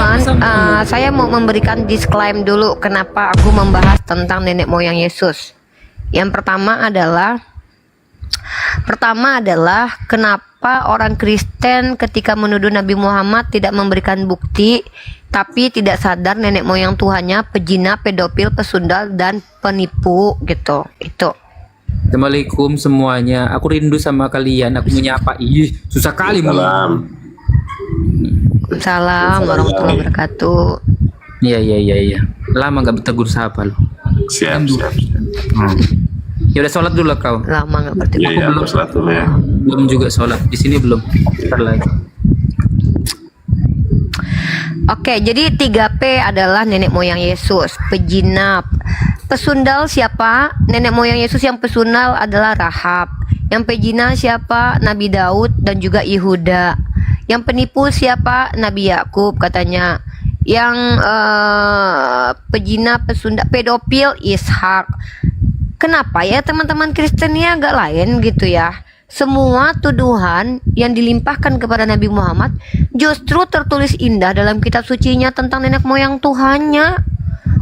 teman-teman, saya mau memberikan disclaimer dulu kenapa aku membahas tentang nenek moyang Yesus. Yang pertama adalah kenapa orang Kristen ketika menuduh Nabi Muhammad tidak memberikan bukti, tapi tidak sadar nenek moyang Tuhannya pezina, pedofil, pesundal, dan penipu gitu. Itu. Assalamualaikum semuanya. Aku rindu sama kalian. Aku menyapa. Ih, susah kali mau. Salam warahmatullahi wabarakatuh. Iya. Lama nggak bertegur sapa lo. Siap. Ya udah sholat dulu kau. Lama nggak bertegur. Iya, belum. sholat dulu ya. Belum juga sholat. Di sini belum. Bentar lagi. Oke, jadi 3P adalah nenek moyang Yesus, pejina. Pesundal siapa? Nenek moyang Yesus yang pesundal adalah Rahab. Yang pejina siapa? Nabi Daud dan juga Yehuda. Yang penipu siapa? Nabi Yakub katanya. Yang pejina, pesundal, pedofil Ishak. Kenapa ya teman-teman Kristen ya agak lain gitu ya? Semua tuduhan yang dilimpahkan kepada Nabi Muhammad justru tertulis indah dalam kitab sucinya tentang nenek moyang Tuhannya.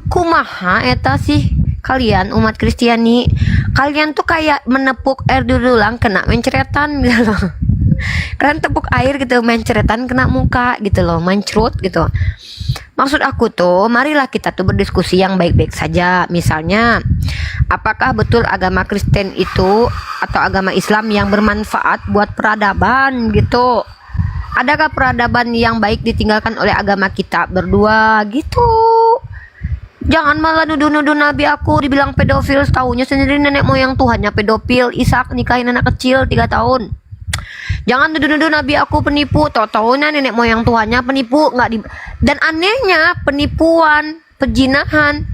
Kumaha eta sih kalian umat Kristiani? Kalian tuh kayak menepuk air dudulang kena menceretan gitu loh. Kalian tepuk air gitu menceretan kena muka gitu loh, mencrut gitu. Maksud aku tuh, marilah kita tuh berdiskusi yang baik-baik saja. Misalnya, apakah betul agama Kristen itu atau agama Islam yang bermanfaat buat peradaban gitu? Adakah peradaban yang baik ditinggalkan oleh agama kita berdua gitu? Jangan malah nuduh-nuduh Nabi aku dibilang pedofil, tahunya sendiri nenek moyang Tuhannya pedofil. Ishak nikahin anak kecil 3 tahun. Jangan nuduh-nuduh Nabi aku penipu, tahu-tahunya nenek moyang Tuhannya penipu, dan anehnya penipuan, pejinahan,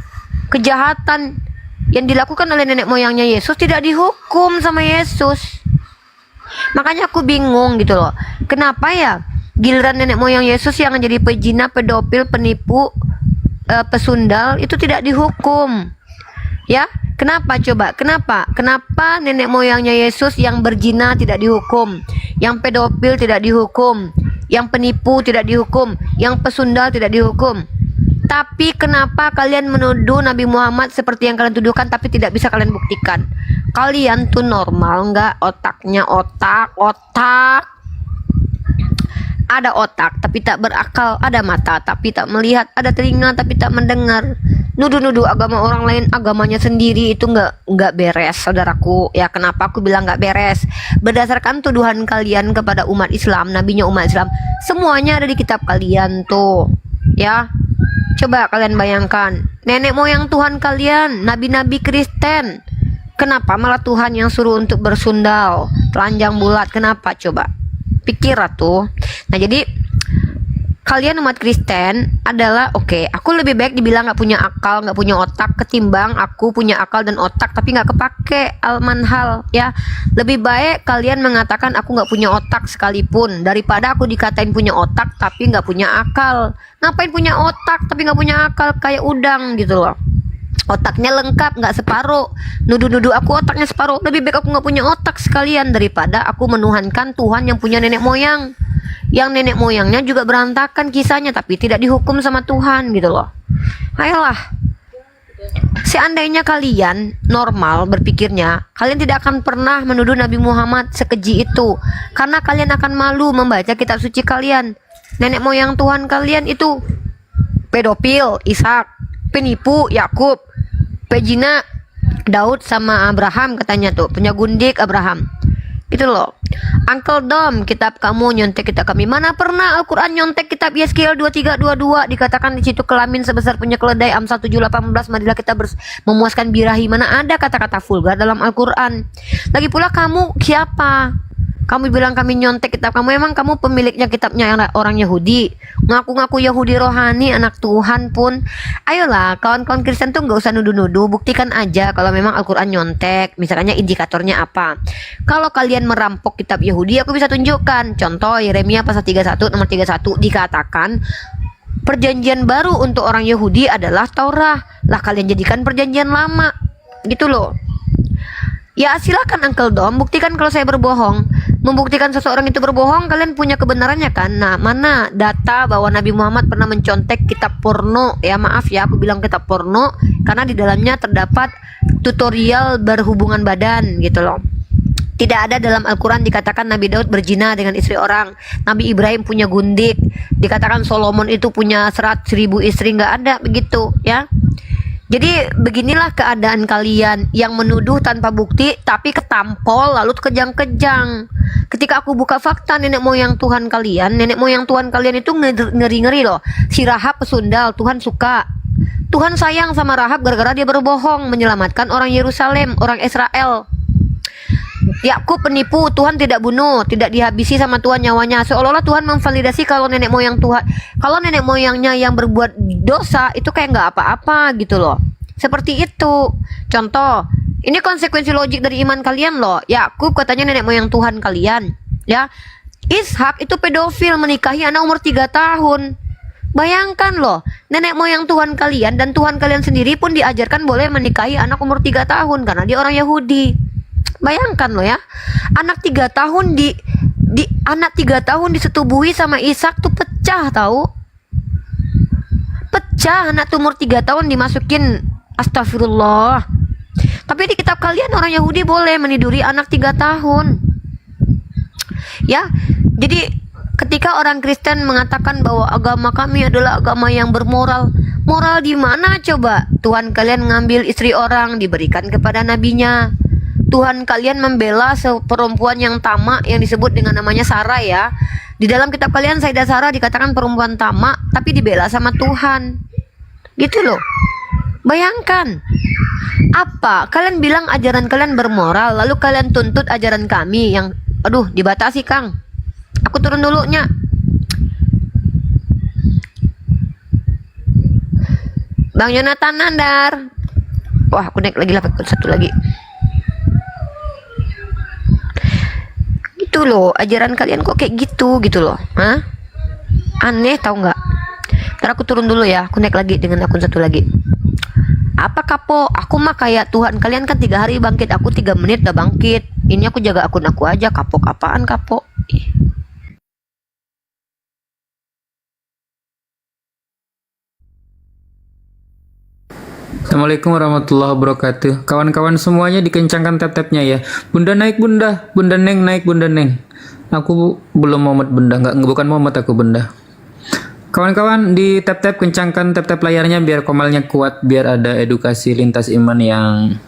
kejahatan yang dilakukan oleh nenek moyangnya Yesus tidak dihukum sama Yesus. Makanya aku bingung gitu loh. Kenapa ya giliran nenek moyang Yesus yang menjadi pejina, pedofil, penipu, pesundal itu tidak dihukum? Ya, kenapa coba? Kenapa nenek moyangnya Yesus yang berzina tidak dihukum, yang pedofil tidak dihukum, yang penipu tidak dihukum, yang pesundal tidak dihukum? Tapi kenapa kalian menuduh Nabi Muhammad seperti yang kalian tuduhkan tapi tidak bisa kalian buktikan? Kalian tuh normal nggak? Otaknya otak. Ada otak tapi tak berakal, ada mata tapi tak melihat, ada telinga tapi tak mendengar. Nuduh-nuduh agama orang lain, agamanya sendiri itu nggak beres, saudaraku. Ya kenapa aku bilang nggak beres? Berdasarkan tuduhan kalian kepada umat Islam, nabinya umat Islam, semuanya ada di kitab kalian tuh. Ya, coba kalian bayangkan, nenek moyang Tuhan kalian, nabi-nabi Kristen. Kenapa malah Tuhan yang suruh untuk bersundal, telanjang bulat? Kenapa coba? Pikir tuh. Nah jadi kalian umat Kristen adalah oke, aku lebih baik dibilang nggak punya akal, nggak punya otak ketimbang aku punya akal dan otak tapi nggak kepake al-manhal ya. Lebih baik kalian mengatakan aku nggak punya otak sekalipun daripada aku dikatain punya otak tapi nggak punya akal. Ngapain punya otak tapi nggak punya akal, kayak udang gitu loh. Otaknya lengkap nggak separuh, nuduh-nuduh aku otaknya separuh. Lebih baik aku nggak punya otak sekalian daripada aku menuhankan Tuhan yang punya nenek moyang, yang nenek moyangnya juga berantakan kisahnya tapi tidak dihukum sama Tuhan gitu loh. Ayolah, seandainya kalian normal berpikirnya, kalian tidak akan pernah menuduh Nabi Muhammad sekeji itu, karena kalian akan malu membaca kitab suci kalian. Nenek moyang Tuhan kalian itu pedofil Ishak, penipu Yakub, pejina Daud sama Abraham katanya tuh, punya gundik Abraham. Gitu loh. Uncle Dom, kitab kamu nyontek kitab kami. Mana pernah Al-Quran nyontek kitab Yeskiel 2322, dikatakan di situ kelamin sebesar punya keledai. Amsal 7:18, marilah kita memuaskan birahi. Mana ada kata-kata vulgar dalam Al-Quran? Lagi pula kamu siapa? Kamu bilang kami nyontek kitab kamu, emang kamu pemiliknya kitabnya orang Yahudi? Ngaku-ngaku Yahudi rohani, anak Tuhan pun. Ayolah, kawan-kawan Kristen tuh nggak usah nuduh-nuduh, buktikan aja kalau memang Al-Quran nyontek. Misalnya indikatornya apa? Kalau kalian merampok kitab Yahudi, aku bisa tunjukkan. Contoh, Yeremia pasal 31, nomor 31, dikatakan perjanjian baru untuk orang Yahudi adalah Taurat. Lah kalian jadikan perjanjian lama. Gitu loh. Ya silakan Uncle Dom, buktikan kalau saya berbohong. membuktikan seseorang itu berbohong, kalian punya kebenarannya kan? Nah, mana data bahwa Nabi Muhammad pernah mencontek kitab porno? Ya maaf ya, aku bilang kitab porno karena di dalamnya terdapat tutorial berhubungan badan gitu loh. Tidak ada dalam Al-Quran dikatakan Nabi Daud berzina dengan istri orang, Nabi Ibrahim punya gundik, dikatakan Solomon itu punya 100.000 istri, nggak ada begitu ya. Jadi beginilah keadaan kalian yang menuduh tanpa bukti tapi ketampol lalu kejang-kejang. Ketika aku buka fakta nenek moyang Tuhan kalian itu ngeri-ngeri loh. Si Rahab pesundal, Tuhan suka. Tuhan sayang sama Rahab gara-gara dia berbohong menyelamatkan orang Yerusalem, orang Israel. Yakub penipu, Tuhan tidak bunuh, tidak dihabisi sama Tuhan nyawanya. Seolah-olah Tuhan memvalidasi kalau nenek moyang Tuhan, kalau nenek moyangnya yang berbuat dosa itu kayak nggak apa-apa gitu loh. Seperti itu. Contoh, ini konsekuensi logik dari iman kalian loh. Yakub katanya nenek moyang Tuhan kalian, ya. Ishak itu pedofil menikahi anak umur 3 tahun. Bayangkan loh, nenek moyang Tuhan kalian dan Tuhan kalian sendiri pun diajarkan boleh menikahi anak umur 3 tahun karena dia orang Yahudi. Bayangkan loh ya, anak 3 tahun anak 3 tahun disetubuhi sama Ishak tuh pecah tahu. Pecah, anak umur 3 tahun dimasukin, astagfirullah. Tapi di kitab kalian orang Yahudi boleh meniduri anak 3 tahun. Ya, jadi ketika orang Kristen mengatakan bahwa agama kami adalah agama yang bermoral, moral di mana coba? Tuhan kalian ngambil istri orang diberikan kepada nabinya. Tuhan kalian membela perempuan yang tamak yang disebut dengan namanya Sarah ya. Di dalam kitab kalian Sayyidah Sarah dikatakan perempuan tamak tapi dibela sama Tuhan. Gitu loh. Bayangkan. Apa? Kalian bilang ajaran kalian bermoral lalu kalian tuntut ajaran kami yang aduh dibatasi Kang. Aku turun dulu nya. Bang Yonatan Nandar. Wah, aku naik lagi lah satu lagi. Gitu loh, ajaran kalian kok kayak gitu loh. Hah? Aneh tau nggak? Ntar aku turun dulu ya, aku naik lagi dengan akun satu lagi. Apa kapo? Aku mah kayak Tuhan kalian kan 3 hari bangkit, aku 3 menit udah bangkit. Ini aku jaga akun aku aja, kapok apaan kapok? Assalamualaikum warahmatullahi wabarakatuh. Kawan-kawan semuanya dikencangkan tap-tapnya ya. Bunda naik bunda, bunda neng naik bunda neng. Aku belum momet bunda, bukan momet aku bunda. Kawan-kawan di tap-tap kencangkan tap-tap layarnya biar komalnya kuat, biar ada edukasi lintas iman yang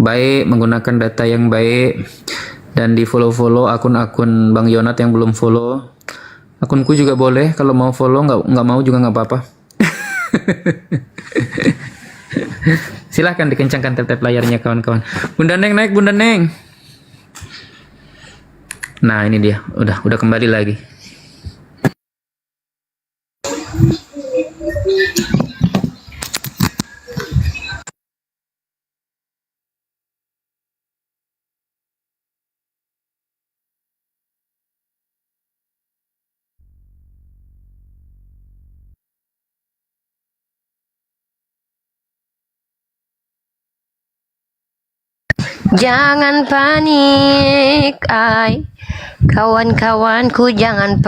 baik, menggunakan data yang baik, dan di follow-follow akun-akun Bang Yonat yang belum follow. Akunku juga boleh kalau mau follow, nggak mau juga nggak apa-apa. Silahkan dikencangkan tap-tap layarnya kawan-kawan. Bunda Neng naik Bunda Neng. Nah ini dia, udah kembali lagi. Jangan panik, kawan-kawanku, jangan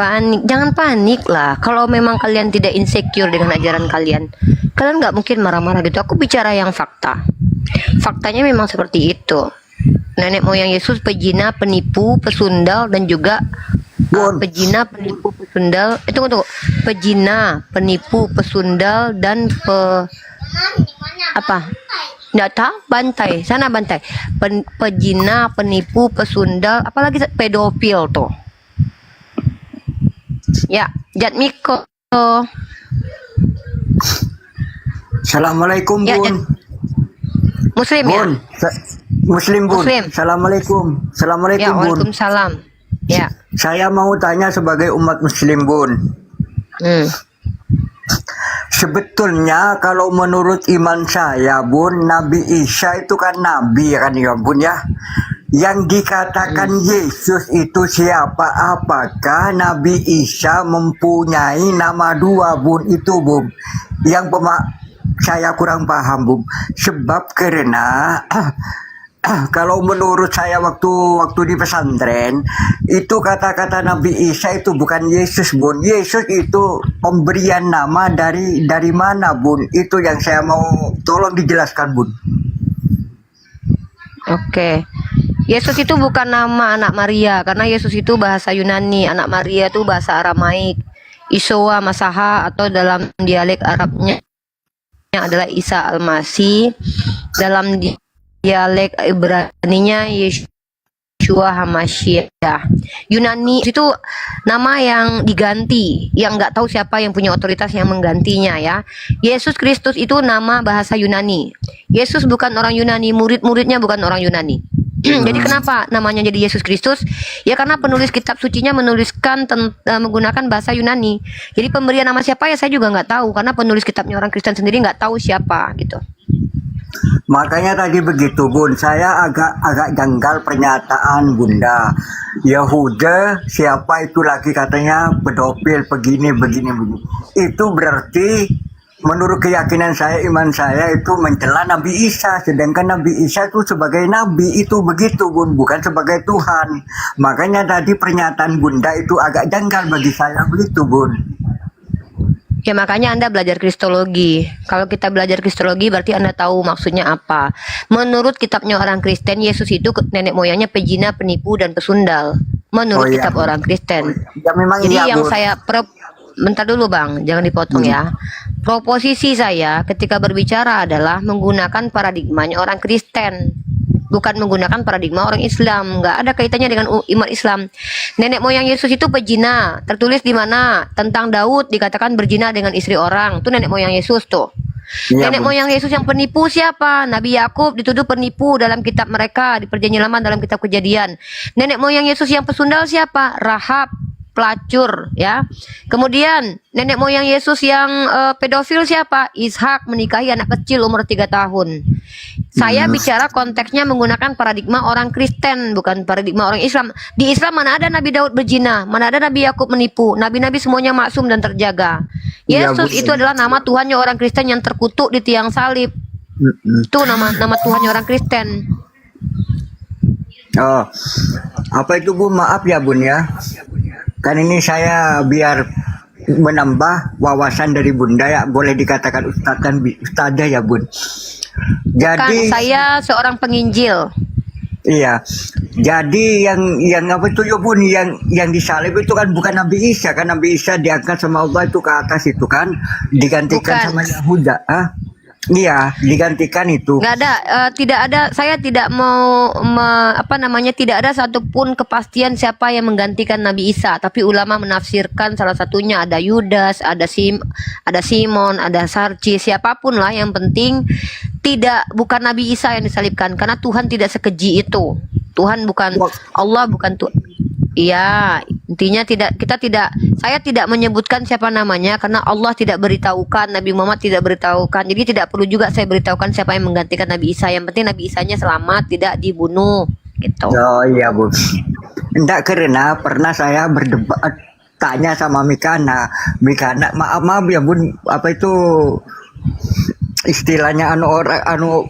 panik lah. Kalau memang kalian tidak insecure dengan ajaran kalian nggak mungkin marah-marah gitu. Aku bicara yang fakta. Faktanya memang seperti itu. Nenek moyang Yesus pezina, penipu, pesundal dan juga pezina, penipu, pesundal. Tunggu. Pezina, penipu, pesundal dan apa? Nggak tahu, bantai sana bantai pezina, penipu, pesundal, apalagi pedofil tuh ya. Jatmiko. Assalamualaikum ya, Bun. Muslim Bun. ya. Muslim Bun. Muslim. Assalamualaikum. Assalamualaikum Ya, Bun. waalaikumsalam. Ya. Saya mau tanya sebagai umat Muslim Bun. Sebetulnya kalau menurut iman saya Bun, Nabi Isa itu kan nabi kan ya Bun ya. Yang dikatakan Yesus itu siapa? Apakah Nabi Isa mempunyai nama 2 Bun? Itu Bun yang saya kurang paham Bun. Sebab karena kalau menurut saya waktu di pesantren itu kata-kata Nabi Isa itu bukan Yesus, Bun. Yesus itu pemberian nama dari mana, Bun? Itu yang saya mau tolong dijelaskan, Bun. Oke. Yesus itu bukan nama anak Maria, karena Yesus itu bahasa Yunani, anak Maria itu bahasa Aramaik. Isowa Masaha atau dalam dialek Arabnya adalah Isa Al-Masih, dalam dialek Ibraninya Yeshua Hamashiach. Yunani itu nama yang diganti, yang nggak tahu siapa yang punya otoritas yang menggantinya ya. Yesus Kristus itu nama bahasa Yunani. Yesus bukan orang Yunani, murid-muridnya bukan orang Yunani. Jadi kenapa namanya jadi Yesus Kristus? Ya karena penulis kitab sucinya menuliskan menggunakan bahasa Yunani. Jadi pemberian nama siapa ya saya juga nggak tahu, karena penulis kitabnya orang Kristen sendiri nggak tahu siapa gitu. Makanya tadi begitu, Bun. Saya agak janggal pernyataan Bunda. Yehuda siapa itu lagi katanya pedofil begini. Itu berarti menurut keyakinan saya, iman saya itu mencela Nabi Isa. Sedangkan Nabi Isa itu sebagai nabi itu begitu, Bun, bukan sebagai Tuhan. Makanya tadi pernyataan Bunda itu agak janggal bagi saya begitu, Bun. Ya makanya Anda belajar Kristologi. Kalau kita belajar Kristologi berarti Anda tahu maksudnya apa. Menurut kitabnya orang Kristen, Yesus itu nenek moyangnya pejina, penipu, dan pesundal. Menurut kitab orang Kristen. Ya memang Jadi iya, yang Bun. saya bentar dulu Bang, jangan dipotong ya. Proposisi saya ketika berbicara adalah menggunakan paradigmanya orang Kristen, bukan menggunakan paradigma orang Islam. Nggak ada kaitannya dengan iman Islam. Nenek moyang Yesus itu pejina. Tertulis di mana? Tentang Daud dikatakan berzina dengan istri orang. Itu nenek moyang Yesus tuh. Iya, Nenek Bun. moyang Yesus yang penipu siapa? Nabi Yakub dituduh penipu dalam kitab mereka di Perjanjian Lama, dalam kitab Kejadian. Nenek moyang Yesus yang pesundal siapa? Rahab, pelacur ya. Kemudian nenek moyang Yesus yang pedofil siapa? Ishak menikahi anak kecil umur 3 tahun. Saya bicara konteksnya menggunakan paradigma orang Kristen, bukan paradigma orang Islam. Di Islam mana ada Nabi Daud berzina, mana ada Nabi Yakub menipu. Nabi-nabi semuanya maksum dan terjaga. Iya, Yesus Bu. itu adalah nama Tuhannya orang Kristen yang terkutuk di tiang salib. Itu nama Tuhannya orang Kristen. Oh, apa itu, Bun? Maaf ya, Bun ya. Kan ini saya biar menambah wawasan dari Bunda ya, boleh dikatakan Ustadz dan Ustadzah ya, Bun. Kan Jadi saya seorang penginjil. iya. Jadi yang apa itu ya, Bun, yang disalib itu kan bukan Nabi Isa, kan Nabi Isa diangkat sama Allah itu ke atas itu kan, digantikan Bukan. sama Yahuda. Iya, digantikan itu. Nggak ada, tidak ada. Saya tidak mau tidak ada satupun kepastian siapa yang menggantikan Nabi Isa. Tapi ulama menafsirkan salah satunya ada Yudas, ada Simon, ada Sarci, siapapun lah. Yang penting bukan Nabi Isa yang disalibkan, karena Tuhan tidak sekeji itu. Tuhan bukan Allah, bukan Tuhan. Iya, intinya saya tidak menyebutkan siapa namanya karena Allah tidak beritahukan, Nabi Muhammad tidak beritahukan. Jadi tidak perlu juga saya beritahukan siapa yang menggantikan Nabi Isa. Yang penting Nabi Isanya selamat, tidak dibunuh gitu. Oh iya, Bun. Enggak, karena pernah saya berdebat tanya sama Mikana, maaf ya, Bun, apa itu istilahnya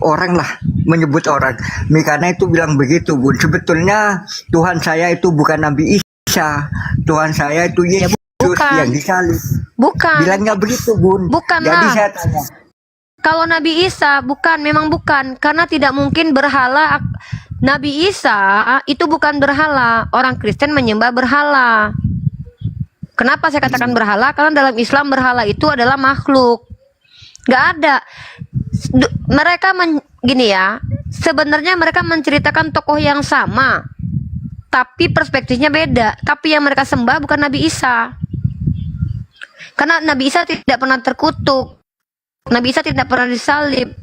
orang lah, menyebut orang. Mikana itu bilang begitu, Bun. Sebetulnya Tuhan saya itu bukan Nabi Isa. Tuhan saya itu Yesus bukan. yang disalib. Bukan. Bilangnya begitu, Bun. Bukanlah. Jadi saya tanya. Kalau Nabi Isa memang bukan, karena tidak mungkin berhala. Nabi Isa itu bukan berhala. Orang Kristen menyembah berhala. Kenapa saya katakan berhala? Karena dalam Islam berhala itu adalah makhluk. Nggak ada. Mereka gini ya, sebenarnya mereka menceritakan tokoh yang sama, tapi perspektifnya beda. Tapi yang mereka sembah bukan Nabi Isa, karena Nabi Isa tidak pernah terkutuk, Nabi Isa tidak pernah disalib.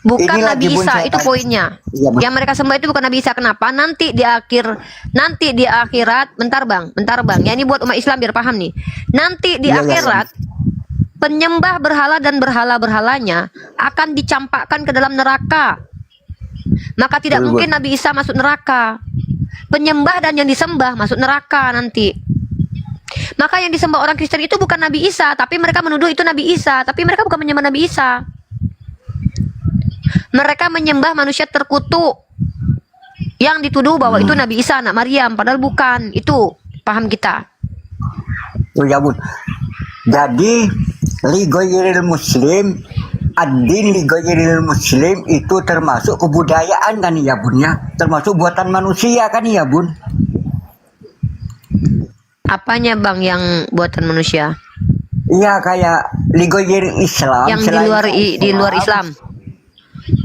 Bukan Inilah Nabi Bun, Isa, saya itu tanya. poinnya. Iya, Bang. Yang mereka sembah itu bukan Nabi Isa. Kenapa? Nanti di akhirat, bentar bang. Ya ini buat umat Islam biar paham nih. Nanti di Iya, akhirat, penyembah berhala dan berhala-berhalanya akan dicampakkan ke dalam neraka. Maka tidak Betul, mungkin Nabi Isa masuk neraka. Penyembah dan yang disembah masuk neraka nanti. Maka yang disembah orang Kristen itu bukan Nabi Isa, tapi mereka menuduh itu Nabi Isa, tapi mereka bukan menyembah Nabi Isa. Mereka menyembah manusia terkutuk yang dituduh bahwa itu Nabi Isa anak Maryam, padahal bukan. Itu paham kita. Oh ya bun. Jadi ligoiril muslim, ad-din ligoiril muslim itu termasuk kebudayaan kan ya bun ya, termasuk buatan manusia kan ya bun. Apanya bang yang buatan manusia? Iya kayak ligoiril Islam. Yang di luar Islam.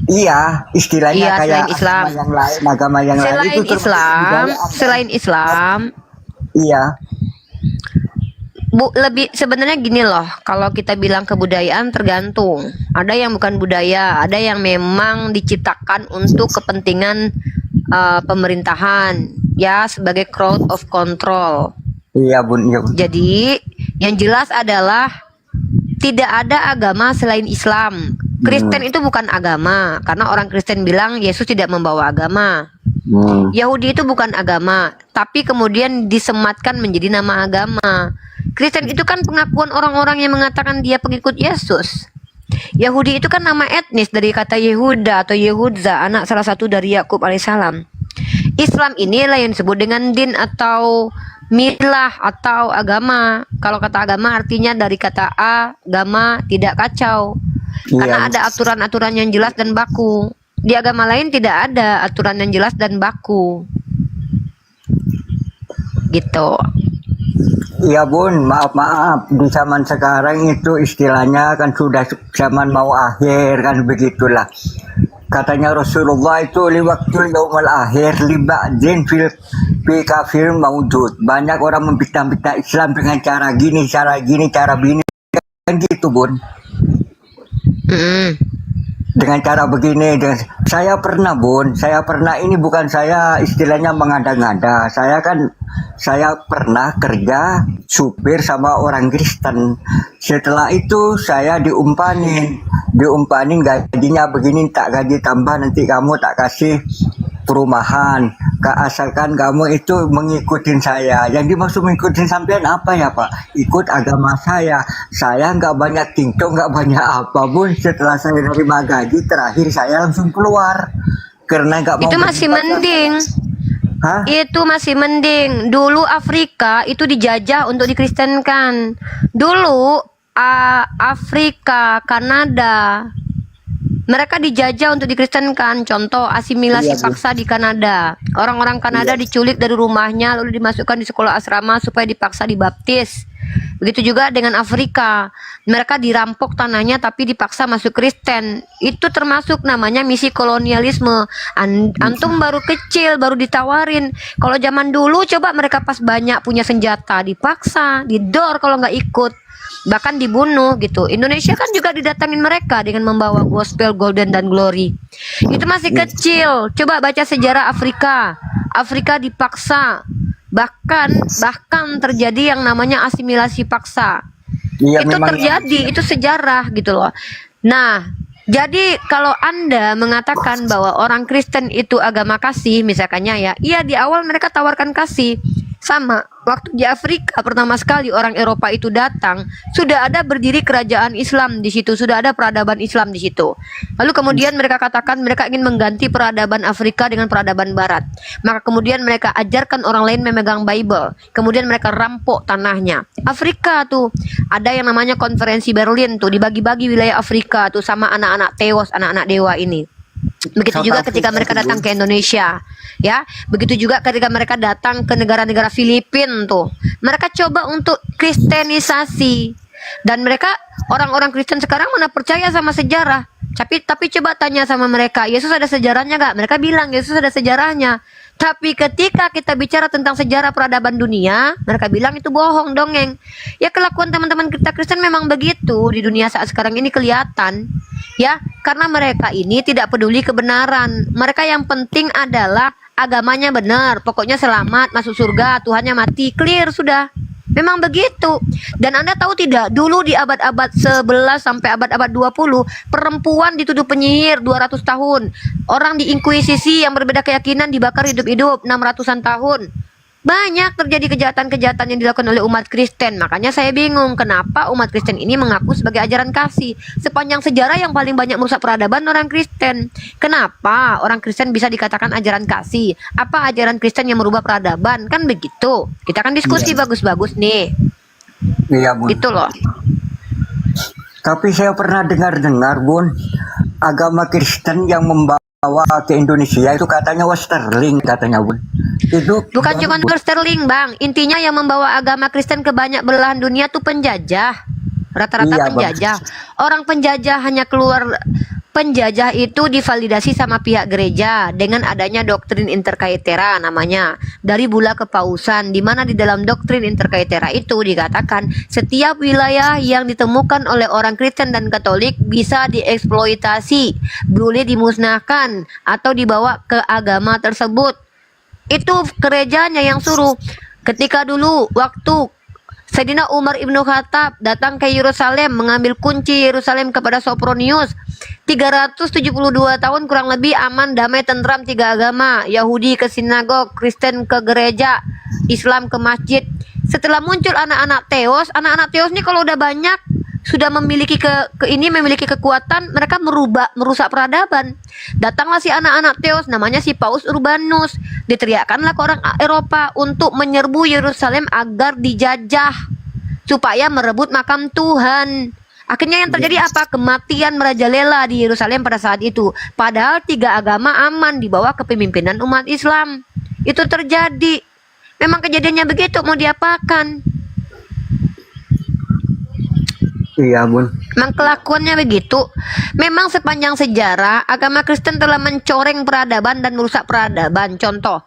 Iya, istilahnya Iya, kayak selain Islam. agama yang lain Selain itu termasuk Islam, kebudayaan. selain Islam, Iya. Bu, lebih sebenarnya gini loh, kalau kita bilang kebudayaan tergantung. Ada yang bukan budaya, ada yang memang diciptakan untuk kepentingan pemerintahan, ya sebagai crowd of control. Iya bun, iya bun. Jadi yang jelas adalah tidak ada agama selain Islam. Kristen itu bukan agama, karena orang Kristen bilang Yesus tidak membawa agama. Yahudi itu bukan agama, tapi kemudian disematkan menjadi nama agama. Kristen itu kan pengakuan orang-orang yang mengatakan dia pengikut Yesus. Yahudi itu kan nama etnis dari kata Yehuda atau Yehudza, anak salah satu dari Yakub alaihissalam. Islam inilah yang disebut dengan din atau milah atau agama. Kalau kata agama artinya dari kata agama, tidak kacau. Karena ada aturan-aturan yang jelas dan baku. Di agama lain tidak ada aturan yang jelas dan baku. Gitu. Iya bun, maaf di zaman sekarang itu istilahnya kan sudah zaman mau akhir kan begitulah. Katanya Rasulullah itu liwaktul yaumul akhir liba'din fil kafir maujud. Banyak orang memfitnah-fitnah Islam dengan cara gini, cara bini kan gitu bun. Dengan cara begini, saya pernah bun, ini bukan saya istilahnya mengada-ngada. Saya pernah kerja supir sama orang Kristen. Setelah itu saya diumpanin gajinya begini, tak gaji tambah, nanti kamu tak kasih perumahan. Asalkan kamu itu mengikutin saya. Yang dimaksud mengikutin sampean apa ya Pak? Ikut agama saya. Saya nggak banyak tingkong, nggak banyak apa bun. Setelah saya nerima gaji terakhir saya langsung keluar karena nggak mau. Itu masih mending. Hah? Itu masih mending. Dulu Afrika itu dijajah untuk dikristenkan. Dulu Afrika, Kanada, mereka dijajah untuk dikristenkan. Contoh asimilasi paksa di Kanada. Orang-orang Kanada diculik dari rumahnya lalu dimasukkan di sekolah asrama supaya dipaksa dibaptis. Begitu juga dengan Afrika. Mereka dirampok tanahnya tapi dipaksa masuk Kristen. Itu termasuk namanya misi kolonialisme. Antum baru kecil, baru ditawarin. Kalau zaman dulu coba mereka pas banyak punya senjata, dipaksa, didor kalau nggak ikut. Bahkan dibunuh gitu. Indonesia kan juga didatangin mereka dengan membawa gospel golden dan glory. Itu masih kecil. Coba baca sejarah Afrika. Afrika dipaksa. Bahkan terjadi yang namanya asimilasi paksa. Iya, Itu memang terjadi, itu sejarah gitu loh. Nah, jadi kalau Anda mengatakan bahwa orang Kristen itu agama kasih, misalkannya ya, iya di awal mereka tawarkan kasih. Sama, waktu di Afrika pertama sekali orang Eropa itu datang, sudah ada berdiri kerajaan Islam di situ, sudah ada peradaban Islam di situ. Lalu kemudian mereka katakan mereka ingin mengganti peradaban Afrika dengan peradaban Barat. Maka kemudian mereka ajarkan orang lain memegang Bible. Kemudian mereka rampok tanahnya. Afrika tuh ada yang namanya konferensi Berlin tuh, dibagi-bagi wilayah Afrika tuh sama anak-anak teos, anak-anak dewa ini. Begitu juga ketika mereka datang ke Indonesia, ya. Begitu juga ketika mereka datang ke negara-negara Filipina tuh. Mereka coba untuk kristenisasi. Dan mereka orang-orang Kristen sekarang mana percaya sama sejarah. Tapi coba tanya sama mereka, Yesus ada sejarahnya gak? Mereka bilang Yesus ada sejarahnya. Tapi ketika kita bicara tentang sejarah peradaban dunia, mereka bilang itu bohong, dongeng. Ya kelakuan teman-teman kita Kristen memang begitu di dunia saat sekarang ini kelihatan. Ya, karena mereka ini tidak peduli kebenaran. Mereka yang penting adalah agamanya benar. Pokoknya selamat, masuk surga, Tuhannya mati, clear sudah. Memang begitu. Dan Anda tahu tidak, dulu di abad-abad 11 sampai abad-abad 20, perempuan dituduh penyihir 200 tahun. Orang di inkuisisi yang berbeda keyakinan dibakar hidup-hidup 600-an tahun. Banyak terjadi kejahatan-kejahatan yang dilakukan oleh umat Kristen. Makanya saya bingung kenapa umat Kristen ini mengaku sebagai ajaran kasih. Sepanjang sejarah yang paling banyak merusak peradaban orang Kristen. Kenapa orang Kristen bisa dikatakan ajaran kasih? Apa ajaran Kristen yang merubah peradaban? Kan begitu. Kita kan diskusi bagus-bagus nih. Iya, Bun. Gitu loh. Tapi saya pernah dengar-dengar, Bun, agama Kristen yang membawa ke Indonesia itu katanya Westerling katanya, Bun. Itu Bukan cuma sterling, Bang. Intinya yang membawa agama Kristen ke banyak belahan dunia tuh penjajah. Rata-rata Iya, Bang. penjajah. Orang penjajah hanya keluar, penjajah itu divalidasi sama pihak gereja dengan adanya doktrin interkaitera namanya, dari Bula Kepausan, di mana di dalam doktrin interkaitera itu dikatakan setiap wilayah yang ditemukan oleh orang Kristen dan Katolik bisa dieksploitasi, boleh dimusnahkan atau dibawa ke agama tersebut. Itu gerejanya yang suruh. Ketika dulu waktu Sayyidina Umar Ibnu Khattab datang ke Yerusalem mengambil kunci Yerusalem kepada Sopronius, 372 tahun kurang lebih aman, damai, tentram, tiga agama, Yahudi ke sinagog, Kristen ke gereja, Islam ke masjid. Setelah muncul anak-anak Theos ini kalau udah banyak sudah memiliki memiliki kekuatan, mereka merusak peradaban. Datanglah si anak-anak Theos namanya si Paus Urbanus. Diteriakkanlah ke orang Eropa untuk menyerbu Yerusalem agar dijajah supaya merebut makam Tuhan. Akhirnya yang terjadi apa? Kematian merajalela di Yerusalem pada saat itu. Padahal tiga agama aman di bawah kepemimpinan umat Islam. Itu terjadi. Memang kejadiannya begitu, mau diapakan? Iya, Bun. Memang kelakuannya begitu. Memang sepanjang sejarah agama Kristen telah mencoreng peradaban dan merusak peradaban. Contoh,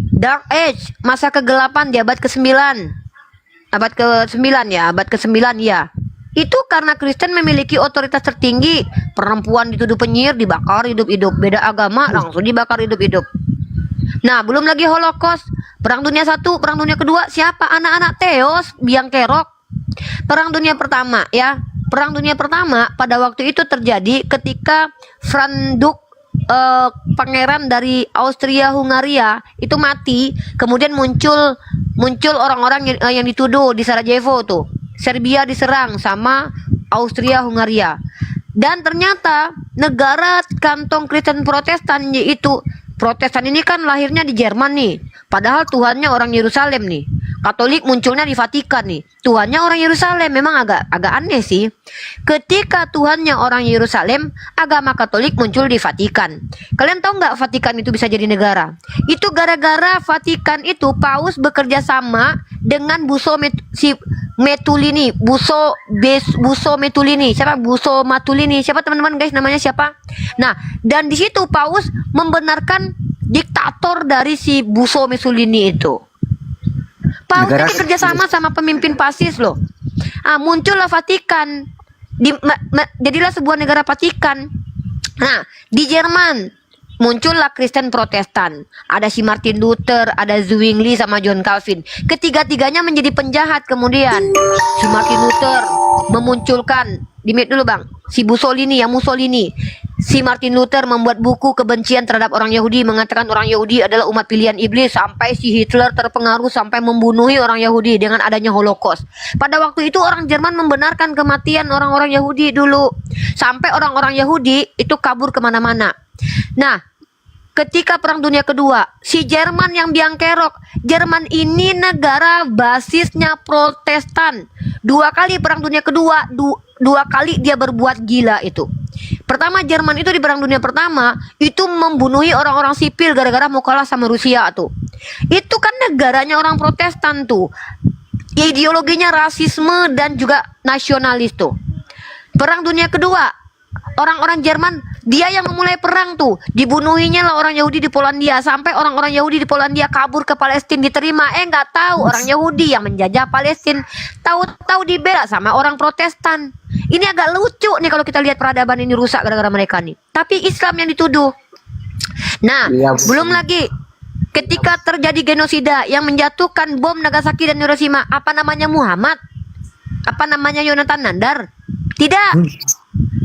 Dark Age, masa kegelapan di abad ke-9. Abad ke-9 ya, abad ke-9 ya. Itu karena Kristen memiliki otoritas tertinggi. Perempuan dituduh penyihir, dibakar hidup-hidup. Beda agama langsung dibakar hidup-hidup. Nah, belum lagi Holocaust, Perang Dunia I, Perang Dunia Kedua, siapa? Anak-anak Theos, biang kerok. Perang Dunia Pertama ya. Perang Dunia Pertama pada waktu itu terjadi ketika Franduk pangeran dari Austria Hungaria itu mati, kemudian muncul orang-orang yang dituduh di Sarajevo tuh. Serbia diserang sama Austria Hungaria. Dan ternyata negara kantong Kristen Protestan, yaitu Protestan ini kan lahirnya di Jerman nih. Padahal Tuhannya orang Yerusalem nih. Katolik munculnya di Vatikan nih. Tuhannya orang Yerusalem. Memang agak aneh sih. Ketika Tuhannya orang Yerusalem, agama Katolik muncul di Vatikan. Kalian tahu nggak Vatikan itu bisa jadi negara? Itu gara-gara Vatikan itu Paus bekerja sama dengan Buso Metulini. Buso Metulini. Siapa? Buso Matulini. Siapa teman-teman guys? Namanya siapa? Nah, dan di situ Paus membenarkan diktator dari si Buso Mussolini itu. Paus ini kerja sama pemimpin fasis loh. Muncullah Vatikan. Jadilah sebuah negara Vatikan. Nah, di Jerman muncullah Kristen Protestan. Ada si Martin Luther, ada Zwingli sama John Calvin. Ketiga-tiganya menjadi penjahat kemudian. Si Martin Luther memunculkan, di-mute dulu Bang, si Mussolini. Si Martin Luther membuat buku kebencian terhadap orang Yahudi, mengatakan orang Yahudi adalah umat pilihan iblis, sampai si Hitler terpengaruh sampai membunuhi orang Yahudi dengan adanya Holocaust. Pada waktu itu orang Jerman membenarkan kematian orang-orang Yahudi dulu, sampai orang-orang Yahudi itu kabur kemana-mana. Nah, ketika Perang Dunia Kedua, si Jerman yang biang kerok. Jerman ini negara basisnya Protestan. 2 kali Perang Dunia Kedua, dua kali dia berbuat gila itu. Pertama, Jerman itu di Perang Dunia Pertama itu membunuhi orang-orang sipil gara-gara mau kalah sama Rusia tuh. Itu kan negaranya orang Protestan tuh. Ideologinya rasisme dan juga nasionalis tuh. Perang Dunia Kedua, orang-orang Jerman dia yang memulai perang tuh. Dibunuhinya lah orang Yahudi di Polandia, sampai orang-orang Yahudi di Polandia kabur ke Palestina diterima. Nggak tahu orang Yahudi yang menjajah Palestina, tahu-tahu dibela sama orang Protestan. Ini agak lucu nih kalau kita lihat peradaban ini rusak gara-gara mereka nih. Tapi Islam yang dituduh. Nah, belum lagi ketika terjadi genosida yang menjatuhkan bom Nagasaki dan Hiroshima, apa namanya Muhammad? Apa namanya Yonatan Nandar? Tidak.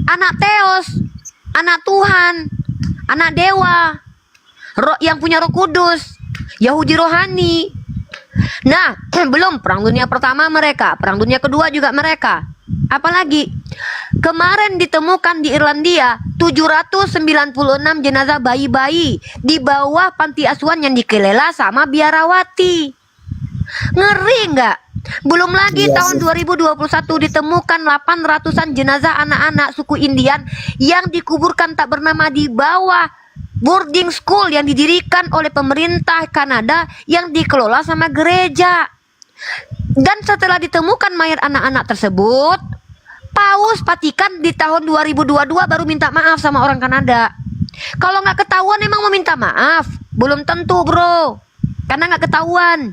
Anak Theos, anak Tuhan, anak dewa, yang punya Roh Kudus, Yahudi rohani. Nah, belum perang dunia pertama mereka, perang dunia kedua juga mereka. Apalagi kemarin ditemukan di Irlandia 796 jenazah bayi-bayi di bawah panti asuhan yang dikelola sama biarawati. Ngeri nggak? Belum lagi Iya tahun sih. 2021 ditemukan 800-an jenazah anak-anak suku Indian yang dikuburkan tak bernama di bawah boarding school yang didirikan oleh pemerintah Kanada yang dikelola sama gereja. Dan setelah ditemukan mayat anak-anak tersebut, Paus Vatikan di tahun 2022 baru minta maaf sama orang Kanada. Kalau nggak ketahuan emang mau minta maaf? Belum tentu bro, karena nggak ketahuan.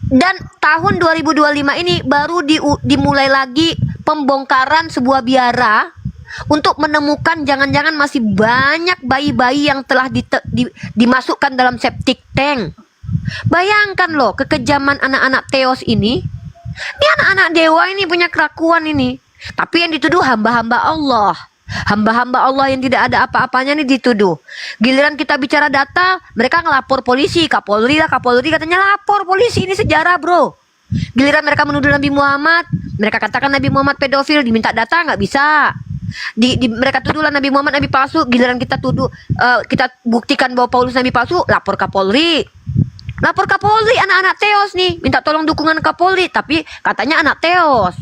Dan tahun 2025 ini baru dimulai lagi pembongkaran sebuah biara untuk menemukan jangan-jangan masih banyak bayi-bayi yang telah dimasukkan dalam septic tank. Bayangkan loh kekejaman anak-anak Theos ini. Ini anak-anak dewa ini punya kelakuan ini. Tapi yang dituduh hamba-hamba Allah. Hamba-hamba Allah yang tidak ada apa-apanya nih dituduh. Giliran kita bicara data, mereka ngelapor polisi. Kapolri katanya lapor polisi. Ini sejarah bro. Giliran mereka menuduh Nabi Muhammad, mereka katakan Nabi Muhammad pedofil, diminta data nggak bisa. Mereka tuduhlah Nabi Muhammad nabi palsu. Giliran kita tuduh, kita buktikan bahwa Paulus nabi palsu, lapor Kapolri. Lapor Kapolri anak-anak Theos nih, minta tolong dukungan Kapolri, tapi katanya anak Theos.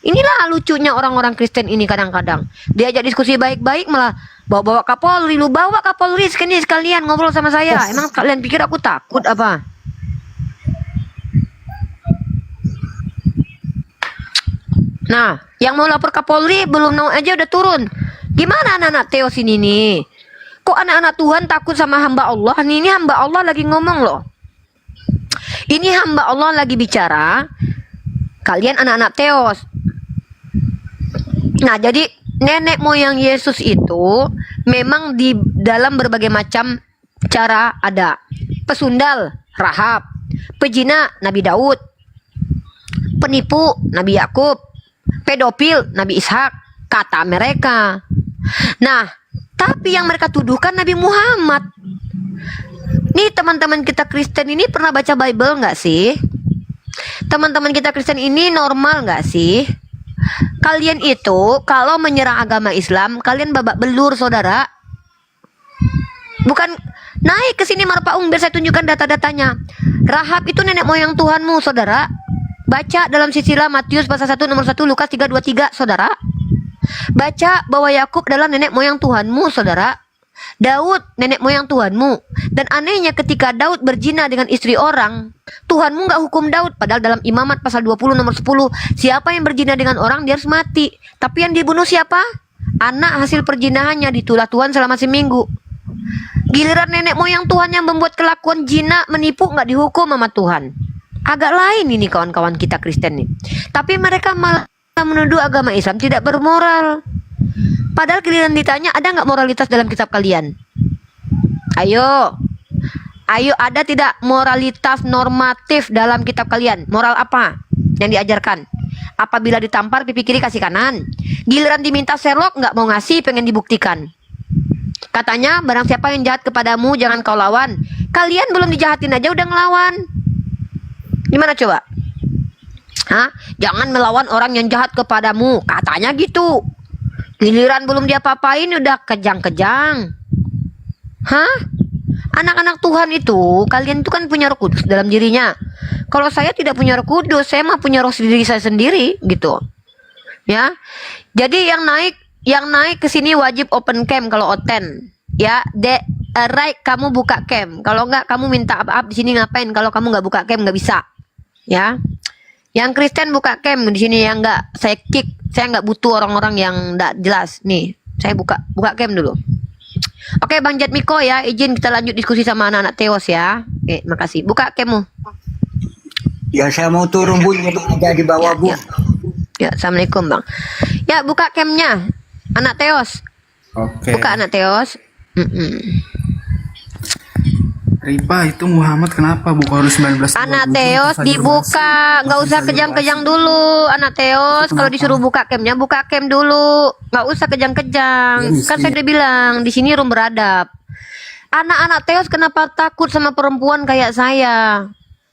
Inilah lucunya orang-orang Kristen ini kadang-kadang. Diajak diskusi baik-baik malah bawa-bawa Kapolri. Lu bawa Kapolri sekalian ngobrol sama saya. Emang kalian pikir aku takut apa? Nah, yang mau lapor Kapolri belum mau aja udah turun. Gimana anak-anak Theos ini nih? Kok anak-anak Tuhan takut sama hamba Allah? Ini hamba Allah lagi ngomong loh. Ini hamba Allah lagi bicara. Kalian anak-anak Theos. Nah, jadi nenek moyang Yesus itu memang di dalam berbagai macam cara ada. Pesundal, Rahab. Pejina, Nabi Daud. Penipu, Nabi Yakub. Pedofil, Nabi Ishak. Kata mereka. Nah, tapi yang mereka tuduhkan Nabi Muhammad. Nih teman-teman kita Kristen ini pernah baca Bible nggak sih? Teman-teman kita Kristen ini normal nggak sih? Kalian itu kalau menyerang agama Islam, kalian babak belur saudara. Bukan naik ke sini Marpaung biar saya tunjukkan data-datanya. Rahab itu nenek moyang Tuhanmu saudara. Baca dalam silsilah Matius pasal 1 nomor 1, Lukas 3:23 saudara. Baca bahwa Yakub adalah nenek moyang Tuhanmu saudara. Daud nenek moyang Tuhanmu. Dan anehnya ketika Daud berzina dengan istri orang, Tuhanmu nggak hukum Daud. Padahal dalam Imamat pasal 20 nomor 10, siapa yang berzina dengan orang dia harus mati. Tapi yang dibunuh siapa? Anak hasil perzinahannya ditulah Tuhan selama seminggu. Giliran nenek moyang Tuhan yang membuat kelakuan zina menipu nggak dihukum sama Tuhan. Agak lain ini kawan-kawan kita Kristen nih. Tapi mereka malah menuduh agama Islam tidak bermoral. Padahal giliran ditanya, ada nggak moralitas dalam kitab kalian? Ayo, ada tidak moralitas normatif dalam kitab kalian? Moral apa yang diajarkan? Apabila ditampar pipi kiri kasih kanan. Giliran diminta Sherlock nggak mau ngasih, pengen dibuktikan. Katanya barang siapa yang jahat kepadamu jangan kau lawan. Kalian belum dijahatin aja udah ngelawan. Gimana coba? Hah? Jangan melawan orang yang jahat kepadamu. Katanya gitu. Giliran belum dia apa-apain udah kejang-kejang. Hah? Anak-anak Tuhan itu, kalian itu kan punya Roh Kudus dalam dirinya. Kalau saya tidak punya Roh Kudus, saya mah punya roh diri saya sendiri gitu. Ya. Jadi yang naik ke sini wajib open cam kalau oten. Ya, right kamu buka cam. Kalau enggak kamu minta maaf di sini ngapain? Kalau kamu nggak buka cam nggak bisa. Ya. Yang Kristen buka cam di sini yang enggak saya kick. Saya nggak butuh orang-orang yang nggak jelas. Nih, saya buka cam dulu. Oke, Bang Jatmiko ya, izin kita lanjut diskusi sama anak-anak Theos ya. Oke, makasih. Buka cammu. Ya saya mau turun Bu, ini ada di bawah Bu. Ya, assalamualaikum Bang. Ya, buka camnya, anak Theos. Oke. Buka anak Theos. Ripa itu Muhammad kenapa buka harus 19? Anak Theos dibuka, nggak usah kejang-kejang dulu. Anak Theos kalau disuruh buka camnya, buka cam dulu, nggak usah kejang-kejang. Kan saya udah bilang di sini room beradab. Anak-anak Theos kenapa takut sama perempuan kayak saya?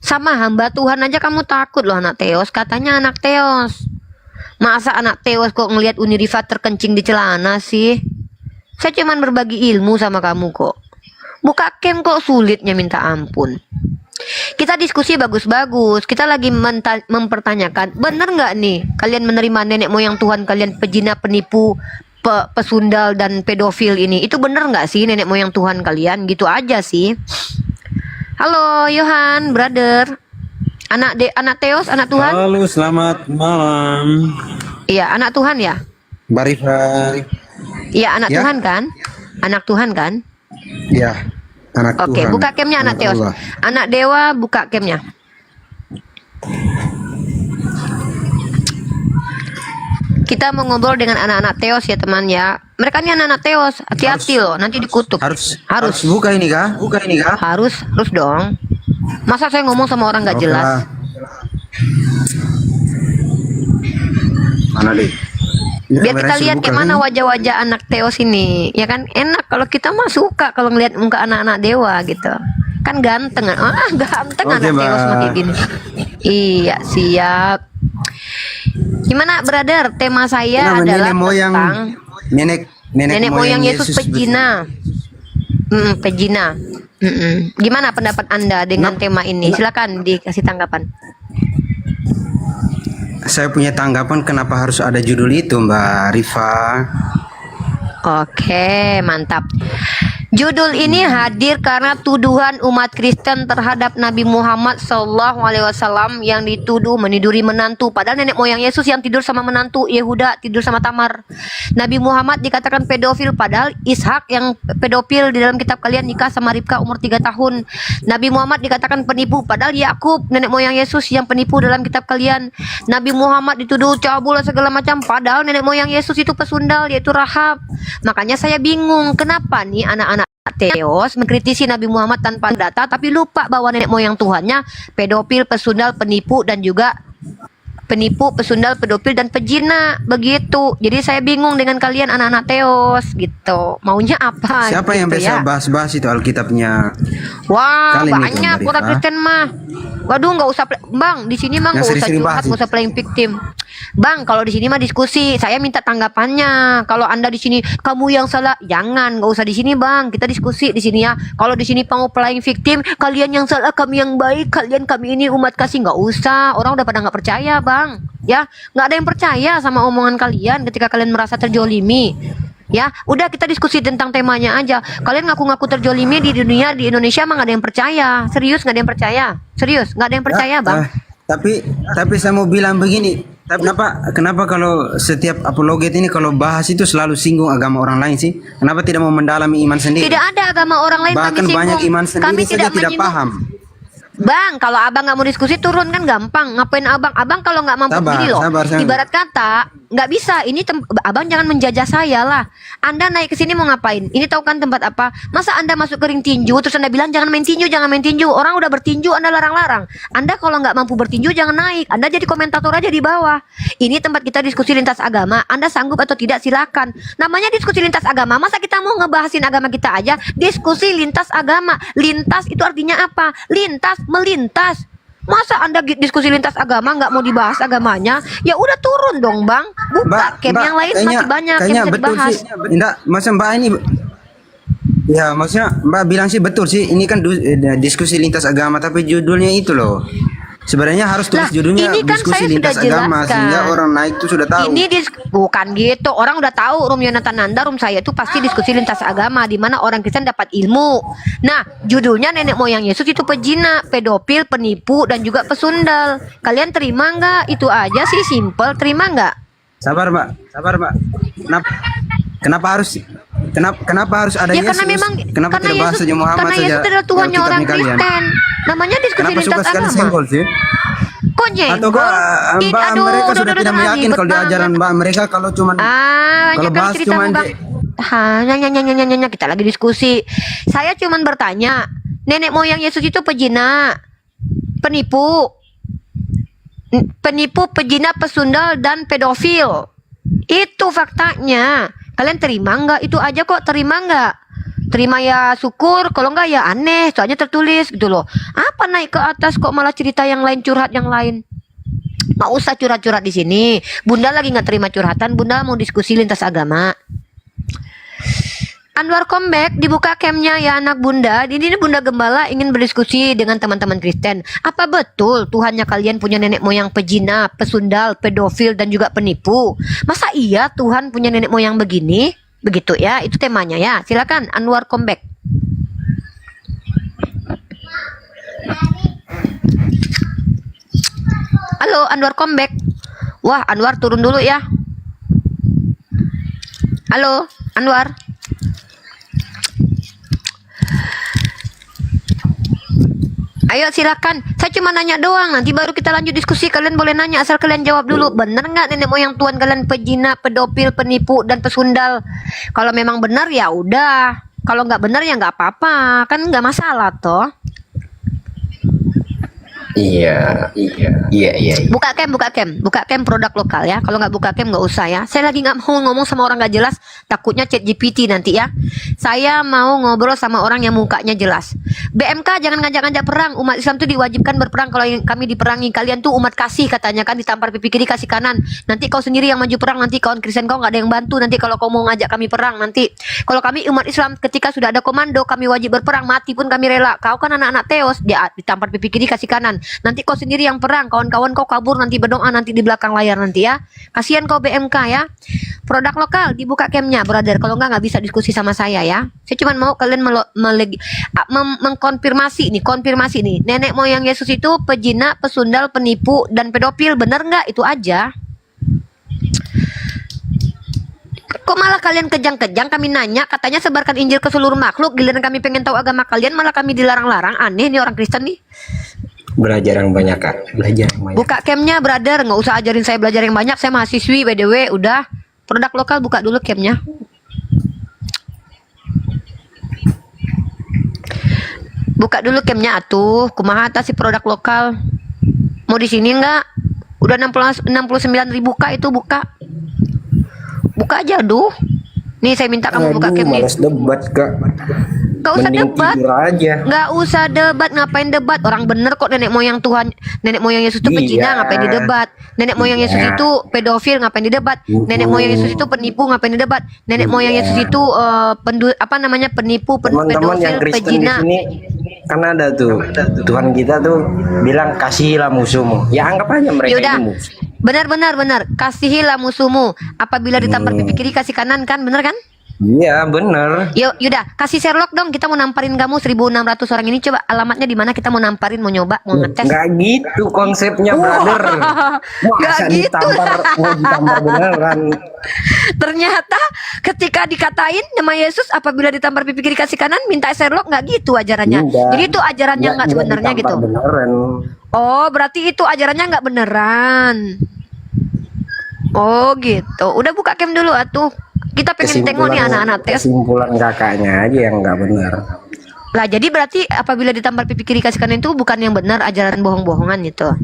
Sama hamba Tuhan aja kamu takut loh anak Teos. Katanya anak Teos. Masa anak Teos kok ngelihat Uni Rifa terkencing di celana sih? Saya cuman berbagi ilmu sama kamu kok. Buka cam kok sulitnya minta ampun. Kita diskusi bagus-bagus. Kita lagi mempertanyakan, bener nggak nih kalian menerima nenek moyang Tuhan kalian pejina, penipu, pesundal dan pedofil ini? Itu bener nggak sih nenek moyang Tuhan kalian? Gitu aja sih. Halo Yohan, brother. Anak Teos, anak Tuhan? Halo, selamat malam. Iya, anak Tuhan ya? Mbak Rifa. Iya, anak Ya. Tuhan kan? Anak Tuhan kan? Ya, anak Oke, Tuhan. buka camnya anak Teos. Allah. Anak Dewa, buka camnya. Kita mau ngobrol dengan anak-anak Teos ya teman ya. Mereka ini anak-anak Teos. Hati-hati loh, nanti dikutuk. Harus buka ini kah? Buka ini kah? Harus dong. Masa saya ngomong sama orang nggak jelas? Mana deh? Biar kita lihat kayak mana wajah-wajah anak Teos ini. Ya kan enak kalau kita mah suka kalau ngelihat muka anak-anak Dewa gitu. Kan ganteng. Ganteng Oke, anak Teos Mbak. makin gini. Iya, siap. Gimana brother? Tema saya adalah nenek moyang tentang nenek moyang Yesus pejina. Pejina. Gimana pendapat Anda dengan tema ini? Silakan dikasih tanggapan. Saya punya tanggapan kenapa harus ada judul itu, Mbak Rifa. Oke, mantap. Judul ini hadir karena tuduhan umat Kristen terhadap Nabi Muhammad SAW yang dituduh meniduri menantu. Padahal nenek moyang Yesus yang tidur sama menantu, Yehuda tidur sama Tamar. Nabi Muhammad dikatakan pedofil, padahal Ishak yang pedofil di dalam kitab kalian nikah sama Ribka umur 3 tahun. Nabi Muhammad dikatakan penipu, padahal Yakub nenek moyang Yesus yang penipu dalam kitab kalian. Nabi Muhammad dituduh cabul segala macam, padahal nenek moyang Yesus itu pesundal, yaitu Rahab. Makanya saya bingung, kenapa nih anak-anak Teos mengkritisi Nabi Muhammad tanpa data, tapi lupa bahwa nenek moyang Tuhannya pedofil, pesundal, penipu, dan juga penipu, pesundal, pedofil, dan pejina. Begitu. Jadi saya bingung dengan kalian anak-anak Teos gitu. Maunya apa? Siapa yang gitu biasa ya? bahas-bahas itu Alkitabnya? Wah, Kali ini banyak Mbak orang Rifa. Kristen mah. Waduh, nggak usah Bang, di sini mah Yang nggak usah sering-sering curhat, bahas nggak usah playing victim. Bang, kalau di sini mah diskusi, saya minta tanggapannya. Kalau Anda di sini kamu yang salah, jangan, nggak usah di sini, Bang. Kita diskusi di sini ya. Kalau di sini mau playing victim, kalian yang salah, kami yang baik, kami ini umat kasih, nggak usah. Orang udah pada nggak percaya, Bang. Ya, nggak ada yang percaya sama omongan kalian ketika kalian merasa terjolimi. Ya, udah kita diskusi tentang temanya aja. Kalian ngaku-ngaku terjolimi di dunia, di Indonesia mah nggak ada yang percaya. Serius nggak ada yang percaya. Serius nggak ada yang percaya, Bang. Tapi saya mau bilang begini. Kenapa kalau setiap apologet ini kalau bahas itu selalu singgung agama orang lain sih? Kenapa tidak mau mendalami iman sendiri? Tidak ada agama orang lain kami Bahkan singgung. banyak iman sendiri Kami saja tidak menyinggung. paham. Bang, kalau abang nggak mau diskusi turun kan gampang. Ngapain abang? Abang kalau nggak mampu Sabar, gini loh. sabar. Ibarat kata nggak bisa. Ini abang jangan menjajah saya lah. Anda naik ke sini mau ngapain? Ini tahu kan tempat apa? Masa Anda masuk ke ring tinju terus Anda bilang jangan main tinju, jangan main tinju. Orang udah bertinju Anda larang-larang. Anda kalau nggak mampu bertinju jangan naik. Anda jadi komentator aja di bawah. Ini tempat kita diskusi lintas agama. Anda sanggup atau tidak silakan. Namanya diskusi lintas agama. Masa kita mau ngebahasin agama kita aja? Diskusi lintas agama. Lintas itu artinya apa? Lintas, melintas. Masa Anda diskusi lintas agama nggak mau dibahas agamanya? Ya udah turun dong, Bang. Buka camp yang lain masih banyak yang bisa betul dibahas. sih. Enggak, masa Mbak ini ya maksudnya Mbak bilang sih betul sih. Ini kan diskusi lintas agama tapi judulnya itu loh. Sebenarnya harus tulis Lah, judulnya ini kan diskusi saya lintas sudah agama jelaskan. sehingga orang naik tuh sudah tahu. Ini bukan gitu. Orang udah tahu room Yonatan Nanda, room saya itu pasti diskusi lintas agama di mana orang Kristen dapat ilmu. Nah, judulnya nenek moyang Yesus itu pejina, pedofil, penipu dan juga pesundal. Kalian terima nggak? Itu aja sih simple. Terima nggak? Sabar, Mbak. Kenapa harus ada Ya Yesus? karena memang Kenapa karena tidak bahas Yesus, saja Muhammad karena saja? Yesus adalah Tuhannya di orang Alkitabnya kalian? Kristen. Namanya diskusi Kenapa suka lintas sekali agama. senggol sih? Kok nyenggol? Ataukah Mbak Aduh, mereka sudah udah, tidak meyakin ribet kalau di ajaran banget. Mbak mereka kalau cuman Kalau bahas cerita cuman Bang. Nanya, kita lagi diskusi. Saya cuman bertanya, nenek moyang Yesus itu pejina, penipu, pejina, pesundal dan pedofil. Itu faktanya. Kalian terima nggak? Itu aja kok, terima nggak? Terima ya syukur, kalau enggak ya aneh, soalnya tertulis gitu loh. Apa naik ke atas kok malah cerita yang lain, curhat yang lain. Nggak usah curhat-curhat di sini. Bunda lagi nggak terima curhatan, Bunda mau diskusi lintas agama. Anwar comeback, dibuka camnya ya anak Bunda. Ini Bunda Gembala ingin berdiskusi dengan teman-teman Kristen. Apa betul Tuhannya kalian punya nenek moyang pejina, pesundal, pedofil dan juga penipu? Masa iya Tuhan punya nenek moyang begini? Begitu ya, itu temanya ya. Silakan Anwar comeback. Halo Anwar comeback. Wah, Anwar turun dulu ya. Halo Anwar. Ayo silakan. Saya cuma nanya doang. Nanti baru kita lanjut diskusi. Kalian boleh nanya asal kalian jawab dulu. Bener nggak nenek moyang Tuhan kalian pejina, pedofil, penipu dan pesundal? Kalau memang benar ya udah. Kalau nggak benar ya nggak apa-apa. Kan nggak masalah toh. Iya. Buka cam produk lokal ya. Kalau nggak buka cam nggak usah ya. Saya lagi nggak mau ngomong sama orang nggak jelas. Takutnya chat GPT nanti ya. Saya mau ngobrol sama orang yang mukanya jelas. BMK jangan ngajak-ngajak perang. Umat Islam tuh diwajibkan berperang. Kalau yang kami diperangi, kalian tuh umat kasih katanya kan, ditampar pipi kiri kasih kanan. Nanti kau sendiri yang maju perang. Nanti kawan Kristen kau nggak ada yang bantu. Nanti kalau kau mau ngajak kami perang nanti. Kalau kami umat Islam ketika sudah ada komando kami wajib berperang. Mati pun kami rela. Kau kan anak-anak teos, dia ditampar pipi kiri kasih kanan. Nanti kau sendiri yang perang, kawan-kawan kau kabur nanti berdoa nanti di belakang layar nanti ya. Kasihan kau BMK ya. Produk lokal dibuka camnya, brother. Kalau nggak bisa diskusi sama saya ya. Saya cuma mau kalian mengkonfirmasi nih. Nenek moyang Yesus itu pejina, pesundal, penipu dan pedofil, bener nggak? Itu aja. Kok malah kalian kejang-kejang kami nanya, katanya sebarkan Injil ke seluruh makhluk, giliran kami pengen tahu agama kalian malah kami dilarang-larang. Aneh nih orang Kristen nih. Belajar yang banyak, Kak. Belajar yang banyak. Buka camnya, brother. Nggak usah ajarin saya belajar yang banyak. Saya mahasiswi, by the way. Udah. Produk lokal buka dulu camnya. Buka dulu camnya atuh. Kumaha si produk lokal. Mau di sini nggak? Udah 69.000 Kak itu buka. Buka aja, aduh. Nih saya minta kamu buka cam nih. Males debat, Kak. Gak usah Mending debat. tidur aja. Gak usah debat. Ngapain debat? Orang bener kok nenek moyang Tuhan. Nenek moyang Yesus itu pecina. Iya. Ngapain didebat? Nenek moyang Yesus Iya. itu pedofil. Ngapain didebat? Nenek moyang Yesus itu penipu. Ngapain didebat? Nenek moyang Yesus itu penipu, Teman-teman yang pedofil, Kristen di pejina. sini kan ada tuh Tuhan kita tuh bilang kasihilah musuhmu. Ya anggap aja mereka Yaudah. ini musuh. Benar. Kasihilah musuhmu. Apabila ditampar pipi kiri kasih kanan kan? Bener kan? Iya bener. Yuk, Yuda, kasih Sherlock dong. Kita mau namparin kamu 1.600 orang ini. Coba alamatnya di mana? Kita mau namparin, mau nyoba, mau ngetes. Nggak gitu konsepnya, brother. Nggak Masa gitu. mau ditampar beneran. Ternyata ketika dikatain nama Yesus apabila ditampar pipi kiri kasih kanan minta Sherlock, nggak gitu ajarannya. Enggak. Jadi itu ajarannya nggak sebenarnya ditampar gitu. Beneran. Oh, berarti itu ajarannya nggak beneran. Oh gitu. Udah buka cam dulu atuh. Kita pengen tengok nih anak-anak tes. Kesimpulan kakaknya aja yang nggak benar. Lah jadi berarti apabila ditampar pipi kiri kasih kanan itu bukan yang benar, ajaran bohong-bohongan gitu.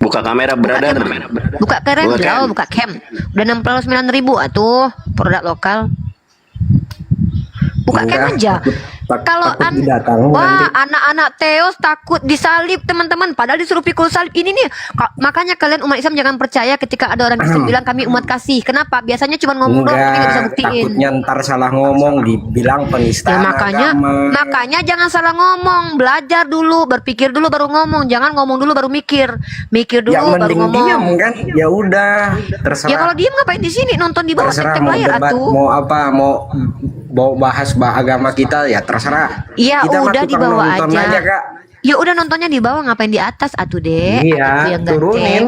Buka kamera, brother. Buka keren Buka cam. buka cam. Udah 69.000 atuh produk lokal. Buka cam Enggak, aja. takut Kalau didatang wah nanti. anak-anak teos takut disalib teman-teman. Padahal disuruh pikul salib ini nih. Makanya kalian umat Islam jangan percaya ketika ada orang Kristen bilang kami umat kasih. Kenapa? Biasanya cuma ngomong doang tapi nggak bisa buktiin. Takutnya ntar salah ngomong dibilang Ya penistaan agama. makanya jangan salah ngomong, belajar dulu, berpikir dulu baru ngomong, jangan ngomong dulu baru mikir dulu Ya baru mending ngomong. diam kan. Ya udah terserah. Ya kalau diem ngapain di sini nonton di bawah terserah septem mau layar debat, atuh. mau apa, mau bahas agama kita ya terserah. Ya Kita mah udah di tukang bawah nonton aja. Kak. Ya udah nontonnya di bawah, ngapain di atas atuh dek? Iya, Atuh yang ganteng. turunin.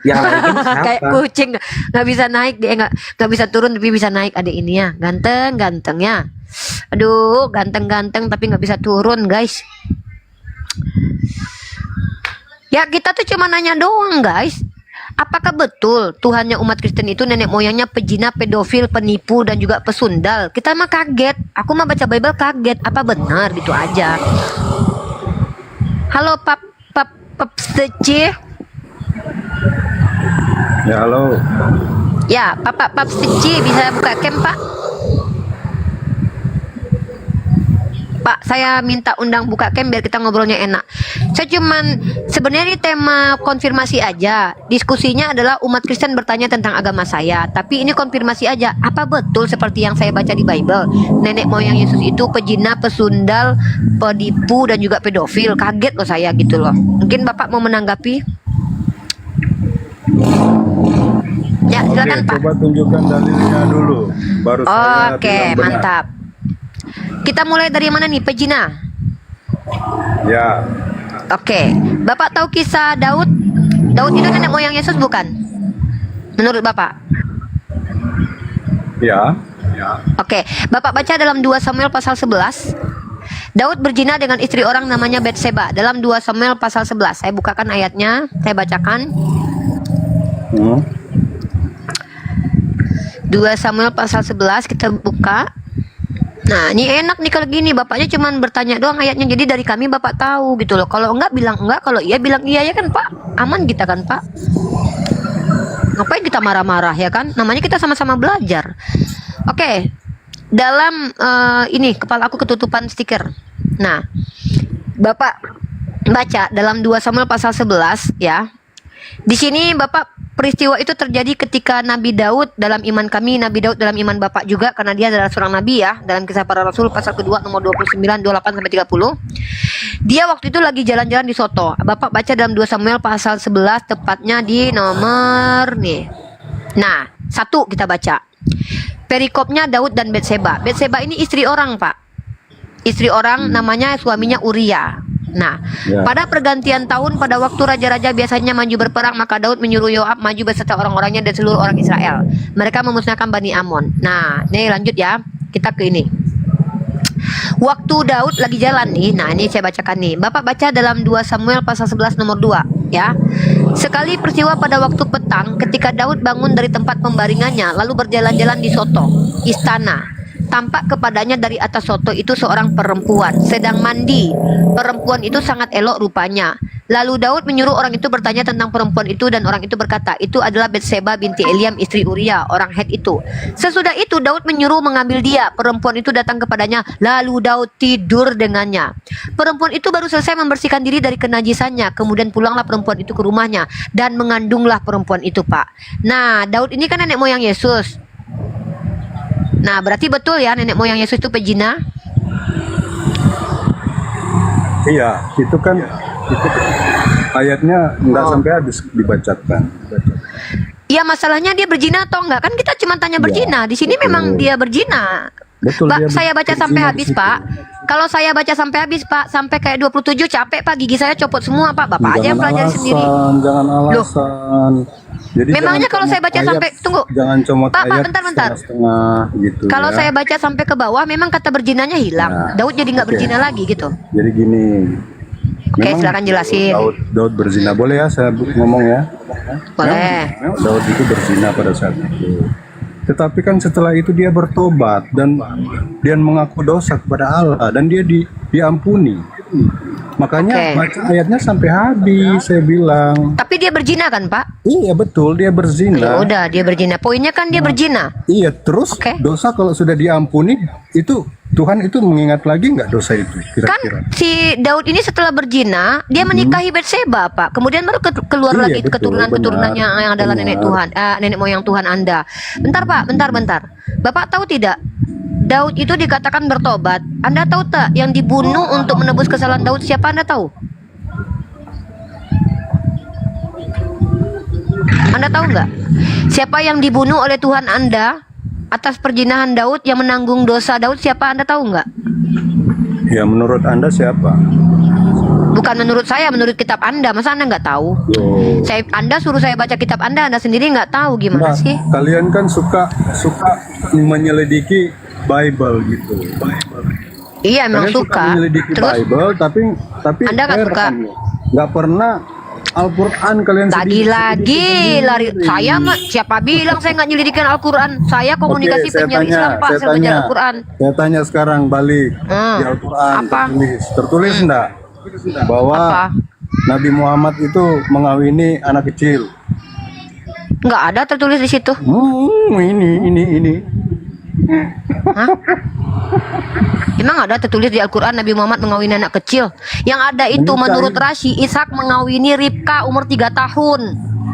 Yang lain Kayak siapa? kucing nggak bisa naik dia, nggak bisa turun tapi bisa naik adik ini ya, ganteng ya. Aduh ganteng tapi nggak bisa turun guys. Ya kita tuh cuma nanya doang guys. Apakah betul Tuhannya umat Kristen itu nenek moyangnya pejina, pedofil, penipu dan juga pesundal? Kita mah kaget. Aku mah baca Bible kaget. Apa benar gitu aja? Halo Pap Steci. Ya halo. Ya, Pap Steci bisa buka cam, Pak? saya minta undang buka cam biar kita ngobrolnya enak. Saya cuman sebenarnya ini tema konfirmasi aja. Diskusinya adalah umat Kristen bertanya tentang agama saya. Tapi ini konfirmasi aja. Apa betul seperti yang saya baca di Bible? Nenek moyang Yesus itu pejina, pesundal, penipu dan juga pedofil. Kaget loh saya gitu loh. Mungkin Bapak mau menanggapi? Ya, silakan Pak. Coba tunjukkan dalilnya dulu, baru saya Oke, bilang benar. mantap. Kita mulai dari mana nih, pejina? Ya, Oke, Bapak tahu kisah Daud? Daud itu nenek moyang Yesus bukan? Menurut Bapak? ya, Oke, Bapak baca dalam 2 Samuel pasal 11. Daud berzina dengan istri orang namanya Batseba. Dalam 2 Samuel pasal 11. Saya bukakan ayatnya, saya bacakan. 2 Samuel pasal 11 kita buka. Nah, ini enak nih kalau gini, bapaknya cuman bertanya doang ayatnya. Jadi dari kami bapak tahu gitu loh. Kalau enggak bilang enggak, kalau iya bilang iya ya kan Pak. Aman kita kan Pak. Ngapain kita marah-marah ya kan? Namanya kita sama-sama belajar. Oke. Dalam ini kepala aku ketutupan stiker. Nah, Bapak baca dalam 2 Samuel pasal 11 ya. Di sini Bapak peristiwa itu terjadi ketika Nabi Daud dalam iman kami, Nabi Daud dalam iman Bapak juga karena dia adalah seorang nabi ya. Dalam Kisah Para Rasul pasal kedua nomor 29, 28 sampai 30. Dia waktu itu lagi jalan-jalan di Soto. Bapak baca dalam 2 Samuel pasal 11 tepatnya di nomor nih. Nah, 1 kita baca. Perikopnya Daud dan Batseba. Batseba ini istri orang, Pak. Istri orang namanya suaminya Uria. Nah, pada pergantian tahun pada waktu raja-raja biasanya maju berperang, maka Daud menyuruh Yoab maju beserta orang-orangnya dan seluruh orang Israel. Mereka memusnahkan Bani Amon. Nah, ini lanjut ya. Kita ke ini. Waktu Daud lagi jalan nih. Nah, ini saya bacakan nih. Bapak baca dalam 2 Samuel pasal 11 nomor 2 ya. Sekali peristiwa pada waktu petang ketika Daud bangun dari tempat pembaringannya lalu berjalan-jalan di Soto, istana. Tampak kepadanya dari atas Soto itu seorang perempuan sedang mandi. Perempuan itu sangat elok rupanya. Lalu Daud menyuruh orang itu bertanya tentang perempuan itu dan orang itu berkata, itu adalah Batseba binti Eliam istri Uria, orang Het itu. Sesudah itu Daud menyuruh mengambil dia. Perempuan itu datang kepadanya, lalu Daud tidur dengannya. Perempuan itu baru selesai membersihkan diri dari kenajisannya. Kemudian pulanglah perempuan itu ke rumahnya dan mengandunglah perempuan itu, Pak. Nah, Daud ini kan nenek moyang Yesus. Nah, berarti betul ya nenek moyang Yesus itu pejina? iya, itu kan ayatnya nggak sampai habis dibacakan. Iya, masalahnya dia berzina atau enggak? Kan kita cuma tanya berzina. Di sini memang dia berzina. Betul, dia Saya baca berzina sampai di habis, situ. Pak. Kalau saya baca sampai habis, Pak, sampai kayak 27 capek, Pak. Gigi saya copot semua, Pak. Bapak aja yang pelajari sendiri. Jangan alasan. Jadi Memangnya jangan kalau saya comot baca ayat, sampai tunggu. jangan comot Pak, ayat bentar. setengah gitu. Kalau ya. saya baca sampai ke bawah, memang kata berzinanya hilang. Nah, Daud jadi nggak oke. berzina lagi gitu. Jadi gini. Oke, memang silakan jelasin. Daud berzina, boleh ya saya ngomong ya? Boleh. Memang Daud itu berzina pada saat itu. Tetapi kan setelah itu dia bertobat dan dia mengaku dosa kepada Allah dan dia diampuni. Makanya Oke. baca ayatnya sampai habis, saya bilang. Tapi dia berzina kan, Pak? Iya betul, dia Ya berzina. udah, dia berzina. Poinnya kan dia berzina. Iya, terus Oke. dosa kalau sudah diampuni, itu Tuhan itu mengingat lagi nggak dosa itu Kan kira-kira? si Daud ini setelah berzina, dia menikahi Batseba, Pak. Kemudian baru keluar Iya, lagi betul, keturunan-keturunannya benar, yang adalah benar. nenek Tuhan, nenek moyang Tuhan Anda. Bentar, Pak, bentar. Bapak tahu tidak? Daud itu dikatakan bertobat. Anda tahu tak yang dibunuh untuk menebus kesalahan Daud siapa, Anda tahu? Anda tahu nggak? Siapa yang dibunuh oleh Tuhan Anda atas perzinahan Daud, yang menanggung dosa Daud siapa, Anda tahu nggak? Ya menurut Anda siapa? Bukan menurut saya, menurut kitab Anda. Masa Anda nggak tahu? Loh. Anda suruh saya baca kitab Anda sendiri nggak tahu gimana Nah, sih? kalian kan suka menyelidiki Bible gitu. Iya, emang Kalian suka. menyelidiki Terus Bible, tapi Anda nggak heran suka? loh. Nggak pernah Al-Quran kalian lagi-lagi lari. Saya mah siapa bilang saya nggak nyelidikin Al-Quran? Saya komunikasi Oke, penyiar Islam, Pak. Saya baca Al-Quran. Saya tanya sekarang balik Hmm, di Al-Quran apa? tertulis enggak bahwa Apa? Nabi Muhammad itu mengawini anak kecil. Nggak ada tertulis di situ. Ini. Hah? Emang ada tertulis di Al-Quran Nabi Muhammad mengawini anak kecil? Yang ada itu menurut Rashi, Ishak mengawini Ribka umur 3 tahun.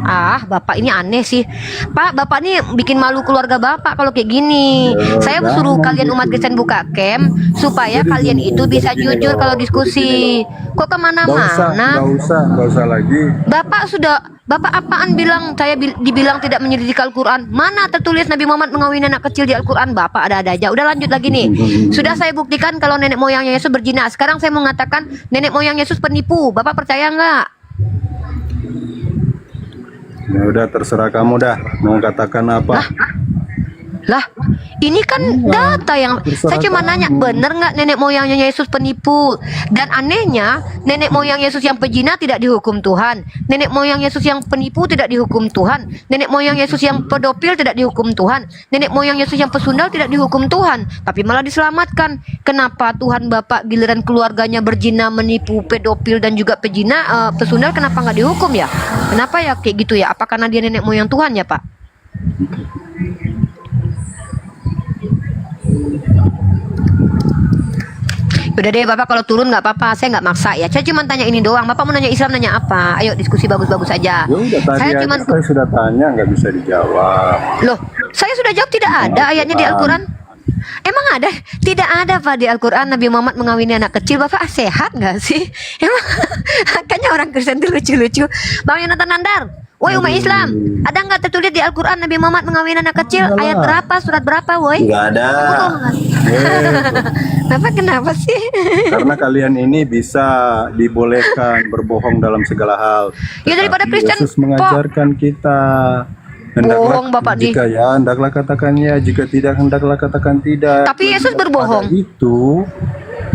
Ah, Bapak ini aneh sih. Pak, Bapak ini bikin malu keluarga Bapak kalau kayak gini. Saya suruh kalian umat Kristen buka camp supaya kalian itu bisa jujur kalau diskusi. Kok kemana-mana? Nggak usah lagi. Bapak apaan bilang saya dibilang tidak menyelidiki Al-Quran? Mana tertulis Nabi Muhammad mengawini anak kecil di Al-Quran? Bapak ada aja. Udah lanjut lagi nih. Sudah saya buktikan kalau nenek moyangnya Yesus berzina. Sekarang saya mau mengatakan nenek moyang Yesus penipu. Bapak percaya nggak? Ya udah terserah kamu dah mau katakan apa. Lah, ini kan data yang saya cuma nanya, bener nggak nenek moyangnya Yesus penipu? Dan anehnya, nenek moyang Yesus yang pezina tidak dihukum Tuhan. Nenek moyang Yesus yang penipu tidak dihukum Tuhan. Nenek moyang Yesus yang pedofil tidak dihukum Tuhan. Nenek moyang Yesus yang pesundal tidak dihukum Tuhan, tapi malah diselamatkan. Kenapa Tuhan Bapak giliran keluarganya berzina, menipu, pedofil dan juga pezina, pesundal kenapa nggak dihukum ya? Kenapa ya kayak gitu ya? Apa karena dia nenek moyang Tuhan ya, Pak? Udah deh Bapak, kalau turun nggak apa-apa, saya nggak maksa ya. Saya cuma tanya ini doang. Bapak mau nanya Islam, nanya apa? Ayo diskusi bagus-bagus aja. Ya udah, Saya cuma saya sudah tanya nggak bisa dijawab. loh, saya sudah jawab tidak ada ayatnya di Al-Quran. Emang ada? Tidak ada Pak di Al-Quran Nabi Muhammad mengawini anak kecil. Bapak sehat nggak sih? Emang makanya orang Kristen itu lucu-lucu. Bang Yonatan Nandar, woi umat Islam, ada nggak tertulis di Al-Quran Nabi Muhammad mengawini anak kecil? Ayat berapa? Surat berapa, woi? Nggak ada. Bapak kenapa sih? Karena kalian ini bisa dibolehkan berbohong dalam segala hal. Ya daripada Tetapi Kristen, Yesus mengajarkan kita. Bohong, Bapak, jika ya hendaklah katakan ya, jika tidak hendaklah katakan tidak. Tapi Yesus berbohong. Pada itu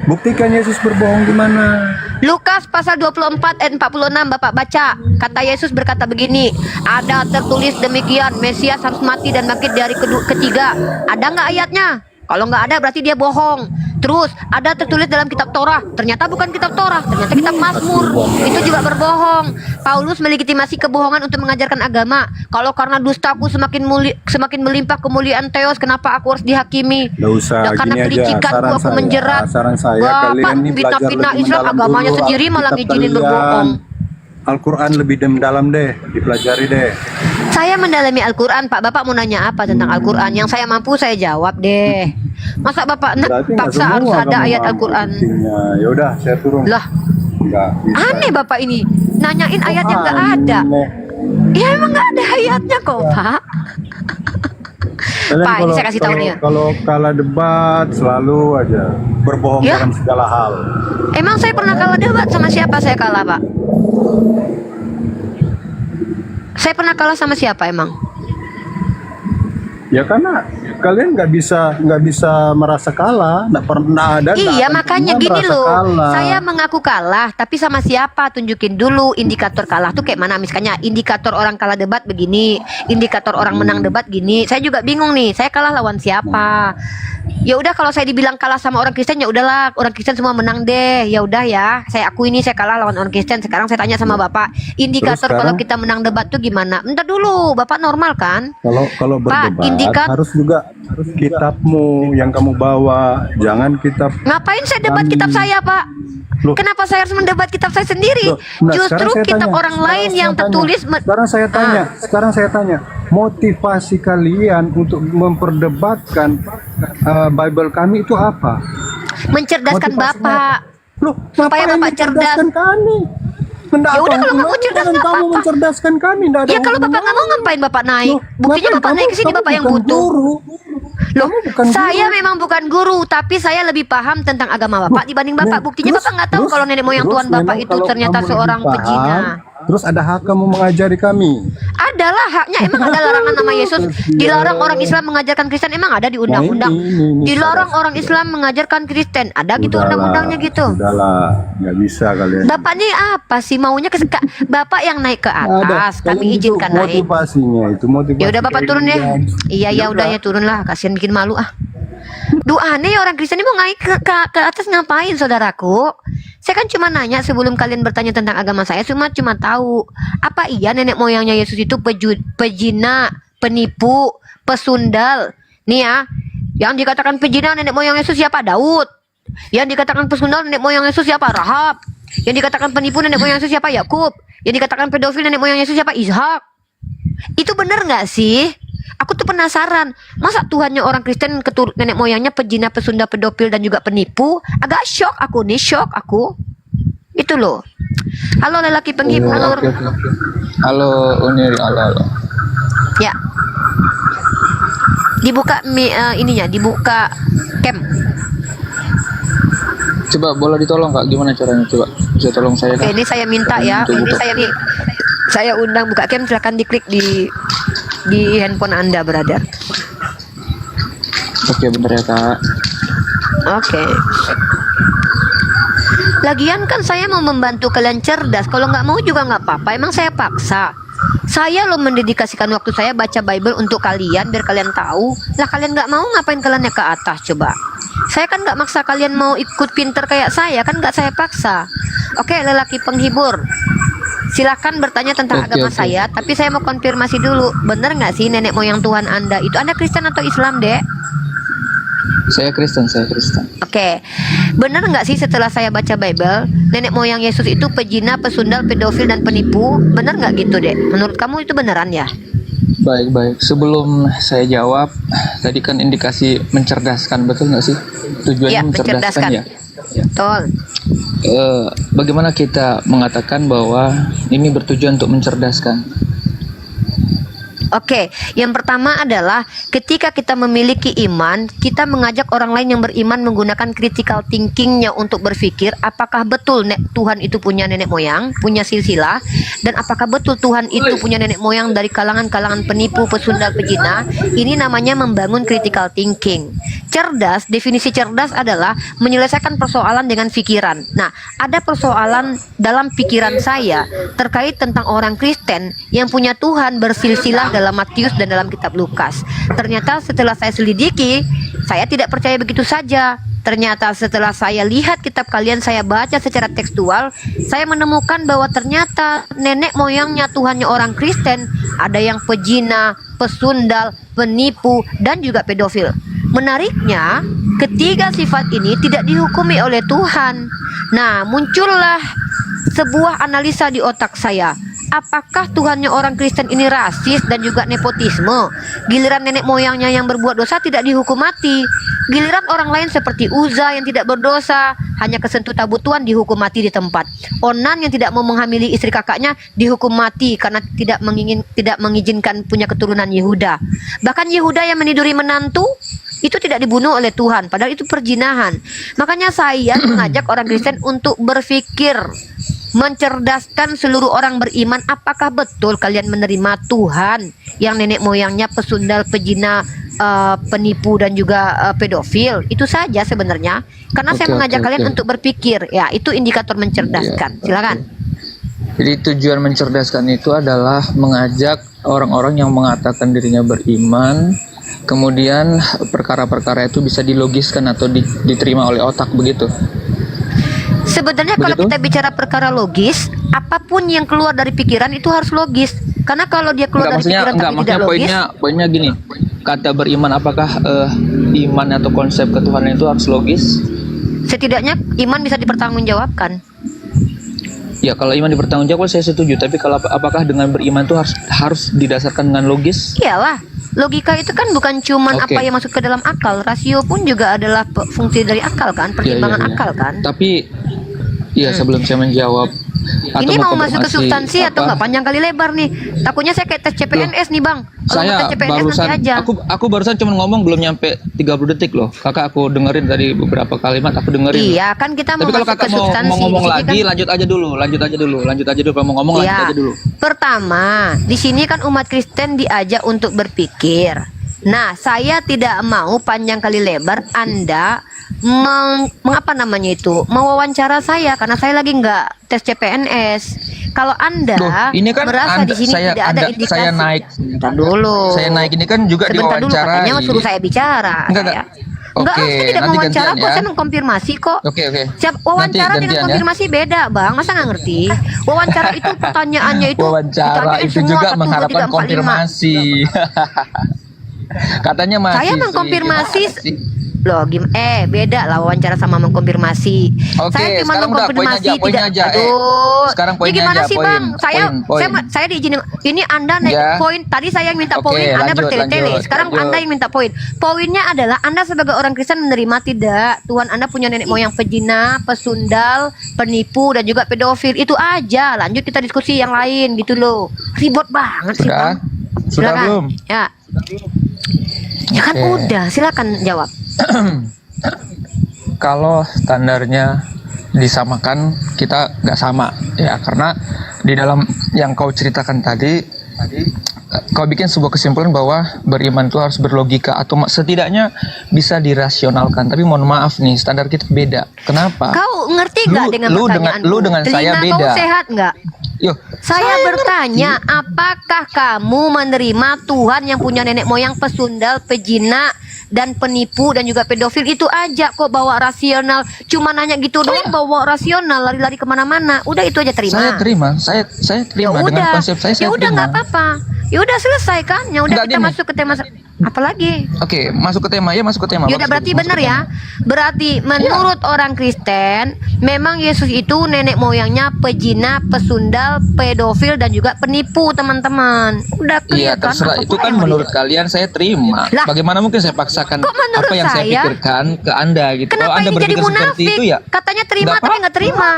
buktikan Yesus berbohong di mana? Lukas pasal 24 ayat 46 Bapak baca. Kata Yesus berkata begini, ada tertulis demikian, Mesias harus mati dan bangkit dari ketiga. Ada nggak ayatnya? Kalau nggak ada berarti dia bohong. Terus ada tertulis dalam kitab Torah, ternyata bukan kitab Torah, ternyata kitab Mazmur. Itu juga berbohong. Paulus melegitimasi kebohongan untuk mengajarkan agama. Kalau karena dustaku semakin melimpah kemuliaan Theos, kenapa aku harus dihakimi? Nggak usah, Dan karena gini aja, kelicikanku aku menjerat. saran saya, Bapak kalian ini belajar fitnah lebih Islam, mendalam agamanya dulu sendiri malah Alkitab ngizinin kalian. berbohong. Al-Quran lebih mendalam deh, dipelajari deh. Saya mendalami Al-Quran, Pak. Bapak mau nanya apa tentang Al-Quran? Yang saya mampu saya jawab deh. Masa Bapak Berarti nggak paksa semua harus ada kamu ayat mampu Al-Quran? buktinya. Ya udah, saya turun. Lah, Nggak bisa. aneh Bapak ini. Nanyain ayat yang nggak ada. Aneh. Ya emang nggak ada ayatnya kok, Pak. Kalian Pak, ini saya kasih tahu nih ya. Kalau kalah debat selalu aja berbohong Ya? dalam segala hal. Emang saya pernah kalah debat sama siapa saya kalah, Pak? Saya pernah kalah sama siapa emang? Ya karena kalian nggak bisa merasa kalah, nggak pernah ada. Iya, nggak akan makanya pernah gini merasa loh. kalah. Saya mengaku kalah, tapi sama siapa? Tunjukin dulu indikator kalah tuh kayak mana. Misalnya indikator orang kalah debat begini, indikator orang menang debat gini. Saya juga bingung nih, saya kalah lawan siapa? Ya udah, kalau saya dibilang kalah sama orang Kristen ya udahlah, orang Kristen semua menang deh. Ya udah ya, saya akui ini saya kalah lawan orang Kristen. Sekarang saya tanya sama Bapak, indikator Terus kalau sekarang? kita menang debat tuh gimana? Bentar dulu, Bapak normal kan? Kalau Pak, berdebat harus juga kitabmu yang kamu bawa, jangan kitab. Ngapain saya debat kitab saya, Pak? Loh. Kenapa saya harus mendebat kitab saya sendiri? Loh, nah, Justru sekarang saya kitab tanya, orang sekarang lain saya yang tanya, tertulis sekarang saya tanya, motivasi kalian untuk memperdebatkan Bible kami itu apa? mencerdaskan Motivasinya Bapak. Loh, Supaya ngapain Bapak mencerdaskan kami? Nggak Ya udah, apa kalau nggak mau hubungannya cerdas dengan nggak kamu apa-apa. mencerdaskan kami, nggak ada Ya kalau Bapak nggak mau ngapain Bapak naik? Buktinya Bapak naik ke sini Bapak yang butuh. Loh, saya memang bukan guru, tapi saya lebih paham tentang agama Bapak dibanding Bapak. Buktinya Bapak nggak tahu kalau nenek moyang Tuhan Bapak itu ternyata seorang pezina. Terus ada hak kamu mengajari kami. Adalah haknya, emang ada larangan nama Yesus. Dilarang orang Islam mengajarkan Kristen, emang ada di undang-undang. ini Dilarang orang Islam mengajarkan Kristen, ada gitu undang-undangnya gitu. Udahlah, nggak bisa kalian. Bapak nih apa sih maunya Bapak yang naik ke atas, Kalian kami itu izinkan naik. motivasinya itu motivasi. Ya udah Bapak kayak turun ya. gini. Iya ya udah ya turun lah, kasihan bikin malu ah. Duh aneh ya, orang Kristen ini mau naik ke atas ngapain saudaraku? Saya kan cuma nanya sebelum kalian bertanya tentang agama saya, cuma tahu apa iya nenek moyangnya Yesus itu pezina, penipu, pesundal. Nih ya, Yang dikatakan pezina nenek moyang Yesus siapa? Daud. Yang dikatakan pesundal nenek moyang Yesus siapa? Rahab. Yang dikatakan penipu nenek moyang Yesus siapa? Yakub. Yang dikatakan pedofil nenek moyang Yesus siapa? Ishak. Itu benar nggak sih? Aku tuh penasaran, masa Tuhannya orang Kristen keturut nenek moyangnya pezina, pesundal, pedofil dan juga penipu? Agak shock aku nih, shock aku. Itu loh. Halo lelaki penghibur. Oh, oke, oke, oke. Halo Unir, halo. Ya. Dibuka ininya, dibuka cam. Coba boleh ditolong Kak, gimana caranya coba? Bisa tolong saya Oke, Kak? ini saya minta ya. Untuk Ini buka. saya undang buka cam, silakan diklik di handphone Anda, brother. Oke, bentar ya Kak. Oke. Lagian kan saya mau membantu kalian cerdas. Kalau nggak mau juga nggak apa-apa. Emang saya paksa. Saya loh mendedikasikan waktu saya baca Bible untuk kalian biar kalian tahu. Lah kalian nggak mau, ngapain kalian naik ke atas coba? Saya kan nggak maksa kalian mau ikut pinter kayak saya, kan nggak saya paksa. Oke, lelaki penghibur, silakan bertanya tentang Oke, agama oke. saya. Tapi saya mau konfirmasi dulu, bener nggak sih nenek moyang Tuhan Anda itu Anda Kristen atau Islam, Dek? Saya Kristen. Oke, bener nggak sih setelah saya baca Bible, nenek moyang Yesus itu pezina, pesundal, pedofil dan penipu? Bener nggak gitu, Dek? Menurut kamu itu beneran ya? Baik. Sebelum saya jawab, tadi kan indikasi mencerdaskan, betul nggak sih? Tujuannya Iya, mencerdaskan ya? Betul. Bagaimana kita mengatakan bahwa ini bertujuan untuk mencerdaskan? Oke, yang pertama adalah ketika kita memiliki iman, kita mengajak orang lain yang beriman menggunakan critical thinkingnya untuk berpikir apakah betul Tuhan itu punya nenek moyang, punya silsilah, dan apakah betul Tuhan itu punya nenek moyang dari kalangan-kalangan penipu, pesundal, pezina. Ini namanya membangun critical thinking. Cerdas, definisi cerdas adalah menyelesaikan persoalan dengan pikiran. Nah, ada persoalan dalam pikiran saya terkait tentang orang Kristen yang punya Tuhan bersilsilah dalam Matius dan dalam kitab Lukas. Ternyata setelah saya selidiki, saya tidak percaya begitu saja. Ternyata setelah saya lihat kitab kalian, saya baca secara tekstual, saya menemukan bahwa ternyata nenek moyangnya Tuhannya orang Kristen ada yang pezina, pesundal, penipu, dan juga pedofil. Menariknya, ketiga sifat ini tidak dihukumi oleh Tuhan. Nah, muncullah sebuah analisa di otak saya. Apakah Tuhannya orang Kristen ini rasis dan juga nepotisme? Giliran nenek moyangnya yang berbuat dosa tidak dihukum mati. Giliran orang lain seperti Uza yang tidak berdosa, hanya kesentuh tabut Tuhan dihukum mati di tempat. Onan yang tidak mau menghamili istri kakaknya dihukum mati karena tidak mengizinkan punya keturunan Yehuda. Bahkan Yehuda yang meniduri menantu itu tidak dibunuh oleh Tuhan, padahal itu perzinahan. Makanya saya mengajak orang Kristen untuk berpikir, mencerdaskan seluruh orang beriman. Apakah betul kalian menerima Tuhan yang nenek moyangnya pesundal, pezina, penipu dan juga pedofil? Itu saja sebenarnya. Karena saya mengajak kalian untuk berpikir. Ya, itu indikator mencerdaskan. Silakan. Jadi tujuan mencerdaskan itu adalah mengajak orang-orang yang mengatakan dirinya beriman, kemudian perkara-perkara itu bisa dilogiskan atau diterima oleh otak, begitu. Sebenarnya kalau Begitu? kita bicara perkara logis, apapun yang keluar dari pikiran itu harus logis. Karena kalau dia keluar dari pikiran tapi tidak maksudnya logis, poinnya gini. Kata beriman, apakah iman atau konsep ketuhanan itu harus logis? setidaknya iman bisa dipertanggungjawabkan. Ya, kalau iman dipertanggungjawabkan saya setuju, tapi kalau apakah dengan beriman itu harus didasarkan dengan logis? Iyalah, logika itu kan bukan cuman Oke. apa yang masuk ke dalam akal. Rasio pun juga adalah fungsi dari akal kan, pertimbangan Iya. akal kan. Tapi sebelum saya menjawab atau Ini mau masuk ke mengkonfirmasi substansi atau apa, nggak panjang kali lebar nih? Takutnya saya kayak tes CPNS nih bang. Kalau mau saya tes CPNS barusan nanti aja. aku barusan cuma ngomong belum nyampe 30 detik loh. Kakak aku dengerin tadi beberapa kalimat, aku dengerin. Iya kan kita Tapi mau kalau masuk kakak ke mau substansi. ngomong Di sini lagi, kan- lanjut aja dulu. Kalau mau ngomong lanjut Iya. aja dulu. Pertama, di sini kan umat Kristen diajak untuk berpikir. Nah, saya tidak mau panjang kali lebar Anda mengapa namanya itu mewawancara saya karena saya lagi nggak tes CPNS. Kalau Anda Loh, ini kan merasa di sini tidak ada indikasi. saya naik. Sebentar dulu. Saya naik ini kan juga Sebentar dulu, diwawancarai. katanya suruh saya bicara. Enggak. Saya. Enggak, Oke, saya tidak nanti mewawancara gantian kok, ya. saya mengkonfirmasi kok. Oke. Siap, wawancara Nanti dengan gantian ya. konfirmasi beda, Bang. Masa nggak ngerti? Wawancara itu pertanyaannya itu Wawancara ditanyain itu semua, juga 1, 2, 3, mengharapkan 4, 5. konfirmasi. Katanya masih. Saya mengkonfirmasi loh, beda lah wawancara sama mengkonfirmasi. Oke, Saya cuma sekarang udah, mengkonfirmasi poin aja. Aduh. Sekarang Ya poinnya gimana aja, sih, poin, Bang? poin. Saya diizinin. Ini Anda naik Ya. poin. Tadi saya yang minta Oke, poin, Anda lanjut, bertele-tele. lanjut, Sekarang lanjut. Anda yang minta poin. Poinnya adalah Anda sebagai orang Kristen menerima tidak Tuhan Anda punya nenek moyang pezina, pesundal, penipu dan juga pedofil. Itu aja. Lanjut kita diskusi yang lain gitu loh. Ribet banget sih, Sudah? Bang. Sudah Silakan. belum? Ya. Ya kan Oke. udah, silakan jawab. Kalau standarnya disamakan, kita nggak sama ya, karena di dalam yang kau ceritakan tadi kau bikin sebuah kesimpulan bahwa beriman itu harus berlogika atau setidaknya bisa dirasionalkan. Tapi mohon maaf nih, standar kita beda. Kenapa? Kau ngerti nggak dengan pertanyaanku? lu dengan saya Telinga beda. Kau sehat nggak? Yo, Saya bertanya, apakah kamu menerima Tuhan yang punya nenek moyang pesundal, pejina, dan penipu dan juga pedofil? Itu aja kok bawa rasional. Cuma nanya gitu doang bawa rasional, lari-lari kemana-mana. Udah itu aja terima. saya terima, saya Ya terima dengan udah, konsep saya ya udah terima. nggak apa-apa. Ya udah selesai kan? Ya udah Nggak, kita gini. masuk ke tema. Apalagi? Oke, masuk ke tema ya, masuk ke tema. Yaudah berarti Masuk ke benar tema. ya. Berarti menurut orang Kristen memang Yesus itu nenek moyangnya pejina, pesundal, pedofil dan juga penipu, teman-teman. Udah Iya, clear kan? terserah. Apa Itu pula kan yang mau menurut kalian saya terima. Lah. Bagaimana mungkin saya paksakan Kok menurut apa yang saya saya? pikirkan ke Anda gitu. Kalau Kenapa Anda ini jadi berpikir seperti munafik? itu ya. Katanya terima nggak tapi apa-apa. nggak terima.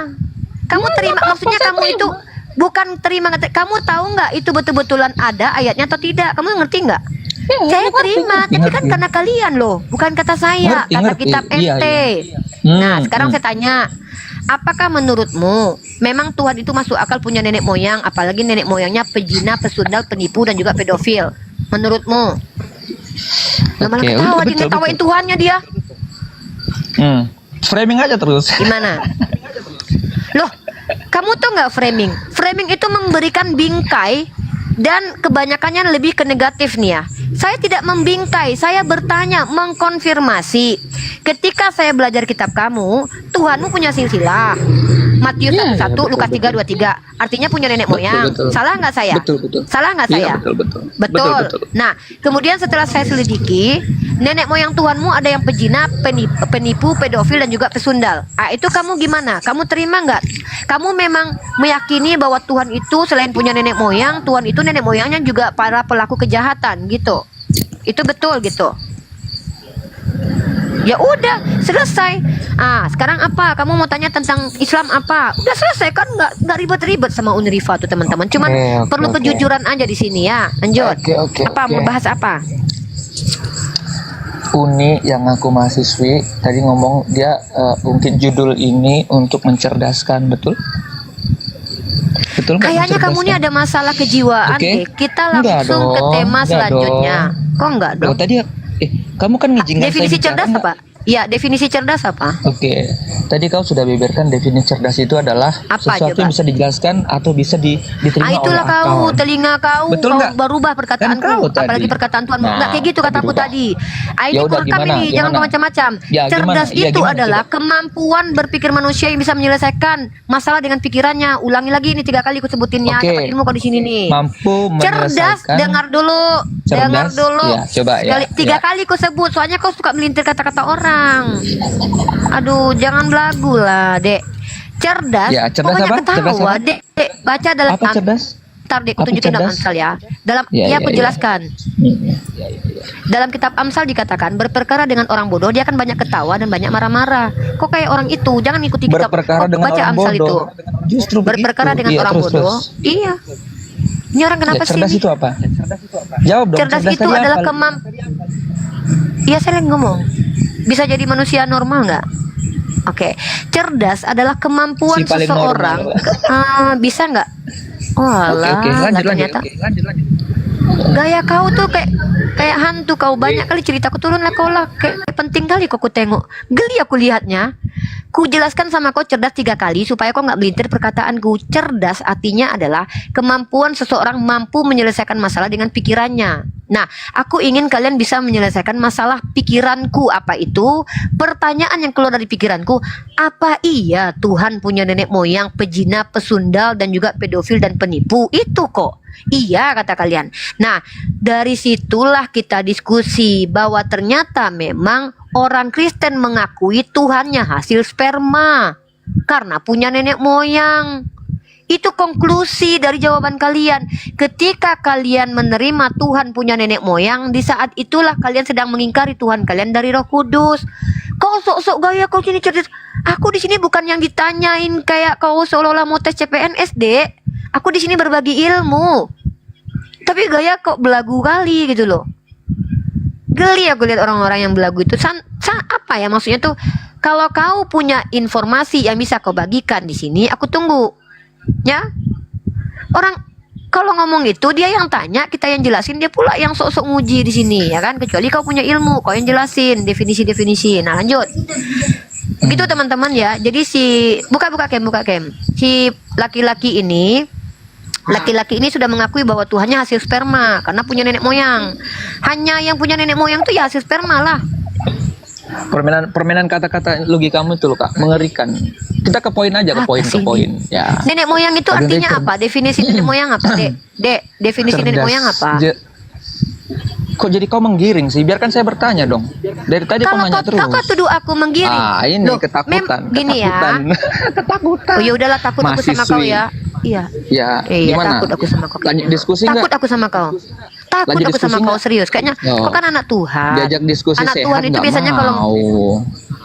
Kamu terima, maksudnya kamu itu bukan terima. Kamu tahu nggak itu betul-betulan ada ayatnya atau tidak? Kamu ngerti nggak? Saya terima, tapi kan ngerti. karena kalian loh, bukan kata saya, Ngerti, kata ngerti. kitab Iya, ente. iya. Nah, sekarang saya tanya, apakah menurutmu memang Tuhan itu masuk akal punya nenek moyang, apalagi nenek moyangnya pejina, pesundal, penipu dan juga pedofil? Menurutmu? Lah malah Oke, ketawa, betul, dia ngetawain betul. Tuhannya dia. Framing aja terus. Gimana? Loh, kamu tuh nggak framing? Framing itu memberikan bingkai dan kebanyakannya lebih ke negatif nih ya. Saya tidak membingkai, saya bertanya, mengkonfirmasi. Ketika saya belajar kitab kamu, Tuhanmu punya silsilah. Matius Iya, 1:1, betul, Lukas 3:23. Artinya punya nenek moyang. betul. Salah nggak saya? Betul. Salah nggak Iya, saya? betul. Betul. Nah, kemudian setelah saya selidiki, nenek moyang Tuhanmu ada yang pejina, penipu, pedofil dan juga pesundal. Ah, itu kamu gimana? Kamu terima nggak? Kamu memang meyakini bahwa Tuhan itu selain punya nenek moyang, Tuhan itu nenek moyangnya juga para pelaku kejahatan gitu. Itu betul gitu. Ya udah, selesai. Ah, sekarang apa? Kamu mau tanya tentang Islam apa? Udah selesai kan? Nggak ribet-ribet sama Unriva tuh teman-teman. Cuman Oke, perlu oke. kejujuran aja di sini ya. Lanjut. Oke, Apa oke. mau bahas apa? Uni yang aku mahasiswi tadi ngomong dia mungkin judul ini untuk mencerdaskan, betul? Betul nggak? Kayaknya kamu ini Mencerdaskan? ada masalah kejiwaan Oke. deh. Kita Enggak langsung ke dong, tema enggak selanjutnya. Kok enggak Loh, dong? tadi kamu kan ngizinkan Definisi saya bicara, cerdas nggak? apa? Ya, definisi cerdas apa? Oke, tadi kau sudah beberkan definisi cerdas itu adalah Apa sesuatu coba? yang bisa dijelaskan atau bisa diterima Ah, itulah oleh kau, akal. telinga kau, Betul kau nggak? berubah Kan perkataanku, kau tadi. apalagi perkataan Tuhan. Nah, Enggak kayak gitu kataku berubah. tadi. Ah, ini Ya udah, kurekam gimana? ini, jangan Gimana? kau macam-macam. Ya, Cerdas gimana? Ya, itu gimana? adalah Coba. kemampuan berpikir manusia yang bisa menyelesaikan masalah dengan pikirannya. Ulangi lagi ini 3 kali aku sebutin ya. Oke. Dapat ilmu kau di sini nih. Mampu Cerdas, menyelesaikan. dengar dulu. Cerdas, Dengar dulu. ya, coba ya, Sekali, 3 ya. kali kau sebut, soalnya kau suka melintir kata-kata orang. Aduh, jangan belagu lah, Dek. Cerdas, Ya, cerdas pokoknya apa? Cerdas ketawa, apa? Dek. Baca dalam Apa cerdas? Ntar deh, aku Apa tunjukin dalam cerdas? Amsal ya. Dalam, Ya, ya, ya, aku ya. jelaskan. Dalam kitab Amsal dikatakan berperkara dengan orang bodoh dia akan banyak ketawa dan banyak marah-marah. Kok kayak orang itu? Jangan ikuti kitab. Berperkara Kok dengan baca orang Amsal bodoh. itu. Justru Berperkara begitu. dengan Iya, orang terus, bodoh. terus. Iya. Ini orang kenapa Ya, sih? cerdas ini? itu apa? Jawab dong. Cerdas itu tadi adalah apa? Iya, saya lagi ngomong. Bisa jadi manusia normal nggak? Oke, cerdas adalah kemampuan Si paling seseorang. Bisa nggak? Oh Oke, alah, oke, lanjut, nggak lanjut. ternyata. Oke, lanjut. Gaya kau tuh kayak hantu kau, banyak kali ceritaku turun lah kau lah, kayak penting kali kau ku tengok, geli aku lihatnya. Ku jelaskan sama kau cerdas 3 kali supaya kau nggak melintir perkataanku. Cerdas artinya adalah kemampuan seseorang mampu menyelesaikan masalah dengan pikirannya. Nah, aku ingin kalian bisa menyelesaikan masalah pikiranku. Apa itu? Pertanyaan yang keluar dari pikiranku, apa iya Tuhan punya nenek moyang pejina, pesundal dan juga pedofil dan penipu? Itu kok. Iya kata kalian. Nah, dari situlah kita diskusi bahwa ternyata memang orang Kristen mengakui Tuhannya hasil sperma karena punya nenek moyang. Itu konklusi dari jawaban kalian. Ketika kalian menerima Tuhan punya nenek moyang, di saat itulah kalian sedang mengingkari Tuhan kalian dari Roh Kudus. Kau sok-sok gaya, kau sini cerdas. Aku di sini bukan yang ditanyain kayak kau seolah-olah mau tes CPNS, Dek. Aku di sini berbagi ilmu. Tapi gaya kok belagu kali gitu loh. Geli aku lihat orang-orang yang belagu itu. Apa ya maksudnya tuh? Kalau kau punya informasi yang bisa kau bagikan di sini, aku tunggu. Ya, orang kalau ngomong itu dia yang tanya, kita yang jelasin, dia pula yang sok-sok nguji di sini, ya kan? Kecuali kau punya ilmu, kau yang jelasin definisi-definisi. Nah, lanjut. Gitu teman-teman ya. Jadi buka cam. Si laki-laki ini sudah mengakui bahwa Tuhannya hasil sperma karena punya nenek moyang. Hanya yang punya nenek moyang tuh ya hasil sperma lah. Permainan kata-kata logikamu itu loh Kak, mengerikan. Kita ke poin aja, ke poin. Ya. Nenek moyang itu artinya apa? Definisi nenek moyang apa, Dek? Definisi nenek moyang apa? Kok jadi kau menggiring sih? Biarkan saya bertanya dong. Dari tadi kau nanya terus. Kalau kau tuduh aku menggiring. Ini ketakutan. Gini ketakutan. ya. Ketakutan. Oh ya udahlah, takut aku sama kau ya. Iya. Ya, gimana? Takut aku sama kau. Lanjut diskusi Takut nggak? aku sama kau. Takut Lanjut aku sama diskusi kau nggak? serius. Kayaknya kau kan anak Tuhan. Diajak diskusi anak sehat Tuhan itu nggak biasanya kalau mau.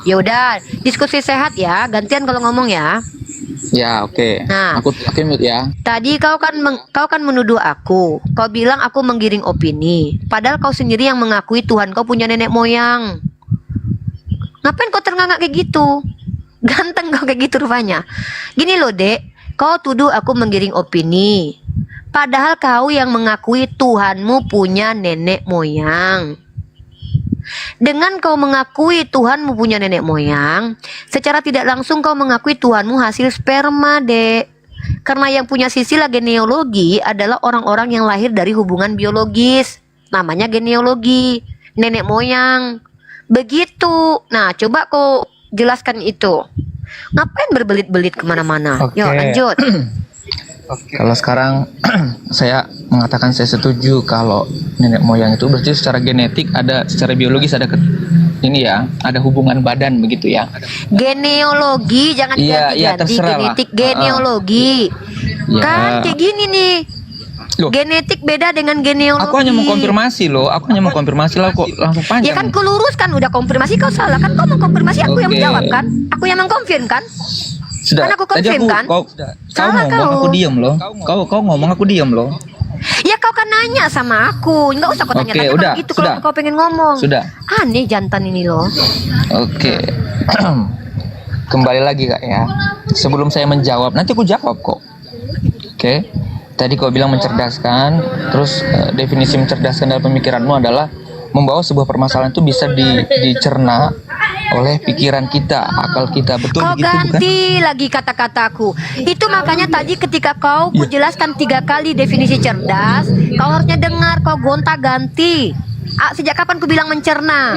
ya udah diskusi sehat ya. Gantian kalau ngomong ya. Ya oke. Nah. Aku mute ya. Tadi kau kan menuduh aku. Kau bilang aku menggiring opini. Padahal kau sendiri yang mengakui Tuhan kau punya nenek moyang. Ngapain kau terngangak kayak gitu? Ganteng kau kayak gitu rupanya. Gini loh, Dek. Kau tuduh aku menggiring opini. Padahal kau yang mengakui Tuhanmu punya nenek moyang. Dengan kau mengakui Tuhanmu punya nenek moyang, secara tidak langsung kau mengakui Tuhanmu hasil sperma, Dek. Karena yang punya silsilah genealogi adalah orang-orang yang lahir dari hubungan biologis. Namanya genealogi, nenek moyang. Begitu. Nah, coba kau jelaskan itu. Ngapain berbelit-belit kemana-mana? Oke. Yuk, lanjut. Kalau sekarang saya mengatakan saya setuju kalau nenek moyang itu berarti secara genetik ada, secara biologis ada ada hubungan badan begitu ya. Genealogi jangan Iya, ganti-ganti terserah lah. genetik genealogi. Ya. Kan kayak gini nih. Loh. Genetik beda dengan genealogi. Aku hanya mengkonfirmasi loh, kok langsung panjang. Ya kan ku luruskan, udah konfirmasi kau salah kan, kau mengkonfirmasi aku yang Oke. menjawab kan, aku yang mengkonfirm kan. Sudah. Kan aku Tadi konfirm kan? kau Salah ngomong kau. aku diam loh. Kau ngomong aku diam loh. Ya kau kan nanya sama aku, nggak usah kau Oke, tanya-tanya udah, begitu sudah. kalau kau pengen ngomong. Sudah. Aneh jantan ini loh. Oke. Kembali lagi Kak ya. Sebelum saya menjawab, nanti aku jawab kok. Oke. Tadi kau bilang mencerdaskan, terus definisi mencerdaskan dalam pemikiranmu adalah membawa sebuah permasalahan itu bisa dicerna oleh pikiran kita, akal kita. Betul Kau begitu bukan? ganti lagi kata-kataku. Itu makanya tadi ketika kau jelaskan 3 kali definisi cerdas, kau harusnya dengar, kau gonta-ganti. Sejak kapan ku bilang mencerna?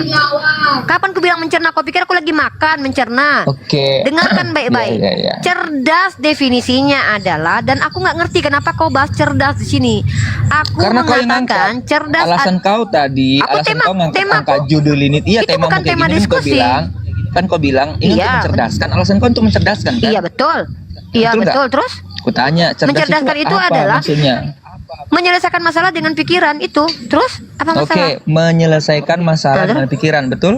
Kapan ku bilang mencerna? Kau pikir aku lagi makan mencerna? Oke. Dengarkan baik-baik. Ya. Cerdas definisinya adalah, dan aku nggak ngerti kenapa kau bahas cerdas di sini. Aku Karena kau yang mengatakan ngangkat. cerdas. Alasan kau tadi, Aku alasan tema- kau ngangkat temaku- angkat judul ini. Iya, itu temamu bukan kayak tema gini diskusi. kan kau bilang ini Iya, untuk mencerdaskan. Alasan kau untuk mencerdaskan kan? Iya betul. Iya Betul nggak? betul. Terus Kutanya, cerdas mencerdaskan itu apa adalah maksudnya? menyelesaikan masalah dengan pikiran itu. Terus apa masalah? Oke, menyelesaikan masalah Terus? dengan pikiran, betul?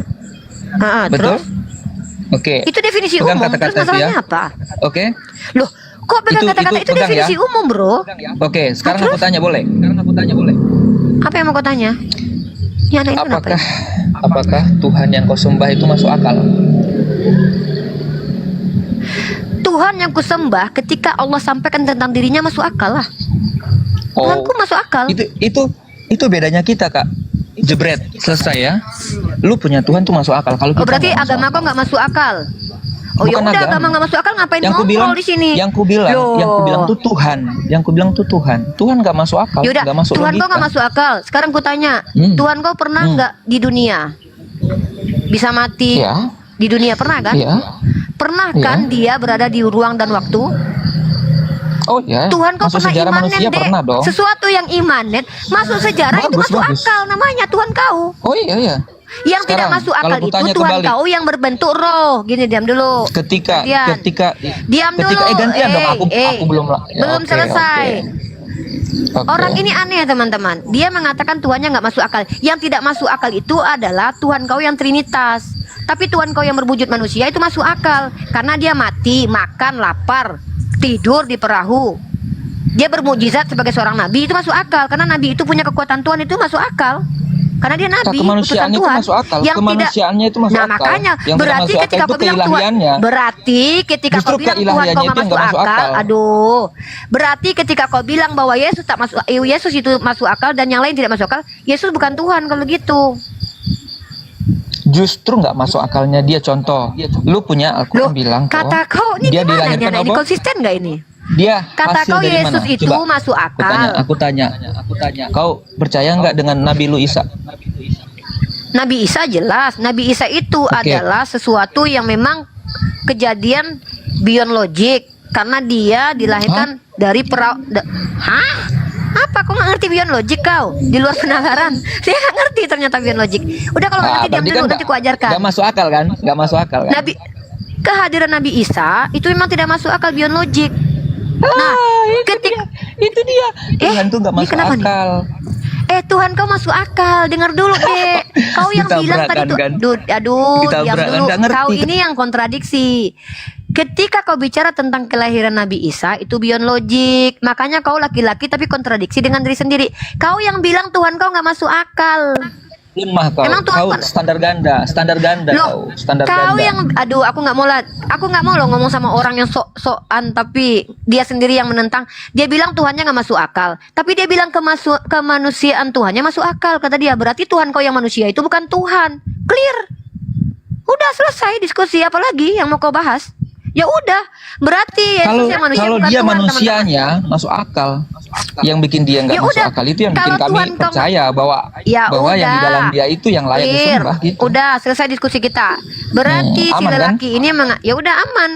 Betul? Terus Oke. itu definisi Pegang umum. Terus kata-kata itu masalahnya ya. apa? Oke. Loh, kok pegang Itu- kata-kata itu itu, pegang definisi ya. umum, bro? Oke, sekarang Terus? aku tanya boleh? Apa yang mau kau tanya? Ya anak itu kenapa? Apakah Tuhan yang kau sembah itu masuk akal? Tuhan yang kusembah ketika Allah sampaikan tentang dirinya masuk akal lah. Tuhanku masuk akal. Itu bedanya kita, Kak. Jebret, selesai ya. Lu punya Tuhan tuh masuk akal. Kalau Oh, kita berarti nggak masuk agama akal. kau nggak masuk akal. Oh ya Bukan udah, agama nggak masuk akal, ngapain Yang ku ngobrol bilang di sini? Yang ku bilang Loh. tuh Tuhan. Yang ku bilang tuh Tuhan. Tuhan nggak masuk akal. Yaudah, Nggak masuk Tuhan kau logika. nggak masuk akal. Sekarang ku tanya, Tuhan kau pernah nggak di dunia? Bisa mati? Iya. Di dunia pernah kan? Iya. Pernah Iya. kan dia berada di ruang dan waktu? Oh ya. Tuhan kau Masuk pernah sejarah imanen, manusia Dek. pernah dong. Sesuatu yang imanen masuk sejarah itu Bagus, masuk bagus. akal namanya Tuhan kau. Oh iya iya. Yang tidak Sekarang, masuk kalau akal ku itu tanya Tuhan kembali. kau yang berbentuk roh. Gini diam dulu. Ketika Gantian. Diam ketika dulu. gantian dong aku belum ya, belum oke, selesai. oke. Orang ini aneh teman-teman. Dia mengatakan Tuhannya nggak masuk akal. Yang tidak masuk akal itu adalah Tuhan kau yang Trinitas. Tapi Tuhan kau yang berwujud manusia itu masuk akal. Karena dia mati, makan, lapar, tidur di perahu. Dia bermujizat sebagai seorang nabi itu masuk akal. Karena nabi itu punya kekuatan Tuhan itu masuk akal. Karena dia nabi, utusan Kemanusiaannya itu Tuhan. masuk akal. Yang Kemanusiaannya itu masuk nah, akal. makanya Yang tidak berarti masuk akal ketika itu kau bilang Tuhan, keilahiannya. berarti ketika Justru kau bilang Tuhan keilahiannya kau itu nggak yang masuk nggak masuk akal, akal. aduh. Berarti ketika kau bilang bahwa Yesus tak masuk, Yesus itu masuk akal dan yang lain tidak masuk akal, Yesus bukan Tuhan kalau gitu. Justru nggak masuk akalnya dia. Contoh, lu punya Loh, Al-Quran bilang kata kau ini dia gimana dilahirkan nih? Ini apa? konsisten nggak ini? Dia Kata hasil kau dari Yesus mana? itu Coba, masuk akal. Aku tanya. Kau percaya nggak dengan Nabi lu Isa? Nabi Isa jelas. Nabi Isa itu adalah sesuatu yang memang kejadian beyond logic karena dia dilahirkan dari Hah? Apa? Kau nggak ngerti beyond logic kau? Di luar penalaran. Saya nggak ngerti ternyata beyond logic. Udah kalau nggak ngerti diam berarti dulu, kan nanti ku ajarkan. Nggak masuk akal kan? Nggak masuk akal kan? Kehadiran Nabi Isa itu memang tidak masuk akal beyond logic. Nah, itu dia. Tuhan tuh nggak ini masuk kenapa nih? akal. Tuhan kau masuk akal. Dengar dulu, Dek. Kau yang bilang tadi tuh, Ditabrakan, kan? aduh, diam Ditabrakan, dulu. nggak ngerti. Kau ini yang kontradiksi. Ketika kau bicara tentang kelahiran Nabi Isa itu beyond logic. Makanya kau laki-laki tapi kontradiksi dengan diri sendiri. Kau yang bilang Tuhan kau nggak masuk akal. Lemah kau. Emang Tuhan Kau standar ganda Loh, kau. Standar kau ganda. yang aduh aku nggak mau loh ngomong sama orang yang sok-sokan tapi dia sendiri yang menentang. Dia bilang Tuhannya nggak masuk akal, tapi dia bilang kemanusiaan Tuhannya masuk akal. Kata dia berarti Tuhan kau yang manusia itu bukan Tuhan. Clear. Udah selesai diskusi, apalagi yang mau kau bahas? Ya udah, berarti Yesus yang manusia Kalau bukan dia Tuhan, manusianya masuk akal. Yang bikin dia nggak Ya masuk udah, akal itu yang bikin kalau kami Tuhan kau- percaya bahwa Ya yang di udah. dalam dia itu yang layak Clear. disembah gitu. Udah selesai diskusi kita. Berarti si aman, lelaki ini ya udah aman.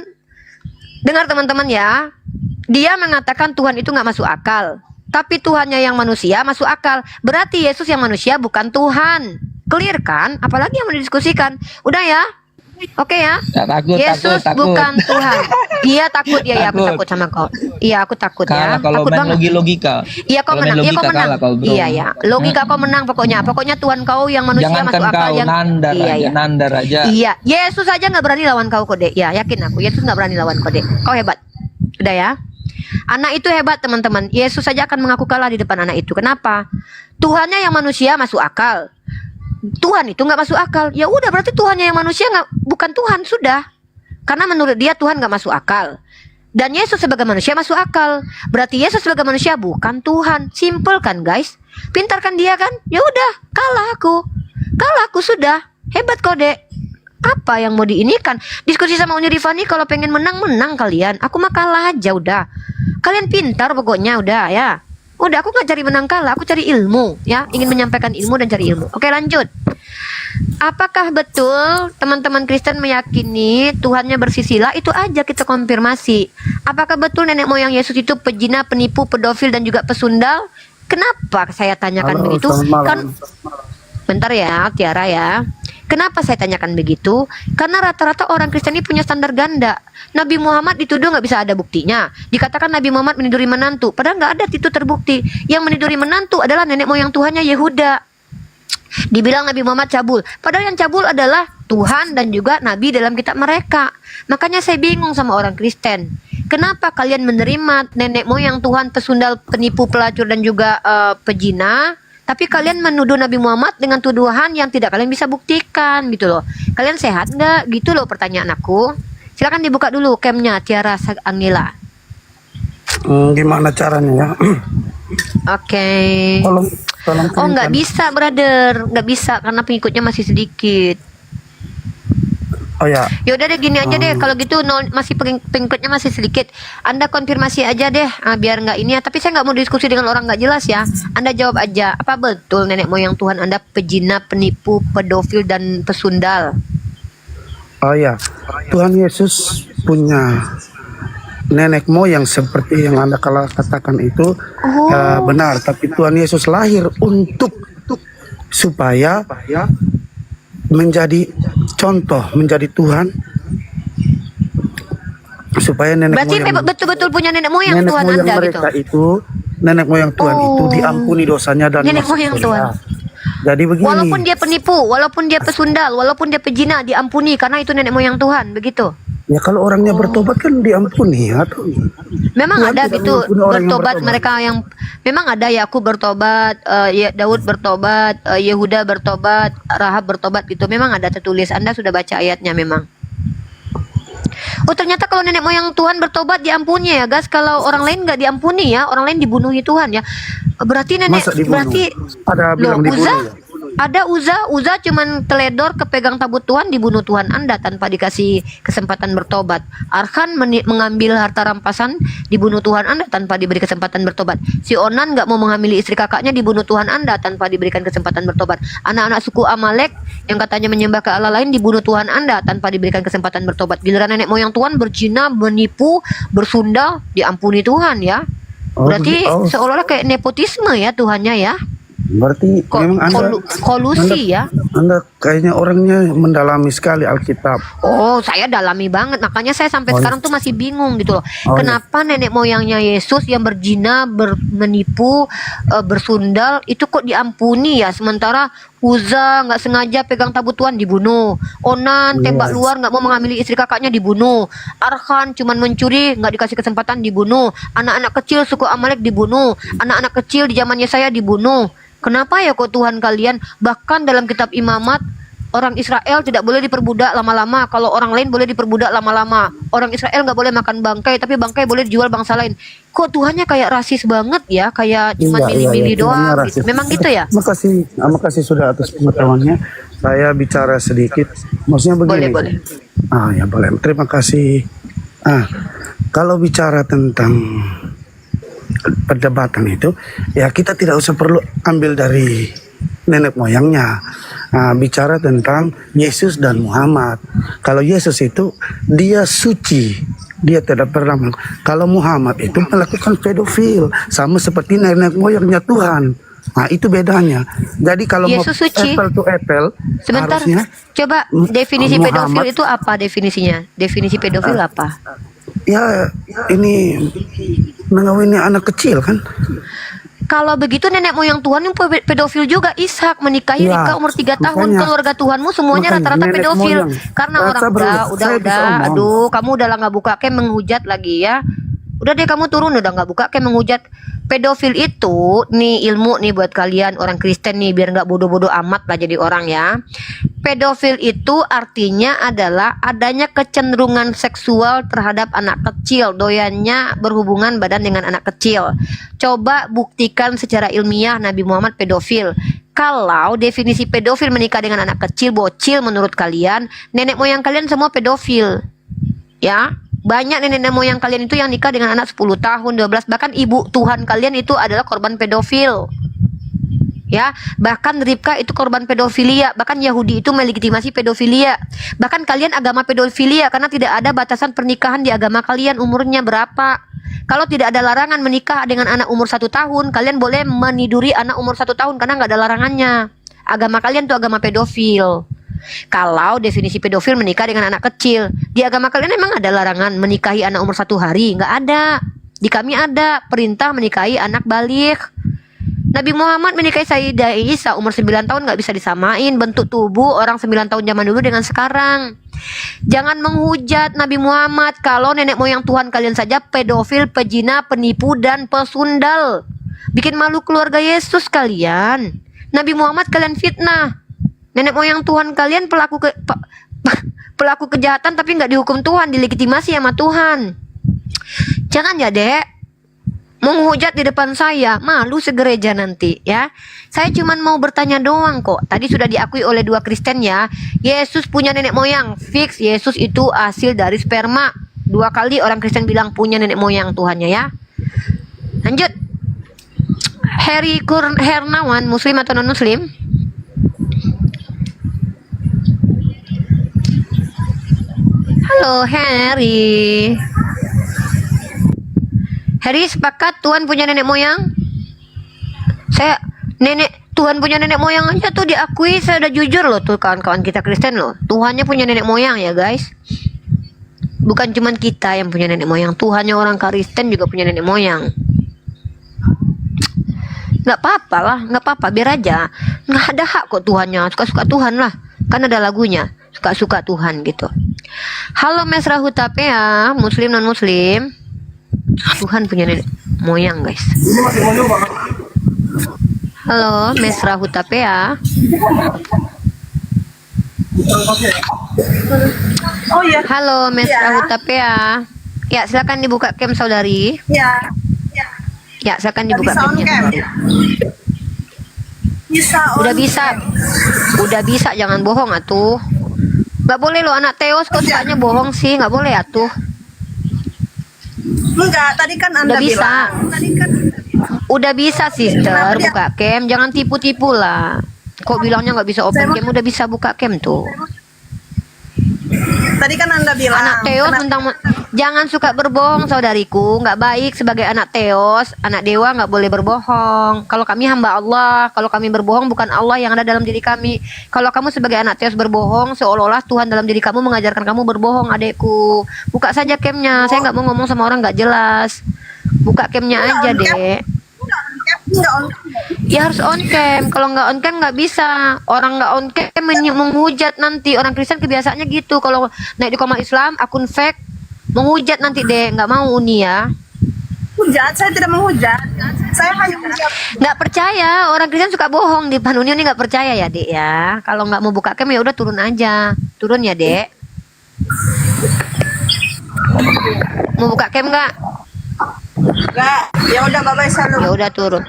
Dengar teman-teman ya. Dia mengatakan Tuhan itu nggak masuk akal. Tapi Tuhannya yang manusia masuk akal. Berarti Yesus yang manusia bukan Tuhan. Clear kan? Apalagi yang mau didiskusikan. Udah ya. Oke ya. Ya, takut, Yesus takut. bukan Tuhan. Dia takut ya, aku Takut. takut sama kau. Iya, aku takut ya. Kalah kalau Takut main banget. logika. Iya kau Kalau main menang, iya kau logika menang. kalah kau, bro. Iya ya, logika kau menang pokoknya. Pokoknya Tuhan kau yang manusia Jangankan masuk akal kau yang nandar iya, aja, iya. nandar aja. Iya, Yesus aja nggak berani lawan kau Kode. Ya yakin aku, Yesus nggak berani lawan Kode. Kau hebat. Udah ya. Anak itu hebat teman-teman. Yesus saja akan mengaku kalah di depan anak itu. Kenapa? Tuhannya yang manusia masuk akal. Tuhan itu nggak masuk akal. Ya udah berarti Tuhannya yang manusia bukan Tuhan sudah. Karena menurut dia Tuhan nggak masuk akal. Dan Yesus sebagai manusia masuk akal. Berarti Yesus sebagai manusia bukan Tuhan. Simple kan guys? Pintar kan dia kan? Ya udah, kalah aku sudah. Hebat Kode. Apa yang mau diinikan? Diskusi sama Uni Rifani kalau pengen menang kalian. Aku mah kalah aja udah. Kalian pintar pokoknya udah ya. Udah aku nggak cari menang kalah, aku cari ilmu ya. Ingin menyampaikan ilmu dan cari ilmu. Oke lanjut. Apakah betul teman-teman Kristen meyakini Tuhannya bersisilah? Itu aja kita konfirmasi. Apakah betul nenek moyang Yesus itu pezina, penipu, pedofil dan juga pesundal? Kenapa saya tanyakan begitu? Kan bentar ya Tiara ya. Kenapa saya tanyakan begitu? Karena rata-rata orang Kristen ini punya standar ganda. Nabi Muhammad dituduh nggak bisa ada buktinya. Dikatakan Nabi Muhammad meniduri menantu. Padahal nggak ada itu terbukti. Yang meniduri menantu adalah nenek moyang Tuhannya Yehuda. Dibilang Nabi Muhammad cabul. Padahal yang cabul adalah Tuhan dan juga Nabi dalam kitab mereka. Makanya saya bingung sama orang Kristen. Kenapa kalian menerima nenek moyang Tuhan pesundal, penipu, pelacur dan juga pezina? Tapi kalian menuduh Nabi Muhammad dengan tuduhan yang tidak kalian bisa buktikan gitu loh. Kalian sehat nggak? Gitu loh pertanyaan aku. Silakan dibuka dulu camnya Tiara Angela. Gimana caranya ya? Oke. Tolong Oh nggak bisa brother, nggak bisa karena pengikutnya masih sedikit. Oh ya. Yaudah deh gini aja deh kalau gitu masih pengikutnya masih sedikit. Anda konfirmasi aja deh biar nggak ini ya. Tapi saya nggak mau diskusi dengan orang nggak jelas ya. Anda jawab aja apa betul nenek moyang Tuhan Anda pezina, penipu, pedofil dan pesundal? Oh ya. Tuhan Yesus punya nenek moyang seperti yang Anda katakan itu benar, tapi Tuhan Yesus lahir untuk supaya menjadi contoh, menjadi Tuhan, supaya nenek Berarti moyang betul-betul punya nenek moyang nenek Tuhan moyang Anda mereka gitu. itu, nenek moyang Tuhan itu diampuni dosanya dan Nenek masuk moyang surga. Tuhan. Jadi begini, Walaupun dia penipu, walaupun dia pesundal, walaupun dia pejina, diampuni karena itu nenek moyang Tuhan, begitu. ya kalau orangnya bertobat kan diampuni atau Memang Tuhan ada tidak gitu mengampuni orang yang bertobat bertobat. mereka yang memang ada Yakub bertobat, ya Daud bertobat, Yehuda bertobat, Rahab bertobat gitu. Memang ada tertulis. Anda sudah baca ayatnya memang. Oh ternyata kalau nenek moyang Tuhan bertobat diampuni ya guys. Kalau orang lain nggak diampuni ya, orang lain dibunuhi Tuhan ya. Berarti nenek, Masa dibunuh? berarti Ada bilang dibunuh Uza, ya? ada Uza cuman teledor kepegang tabut Tuhan, dibunuh Tuhan Anda tanpa dikasih kesempatan bertobat. Arkan mengambil harta rampasan, dibunuh Tuhan Anda tanpa diberi kesempatan bertobat. Si Onan nggak mau menghamili istri kakaknya, dibunuh Tuhan Anda tanpa diberikan kesempatan bertobat. Anak-anak suku Amalek yang katanya menyembah ke Allah lain, dibunuh Tuhan Anda tanpa diberikan kesempatan bertobat. Giliran nenek moyang Tuhan berzina, menipu, bersundal, diampuni Tuhan ya. Berarti seolah-olah kayak nepotisme ya Tuhannya ya. Berarti memang Kolusi ya. Anda kayaknya orangnya mendalami sekali Alkitab. Oh, saya dalami banget. Makanya saya sampai sekarang tuh masih bingung gitu loh. Kenapa nenek moyangnya Yesus yang berzina, menipu, bersundal itu kok diampuni ya? Sementara Uza nggak sengaja pegang tabut Tuhan dibunuh. Onan tembak luar nggak mau mengambil istri kakaknya dibunuh. Arhan cuman mencuri nggak dikasih kesempatan dibunuh. Anak-anak kecil suku Amalek dibunuh. Anak-anak kecil di zamannya saya dibunuh. Kenapa ya kok Tuhan kalian, bahkan dalam kitab Imamat, orang Israel tidak boleh diperbudak lama-lama. Kalau orang lain boleh diperbudak lama-lama. Orang Israel nggak boleh makan bangkai, tapi bangkai boleh dijual bangsa lain. Kok Tuhannya kayak rasis banget ya, kayak cuma milih-milih doang gitu. Memang gitu ya? Makasih sudah atas pengetahuannya. Saya bicara sedikit. Maksudnya begini. Boleh. Ya boleh. Terima kasih. Kalau bicara tentang perdebatan itu, ya kita tidak usah perlu ambil dari nenek moyangnya. Bicara tentang Yesus dan Muhammad. Kalau Yesus itu dia suci, dia tidak pernah kalau Muhammad itu melakukan pedofil, sama seperti nenek moyangnya Tuhan. Itu bedanya. Jadi kalau Yesus mau suci. apple to apple, Sebentar, harusnya coba definisi Muhammad- pedofil itu apa definisinya? Definisi pedofil apa? ya ini mengawini anak kecil kan. Kalau begitu nenek moyang Tuhan yang pedofil juga. Ishak menikahi Ya, Ribka umur 3 tahun. makanya- Keluarga Tuhanmu semuanya makanya rata-rata nenek pedofil. moyang. Karena Saya orang bisa udah. omong. Aduh, kamu udah lah nggak buka kayak menghujat lagi ya. Udah deh kamu turun, udah nggak buka kayak menghujat. Pedofil itu nih ilmu nih buat kalian orang Kristen nih, biar nggak bodoh-bodoh amat lah jadi orang ya. Pedofil itu artinya adalah adanya kecenderungan seksual terhadap anak kecil, doyannya berhubungan badan dengan anak kecil. Coba buktikan secara ilmiah Nabi Muhammad pedofil. Kalau definisi pedofil menikah dengan anak kecil, bocil menurut kalian, nenek moyang kalian semua pedofil. Ya, banyak nenek moyang kalian itu yang nikah dengan anak 10 tahun, 12, bahkan ibu Tuhan kalian itu adalah korban pedofil. Ya, bahkan Ribka itu korban pedofilia, bahkan Yahudi itu melegitimasi pedofilia. Bahkan kalian agama pedofilia karena tidak ada batasan pernikahan di agama kalian umurnya berapa. Kalau tidak ada larangan menikah dengan anak umur 1 tahun, kalian boleh meniduri anak umur 1 tahun karena nggak ada larangannya. Agama kalian tuh agama pedofil. Kalau definisi pedofil menikah dengan anak kecil, di agama kalian emang ada larangan menikahi anak umur 1 hari? Nggak ada. Di kami ada perintah menikahi anak baligh. Nabi Muhammad menikahi Sayyidah Isa umur 9 tahun, nggak bisa disamain bentuk tubuh orang 9 tahun zaman dulu dengan sekarang. Jangan menghujat Nabi Muhammad kalau nenek moyang Tuhan kalian saja pedofil, pejina, penipu, dan pesundal. Bikin malu keluarga Yesus kalian. Nabi Muhammad kalian fitnah. Nenek moyang Tuhan kalian pelaku kejahatan tapi nggak dihukum Tuhan, dilegitimasi sama Tuhan. Jangan ya dek menghujat di depan saya, malu segereja nanti ya. Saya cuman mau bertanya doang kok. Tadi sudah diakui oleh 2 Kristen ya. Yesus punya nenek moyang, fix Yesus itu hasil dari sperma. 2 kali orang Kristen bilang punya nenek moyang Tuhannya ya. Lanjut. Heri Hernawan, muslim atau non muslim? Halo Harry. Heri sepakat Tuhan punya nenek moyang? Tuhan punya nenek moyang aja tuh diakui, saya udah jujur loh tuh kawan-kawan kita Kristen loh. Tuhannya punya nenek moyang ya guys. Bukan cuman kita yang punya nenek moyang, Tuhannya orang Kristen juga punya nenek moyang. Nggak apa-apa lah, nggak apa-apa, biar aja. Nggak ada hak kok Tuhannya, suka-suka Tuhan lah. Kan ada lagunya, suka-suka Tuhan gitu. Halo Mesra Hutapea, Muslim non Muslim. Tuhan punya nenek moyang guys. Halo Mesra Hutapea. Oh iya. Halo Mesra Hutapea. Ya silakan dibuka cam saudari. Ya. Ya silakan dibuka Bisa on camnya cam. saudari. Bisa. Udah bisa. Udah bisa, jangan bohong atuh. Gak boleh lo anak Teos kok sukanya bohong sih, nggak boleh atuh. Enggak, tadi kan Anda Udah bisa. bilang. Udah bisa sister buka cam, jangan tipu-tipu lah. Kok bilangnya nggak bisa open cam, udah bisa buka cam tuh. Tadi kan Anda bilang. Anak Teos jangan suka berbohong saudariku, nggak baik sebagai anak Teos, anak dewa nggak boleh berbohong. Kalau kami hamba Allah, kalau kami berbohong bukan Allah yang ada dalam diri kami. Kalau kamu sebagai anak Teos berbohong, seolah-olah Tuhan dalam diri kamu mengajarkan kamu berbohong, adekku. Buka saja camnya, saya nggak mau ngomong sama orang nggak jelas. Buka camnya aja dek. Ya harus on cam. Kalau nggak on cam nggak bisa. Orang nggak on cam menghujat nanti. Orang Kristen kebiasaannya gitu. Kalau naik di koma Islam akun fake menghujat nanti deh. Nggak mau Uni ya. Hujat, saya tidak menghujat. Saya hanya menjawab. Nggak percaya. Orang Kristen suka bohong di depan Uni nggak percaya ya dek ya. Kalau nggak mau buka cam ya udah turun aja. Turun ya dek. Mau buka cam nggak? Enggak. Ya udah bye-bye selalu. Ya udah turun.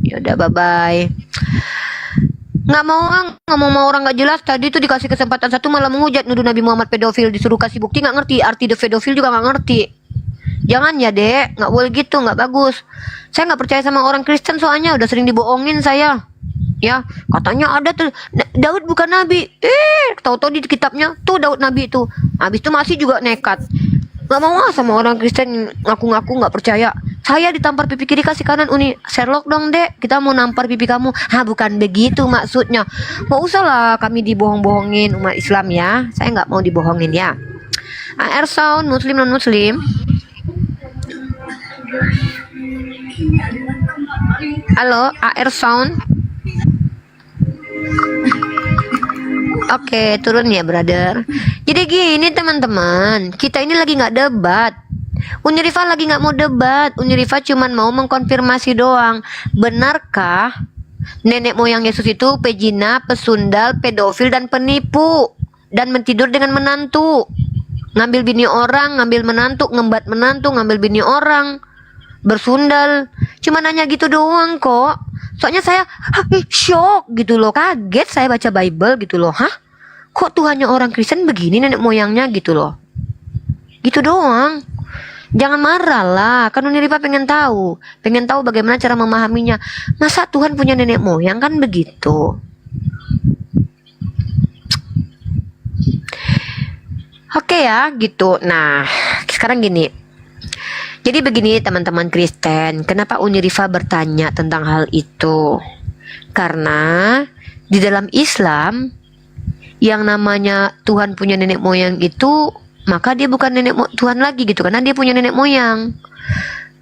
Ya udah bye bye. Nggak mau ngomong sama orang nggak jelas. Tadi tuh dikasih kesempatan satu malah menghujat nuduh Nabi Muhammad pedofil, disuruh kasih bukti nggak ngerti arti pedofil juga nggak ngerti. Jangan ya dek, nggak boleh gitu, nggak bagus. Saya nggak percaya sama orang Kristen soalnya udah sering dibohongin saya. Ya katanya ada tuh Daud bukan nabi. Tahu-tahu di kitabnya tuh Daud nabi itu. Habis itu masih juga nekat. Gak mau sama orang Kristen ngaku-ngaku nggak percaya. Saya ditampar pipi kiri kasih kanan Uni. Sherlock dong dek, kita mau nampar pipi kamu. Bukan begitu maksudnya. Mau usah lah kami dibohong-bohongin umat Islam ya. Saya nggak mau dibohongin ya. AR Sound Muslim non Muslim. Halo AR Sound. Oke, turun ya brother. Jadi gini teman-teman, kita ini lagi nggak debat. Unirifa lagi nggak mau debat. Unirifa cuman mau mengkonfirmasi doang. Benarkah nenek moyang Yesus itu pejina, pesundal, pedofil dan penipu dan mentidur dengan menantu, ngambil bini orang, ngambil menantu, ngembat menantu, ngambil bini orang, bersundal. Cuma nanya gitu doang kok. Soalnya saya shock gitu loh, kaget saya baca Bible gitu loh. Kok Tuhannya orang Kristen begini nenek moyangnya gitu loh. Gitu doang. Jangan marah lah, kan Unirifa pengen tahu bagaimana cara memahaminya. Masa Tuhan punya nenek moyang kan begitu. Oke ya, gitu. Nah, sekarang gini. Jadi begini teman-teman Kristen, kenapa Unirifa bertanya tentang hal itu? Karena di dalam Islam yang namanya Tuhan punya nenek moyang itu, maka dia bukan Tuhan lagi gitu, karena dia punya nenek moyang.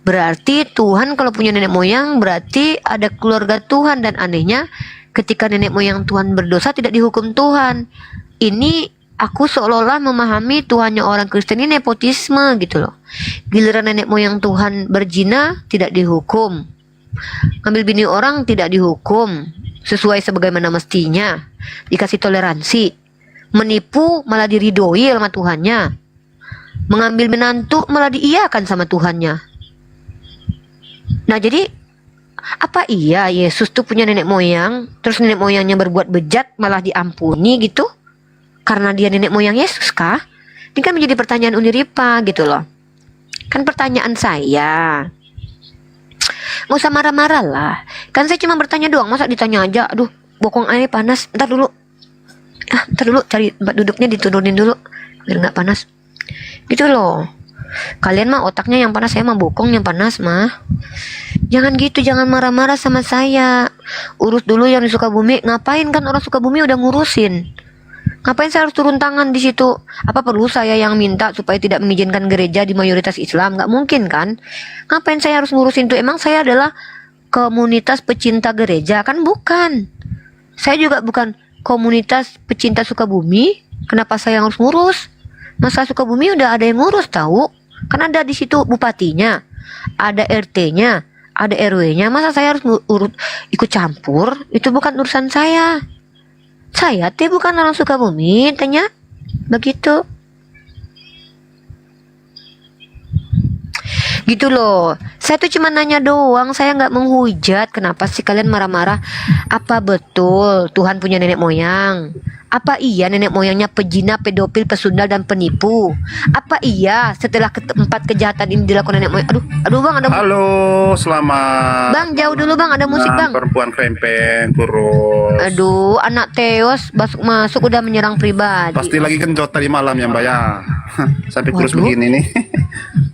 Berarti Tuhan kalau punya nenek moyang berarti ada keluarga Tuhan, dan anehnya ketika nenek moyang Tuhan berdosa tidak dihukum Tuhan. Ini aku seolah-olah memahami Tuhannya orang Kristen ini nepotisme gitu loh. Giliran nenek moyang Tuhan berzina tidak dihukum, ngambil bini orang tidak dihukum sesuai sebagaimana mestinya, dikasih toleransi. Menipu malah diridoi sama Tuhannya, mengambil menantu malah diiyakan sama Tuhannya. Nah jadi apa iya Yesus tuh punya nenek moyang, terus nenek moyangnya berbuat bejat malah diampuni gitu? Karena dia nenek moyang Yesus kah? Ini kan menjadi pertanyaan Unirifa gitu loh. Kan pertanyaan saya. Nggak usah marah-marah lah. Kan saya cuma bertanya doang. Masa ditanya aja. Aduh, bokong air panas. Ntar dulu. Ntar dulu cari tempat duduknya diturunin dulu. Biar nggak panas. Gitu loh. Kalian mah otaknya yang panas, saya mah bokong yang panas mah. Jangan gitu, jangan marah-marah sama saya. Urus dulu yang di Sukabumi. Ngapain, kan orang Sukabumi udah ngurusin. Ngapain saya harus turun tangan di situ? Apa perlu saya yang minta supaya tidak mengizinkan gereja di mayoritas Islam? Nggak mungkin kan? Ngapain saya harus ngurusin itu? Emang saya adalah komunitas pecinta gereja? Kan bukan. Saya juga bukan komunitas pecinta Sukabumi. Kenapa saya harus ngurus? Masalah Sukabumi udah ada yang ngurus tahu. Kan ada di situ bupatinya, ada RT-nya, ada RW-nya. Masa saya harus ikut campur? Itu bukan urusan saya. Saya teh bukan orang Sukabumi, tanya begitu. Gitu loh. Saya tuh cuma nanya doang, saya nggak menghujat. Kenapa sih kalian marah-marah? Apa betul Tuhan punya nenek moyang? Apa iya nenek moyangnya pezina, pedofil, pesundal, dan penipu? Apa iya setelah keempat kejahatan ini dilakukan nenek moyang? Aduh bang, ada Halo, selamat. bang, jauh dulu bang, ada musik bang. Perempuan krempeng, kurus. Aduh, anak Teos masuk udah menyerang pribadi. Pasti lagi genjot tadi malam ya Mbak ya. Sampai kurus Waduh. begini nih.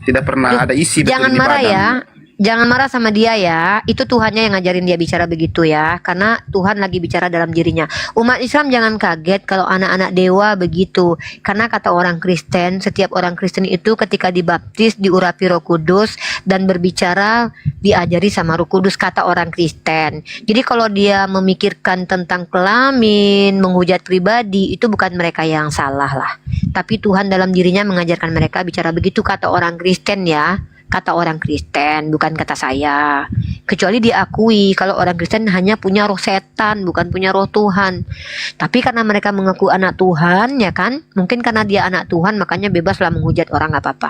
Tidak pernah ada isi betul Jangan di marah badan. ya. Jangan marah sama dia ya. Itu Tuhannya yang ngajarin dia bicara begitu ya. Karena Tuhan lagi bicara dalam dirinya. Umat Islam jangan kaget kalau anak-anak dewa begitu. Karena kata orang Kristen, setiap orang Kristen itu ketika dibaptis diurapi Roh Kudus dan berbicara diajari sama Roh Kudus, kata orang Kristen. Jadi kalau dia memikirkan tentang kelamin, menghujat pribadi, itu bukan mereka yang salah lah. Tapi Tuhan dalam dirinya mengajarkan mereka bicara begitu, kata orang Kristen ya. Kata orang Kristen, bukan kata saya. Kecuali diakui kalau orang Kristen hanya punya roh setan, bukan punya roh Tuhan. Tapi karena mereka mengaku anak Tuhan, ya kan? Mungkin karena dia anak Tuhan, makanya bebaslah menghujat orang, nggak apa-apa.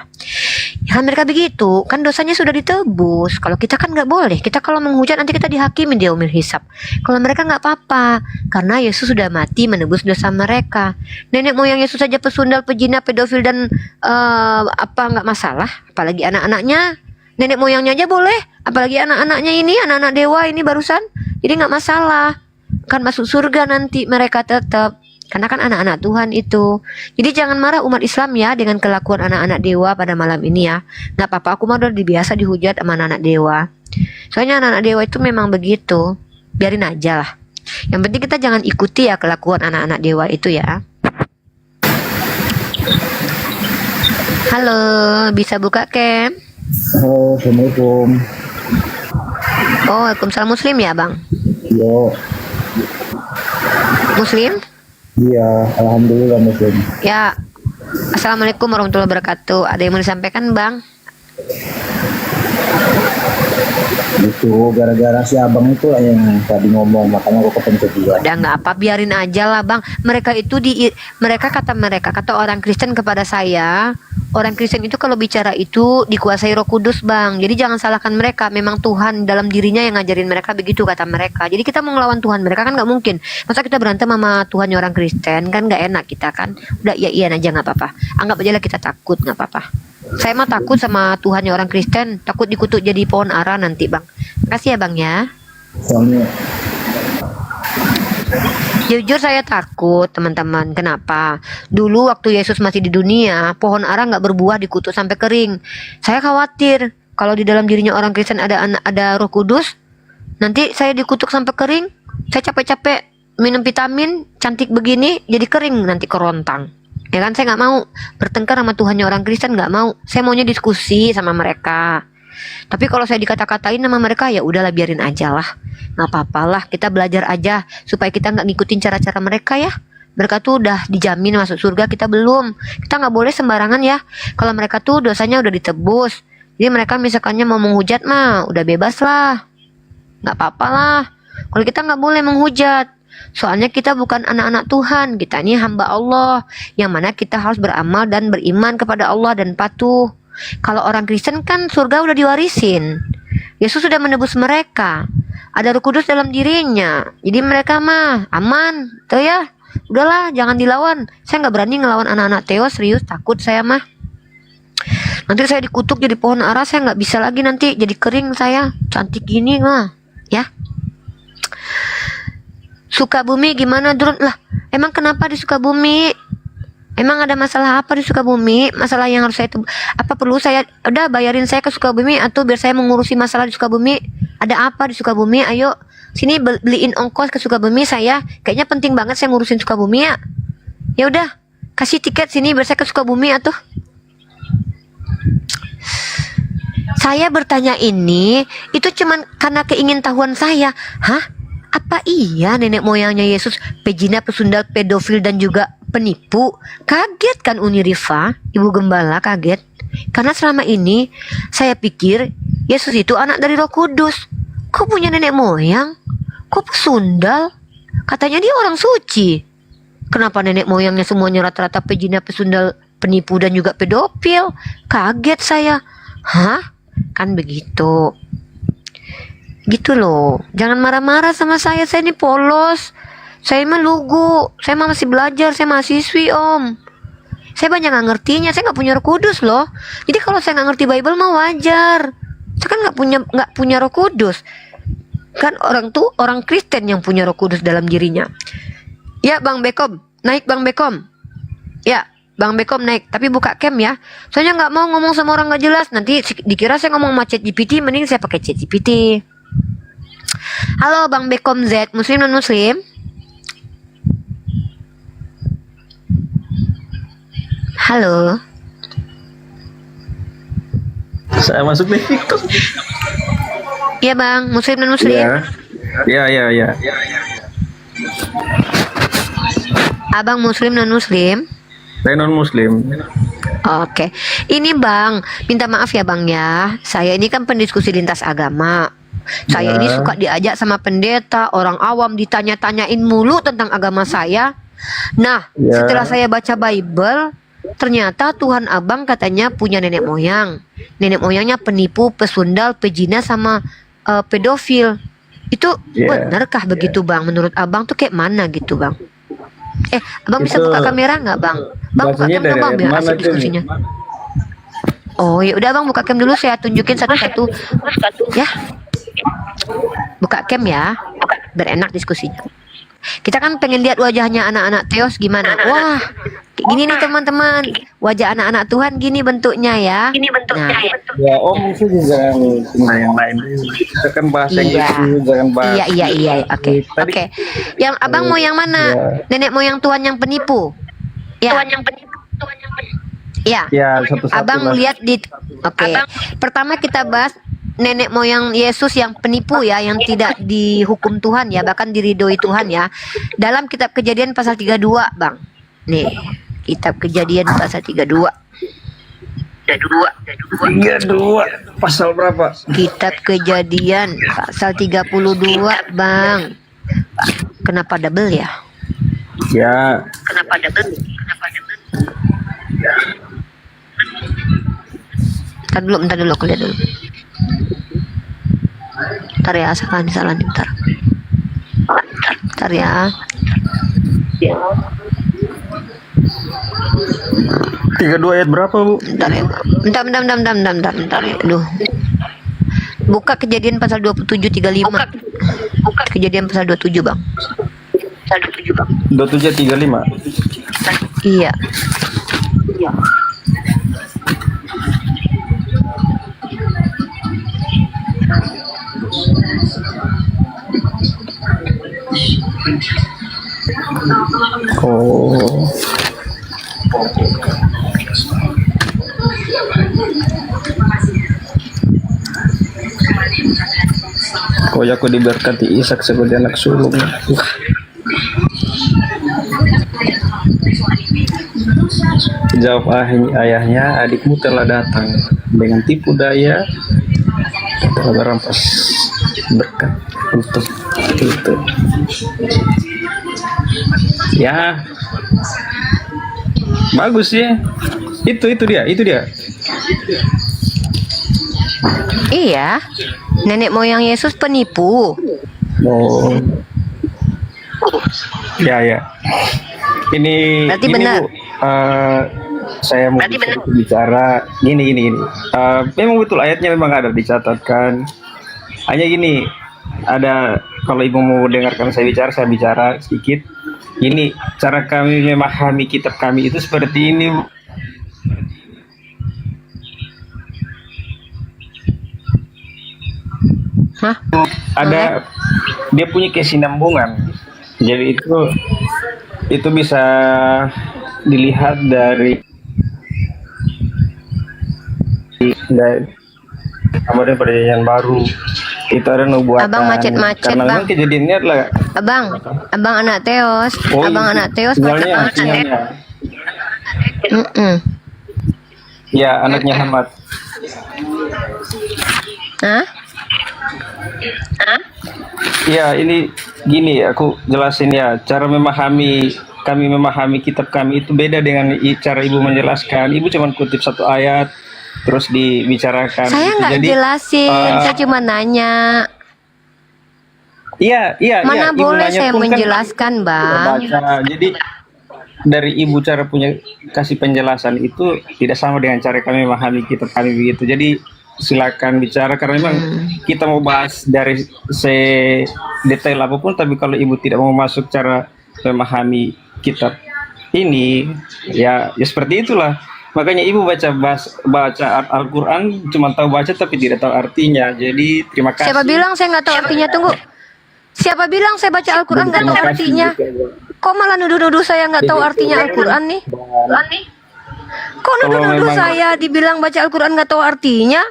Ya kan mereka begitu, kan dosanya sudah ditebus. Kalau kita kan nggak boleh. Kita kalau menghujat nanti kita dihakimi di yaumil hisab. Kalau mereka nggak apa-apa, karena Yesus sudah mati menebus dosa mereka. Nenek moyang Yesus saja pesundal, pezina, pedofil, dan apa nggak masalah. Apalagi anak-anaknya. Nenek moyangnya aja boleh, apalagi anak-anaknya ini, anak-anak dewa ini barusan. Jadi nggak masalah, kan masuk surga nanti mereka tetap. Karena kan anak-anak Tuhan itu. Jadi jangan marah umat Islam ya dengan kelakuan anak-anak dewa pada malam ini ya. Nggak apa-apa, aku mah udah biasa dihujat sama anak-anak dewa. Soalnya anak-anak dewa itu memang begitu. Biarin aja lah. Yang penting kita jangan ikuti ya kelakuan anak-anak dewa itu ya. Halo, bisa buka cam? Halo, Assalamualaikum. Oh, Waalaikumsalam. Muslim ya bang? Yo, Muslim? iya, alhamdulillah Muslim. Ya. Assalamualaikum warahmatullahi wabarakatuh. Ada yang mau disampaikan bang? Itu gara-gara si abang itu lah yang tadi ngomong, makanya aku kepencet juga. Udah nggak apa, biarin aja lah bang. Mereka itu kata orang Kristen kepada saya, orang Kristen itu kalau bicara itu dikuasai Roh Kudus bang. Jadi jangan salahkan mereka. Memang Tuhan dalam dirinya yang ngajarin mereka begitu, kata mereka. Jadi kita mau ngelawan Tuhan mereka kan nggak mungkin. Masa kita berantem sama Tuhannya orang Kristen, kan nggak enak kita kan. Udah iya aja, nggak apa-apa. Anggap aja lah kita takut, nggak apa-apa. Saya mah takut sama Tuhannya orang Kristen, takut dikutuk jadi pohon ara nanti bang. Kasih ya bang ya. Soalnya Jujur saya takut teman-teman. Kenapa? Dulu waktu Yesus masih di dunia, pohon ara nggak berbuah, dikutuk sampai kering. Saya khawatir kalau di dalam dirinya orang Kristen ada Roh Kudus, nanti saya dikutuk sampai kering. Saya capek-capek minum vitamin cantik begini jadi kering, nanti kerontang. Ya kan, saya nggak mau bertengkar sama Tuhannya orang Kristen, nggak mau. Saya maunya diskusi sama mereka. Tapi kalau saya dikata-katain sama mereka, ya udahlah biarin aja lah, nggak apa-apalah. Kita belajar aja supaya kita nggak ngikutin cara-cara mereka ya. Mereka tuh udah dijamin masuk surga, kita belum. Kita nggak boleh sembarangan ya. Kalau mereka tuh dosanya udah ditebus, jadi mereka misalkannya mau menghujat mah udah bebas lah, nggak apa-apa lah. Kalau kita nggak boleh menghujat. Soalnya kita bukan anak-anak Tuhan, kita ini hamba Allah, yang mana kita harus beramal dan beriman kepada Allah dan patuh. Kalau orang Kristen kan surga udah diwarisin. Yesus sudah menebus mereka. Ada Roh Kudus dalam dirinya. Jadi mereka mah aman. Tuh ya. Udahlah, jangan dilawan. Saya nggak berani ngelawan anak-anak Theo, serius, takut saya mah. Nanti saya dikutuk jadi pohon ara, saya nggak bisa lagi nanti jadi kering saya. Cantik gini mah, ya. Sukabumi gimana Drun? Lah, emang kenapa di Sukabumi? Emang ada masalah apa di Sukabumi? Masalah yang harus saya apa perlu saya udah bayarin saya ke Sukabumi atau biar saya mengurusi masalah di Sukabumi? Ada apa di Sukabumi? Ayo sini beliin ongkos ke Sukabumi saya. Kayaknya penting banget saya ngurusin Sukabumi ya. Ya udah, kasih tiket sini biar saya ke Sukabumi atuh. Saya bertanya ini itu cuman karena keingintahuan saya. Hah? Apa iya nenek moyangnya Yesus pejina, pesundal, pedofil dan juga penipu? Kaget kan Uni Rifa, Ibu Gembala kaget. Karena selama ini saya pikir Yesus itu anak dari Roh Kudus. Kok punya nenek moyang? Kok pesundal? Katanya dia orang suci. Kenapa nenek moyangnya semuanya rata-rata pejina, pesundal, penipu dan juga pedofil? Kaget saya. Hah? Kan begitu. Gitu loh. Jangan marah-marah sama saya ini polos. Saya mah lugu. Saya mah masih belajar. Saya mahasiswi om. Saya banyak gak ngertinya. Saya gak punya Roh Kudus loh. Jadi kalau saya gak ngerti Bible mah wajar. Saya kan gak punya Roh Kudus. Kan orang Kristen yang punya Roh Kudus dalam dirinya. Ya Bang Bekom. Naik Bang Bekom. Ya Bang Bekom naik. Tapi buka cam ya. Soalnya gak mau ngomong sama orang gak jelas. Nanti dikira saya ngomong sama ChatGPT. Mending saya pakai ChatGPT. Halo Bang Bekom Z, Muslim non Muslim? Halo. Saya masuk di TikTok. Iya Bang, Muslim non Muslim? Ya. Abang Muslim non Muslim? Saya non Muslim. Oke. Ini Bang, minta maaf ya Bang ya. Saya ini kan pendiskusi lintas agama. Saya ini suka diajak sama pendeta, orang awam ditanya-tanyain mulu tentang agama saya. Nah, setelah saya baca Bible, ternyata Tuhan Abang katanya punya nenek moyang. Nenek moyangnya penipu, pesundal, pejina sama pedofil. Itu benarkah begitu Bang? Menurut Abang tuh kayak mana gitu Bang? Abang bisa buka kamera nggak Bang? Bang buka cam dong Bang biar asik diskusinya. Oh ya udah Bang buka cam dulu, saya tunjukin satu-satu ya. Buka cam ya, biar enak diskusinya. Kita kan pengen lihat wajahnya anak-anak Theos gimana. Wah, kayak gini nih teman-teman. Wajah anak-anak Tuhan gini bentuknya ya. Nah, Ya Om itu jangan yang lain. Kita kan bahas yang itu, jangan bahas. Iya. Oke. Yang Abang mau yang mana? Nenek moyang Tuhan yang penipu. Ya. Ya. Ya satu-satu. Abang lihat di. Oke. Pertama kita bahas nenek moyang Yesus yang penipu ya, yang tidak dihukum Tuhan ya, bahkan diridhoi Tuhan ya. Dalam kitab Kejadian pasal 32, Bang. Nih, kitab Kejadian pasal 32. 32 pasal berapa? Kitab Kejadian pasal 32, Bang. Kenapa double ya? Ya. Kenapa double? Bentar dulu, aku lihat dulu. Bentar ya, salah nih, bentar ya. 32 ayat berapa Bu? Bentar ya. Bentar ya. Aduh. Buka Kejadian pasal 27:35. Buka Kejadian pasal 27, Bang. 27:35. Iya. Oh. Oh ya, aku diberkati Ishak sebagai anak sulung. Jawab ayahnya, adikmu telah datang dengan tipu daya, telah merampas berkat untuk itu. Ya, bagus ya. Itu dia. Iya. Nenek moyang Yesus penipu. Oh. Ya. Ini Berarti gini, benar. Bu. Saya mau bicara gini. Memang betul ayatnya memang ada dicatatkan. Hanya gini, ada kalau ibu mau dengarkan saya bicara sedikit. Ini cara kami memahami kitab kami itu seperti ini, Bu. Hah? Ada dia punya kesinambungan. Jadi itu bisa dilihat dari Kemudian perjanjian baru itu ada nubuatan. Abang macet-macet, karena memang Bang. kejadiannya adalah Abang anak Teos. Oh, Abang iya. anak Teos Sinyalnya, macet-macet. sinyalnya. Mm-mm. Ya, anaknya Hamad. Hah? Ya, ini gini aku jelasin ya, cara kami memahami kitab kami itu beda dengan cara ibu menjelaskan. Ibu cuma kutip satu ayat terus dibicarakan. Saya gitu. nggak Jadi, jelasin, saya cuma nanya. Iya, Mana ibu boleh nanya saya pun kan menjelaskan, Bang? baca. Jadi dari ibu cara punya kasih penjelasan itu tidak sama dengan cara kami memahami kitab kami begitu. Jadi silakan bicara karena memang kita mau bahas dari detail apapun, tapi kalau ibu tidak mau masuk cara memahami kitab ini, ya seperti itulah. Makanya ibu baca Al-Quran cuma tahu baca tapi tidak tahu artinya. Jadi terima kasih. Siapa bilang saya nggak tahu artinya? Tunggu. Siapa bilang saya baca Al-Quran nggak tahu Terima kasih. artinya? Kok malah nuduh-nuduh saya nggak tahu artinya Al-Quran nih? Kok nuduh-nuduh memang- saya dibilang baca Al-Quran nggak tahu artinya?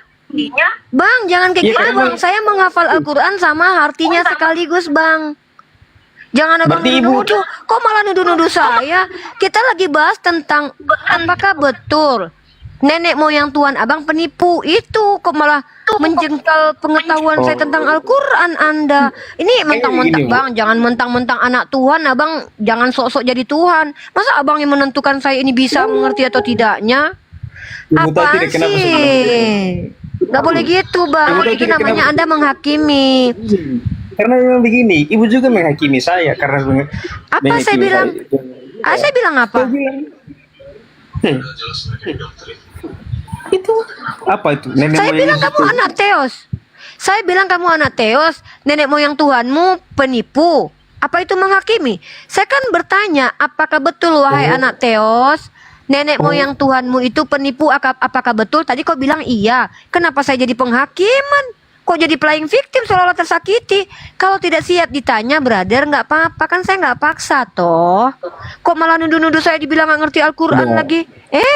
Bang, jangan kayak Iya, gitu, karena- Bang. Saya menghafal Al-Quran sama artinya sekaligus, Bang. Jangan abang Berarti ibu- nuduh-nuduh. Kok malah nuduh-nuduh saya? Kita lagi bahas tentang apakah betul nenek moyang Tuhan abang penipu itu. Kok malah menjengkal pengetahuan saya tentang Al-Quran Anda. Ini mentang-mentang, Ini, Bu. Bang. Jangan mentang-mentang anak Tuhan, abang jangan sok-sok jadi Tuhan. Masa abang yang menentukan saya ini bisa mengerti atau tidaknya? Ibu tahu Apaan tidak kenapa saya bilang sih? Gak boleh gitu, Bang. Ibu tahu Itu tidak namanya kenapa- Anda menghakimi. Karena memang begini, ibu juga menghakimi saya karena Apa saya bilang? Saya bilang apa? Itu apa itu? Nenek Saya moyang bilang Yesus kamu itu. anak Teos. Saya bilang kamu anak Teos. Nenek moyang Tuhanmu penipu. Apa itu menghakimi? Saya kan bertanya, apakah betul wahai anak Teos? Nenek moyang Tuhanmu itu penipu, apakah betul? Tadi kau bilang iya. Kenapa saya jadi penghakiman? Kok jadi playing victim seolah-olah tersakiti? Kalau tidak siap ditanya, brother, nggak apa-apa. Kan saya nggak paksa, toh. Kok malah nuduh-nuduh saya dibilang nggak ngerti Al-Quran lagi?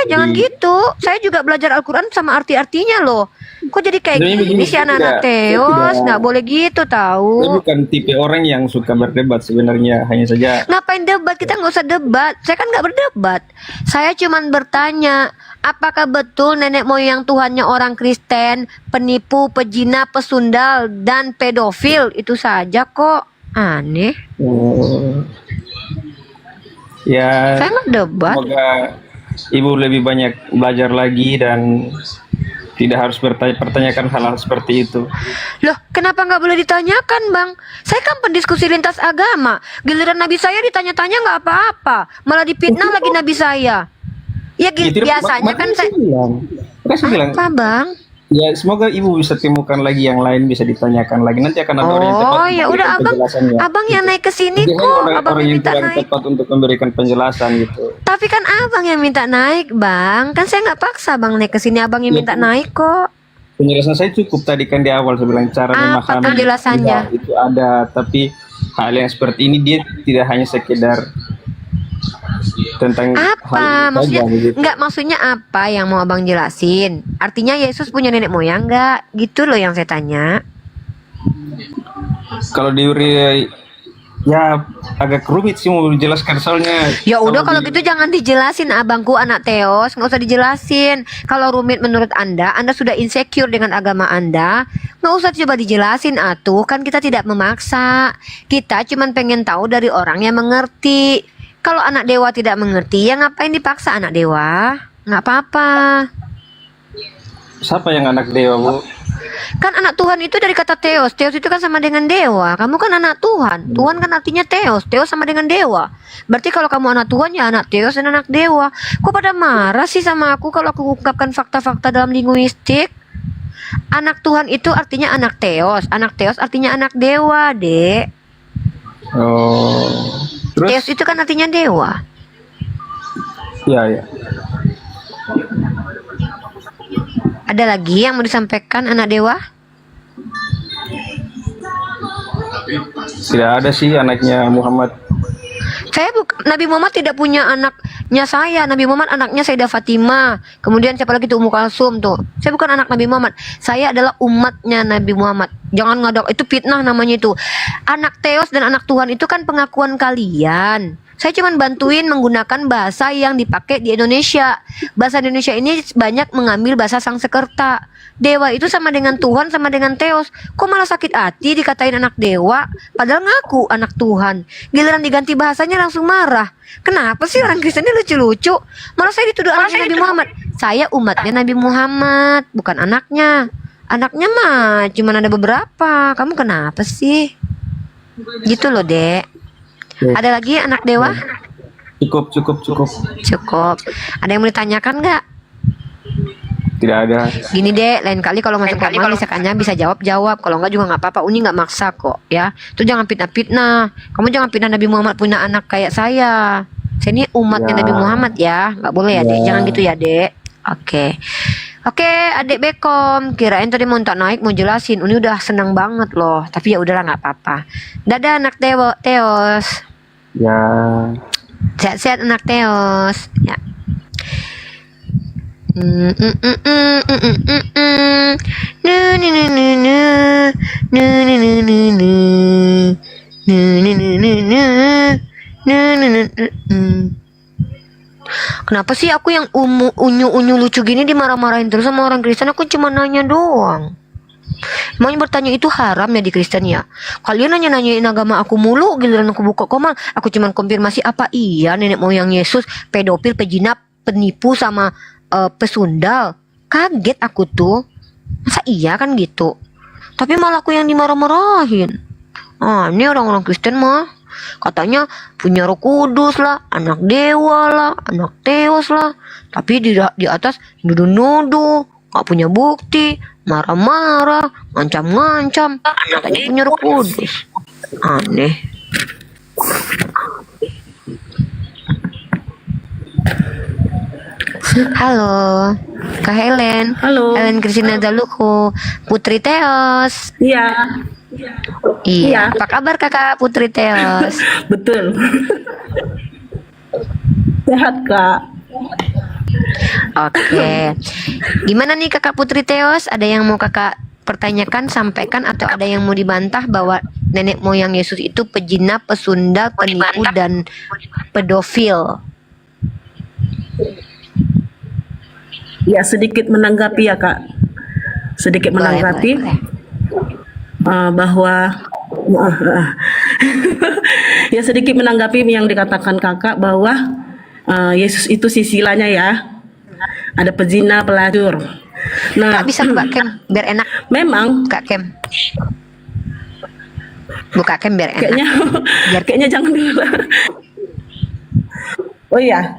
Jangan gitu. Saya juga belajar Al-Quran sama arti-artinya loh. Kok jadi kayak Sebenarnya gini begini, sih anak-anak saya Teos? tidak- Nggak boleh gitu, Saya tahu. bukan tipe orang yang suka berdebat sebenarnya, hanya saja Ngapain debat? Kita nggak usah debat. Saya kan nggak berdebat. Saya cuman bertanya, apakah betul nenek moyang Tuhannya orang Kristen, penipu, pejina, pesundal, dan pedofil? Itu saja kok. Aneh. ya Saya nggak debat. semoga ibu lebih banyak belajar lagi dan tidak harus pertanyakan hal-hal seperti itu. Loh, kenapa nggak boleh ditanyakan, Bang? Saya kan pendiskusi lintas agama. Giliran Nabi saya ditanya-tanya nggak apa-apa. Malah dipitnah lagi Nabi saya. Ya, biasanya kan saya... Makanya saya bilang, Apa, Bang? ya semoga ibu bisa temukan lagi yang lain, bisa ditanyakan lagi. Nanti akan ada orang yang tepat Oh, untuk ya udah, memberikan Abang. penjelasannya. Abang yang naik ke sini Jadi hanya kok. Abang orang-orang yang yang minta kurang naik. tepat untuk memberikan penjelasan gitu. Tapi kan abang yang minta naik, Bang. Kan saya nggak paksa Bang naik ke sini. Abang yang minta naik kok. Penjelasan saya cukup tadi kan di awal saya bilang cara Apa memahami penjelasannya? ya, itu ada, tapi hal yang seperti ini dia tidak hanya sekedar tentang Apa? hal itu Maksudnya saja, begitu. nggak, maksudnya apa yang mau abang jelasin? Artinya Yesus punya nenek moyang nggak? Gitu loh yang saya tanya. Kalau di ya agak rumit sih mau dijelaskan soalnya. Ya udah kalau gitu jangan dijelasin, abangku anak Teos, nggak usah dijelasin. Kalau rumit menurut Anda sudah insecure dengan agama Anda, nggak usah coba dijelasin atuh. Kan kita tidak memaksa. Kita cuman pengen tahu dari orang yang mengerti. Kalau anak dewa tidak mengerti, ya ngapain dipaksa anak dewa? Nggak apa-apa. Siapa yang anak dewa, Bu? Kan anak Tuhan itu dari kata Theos. Theos itu kan sama dengan dewa. Kamu kan anak Tuhan. Tuhan kan artinya Theos. Theos sama dengan dewa. Berarti kalau kamu anak Tuhan ya anak Theos dan anak dewa. Kok pada marah sih sama aku kalau aku ungkapkan fakta-fakta dalam linguistik? Anak Tuhan itu artinya anak Theos. Anak Theos artinya anak dewa, Dek. Oh. Terus Theos Theos itu kan artinya dewa. Iya, iya. Ada lagi yang mau disampaikan anak dewa? Tidak ada sih anaknya Muhammad. Nabi Muhammad tidak punya anaknya saya. Nabi Muhammad anaknya Sayyidah Fatimah. Kemudian siapa lagi tuh, Ummu Kalsum tuh. Saya bukan anak Nabi Muhammad. Saya adalah umatnya Nabi Muhammad. Jangan ngadok, itu fitnah namanya itu. Anak Theos dan anak Tuhan itu kan pengakuan kalian. Saya cuma bantuin menggunakan bahasa yang dipakai di Indonesia. Bahasa Indonesia ini banyak mengambil bahasa Sanskerta. Dewa itu sama dengan Tuhan, sama dengan Theos. Kok malah sakit hati dikatain anak dewa, padahal ngaku anak Tuhan. Giliran diganti bahasanya langsung marah. Kenapa sih orang Kristen ini lucu-lucu? Malah saya dituduh anaknya Nabi Muhammad. Saya umatnya Nabi Muhammad, bukan anaknya. Anaknya mah cuma ada beberapa. Kamu kenapa sih? Gitu loh, Dek. Ada lagi anak dewa? Cukup. Cukup. Ada yang mau ditanyakan nggak? Tidak ada. Gini deh, lain kali kalau masuk kamar misalkannya bisa jawab. Kalau nggak juga nggak apa-apa. Uni nggak maksa kok, ya. Itu jangan fitnah. Kamu jangan fitnah Nabi Muhammad punya anak kayak saya. Saya ini umatnya Nabi Muhammad ya. Nggak boleh ya, Dek. Jangan gitu ya, Dek. Oke, adik Bekom. Kirain tadi mau tak naik mau jelasin. Uni udah senang banget loh. Tapi ya udahlah nggak apa-apa. Dadah anak Theos. Ya. Sehat-sehat anak Theos. Ya. Kenapa sih aku yang unyu lucu gini dimarah-marahin terus sama orang Kristen? Aku cuma nanya doang. Emangnya bertanya itu haram ya di Kristen ya? Kalian nanya-nanyain agama aku mulu, giliran aku buka komal, aku cuma konfirmasi apa iya nenek moyang Yesus pedofil, pejinap, penipu sama pesundal. Kaget aku tuh. Masa iya kan gitu? Tapi malah aku yang dimarah-marahin. Ini orang-orang Kristen mah katanya punya Roh Kudus lah, anak dewa lah, anak Theos lah. Tapi di atas nuduh-nuduh, gak punya bukti, marah-marah, ngancam-ngancam. Katanya punya Roh Kudus. Aneh. Halo, Kak Helen. Halo. Helen Kristina Daluhu, Putri Theos. Iya, Iya. Apa kabar Kakak Putri Theos? betul. Sehat, Kak. Oke. Gimana nih Kakak Putri Theos? Ada yang mau Kakak pertanyakan, sampaikan, atau ada yang mau dibantah bahwa nenek moyang Yesus itu pejina, pesundal, penipu, dan pedofil? Ya, sedikit menanggapi ya, Kak. Sedikit menanggapi bahwa ya sedikit menanggapi yang dikatakan Kakak bahwa Yesus itu sisilanya ya. Ada pezina, pelacur. Nah, Kak bisa buka cam biar enak. memang Buka cam. Buka cam biar enak. kayaknya jangan dulu. Oh iya.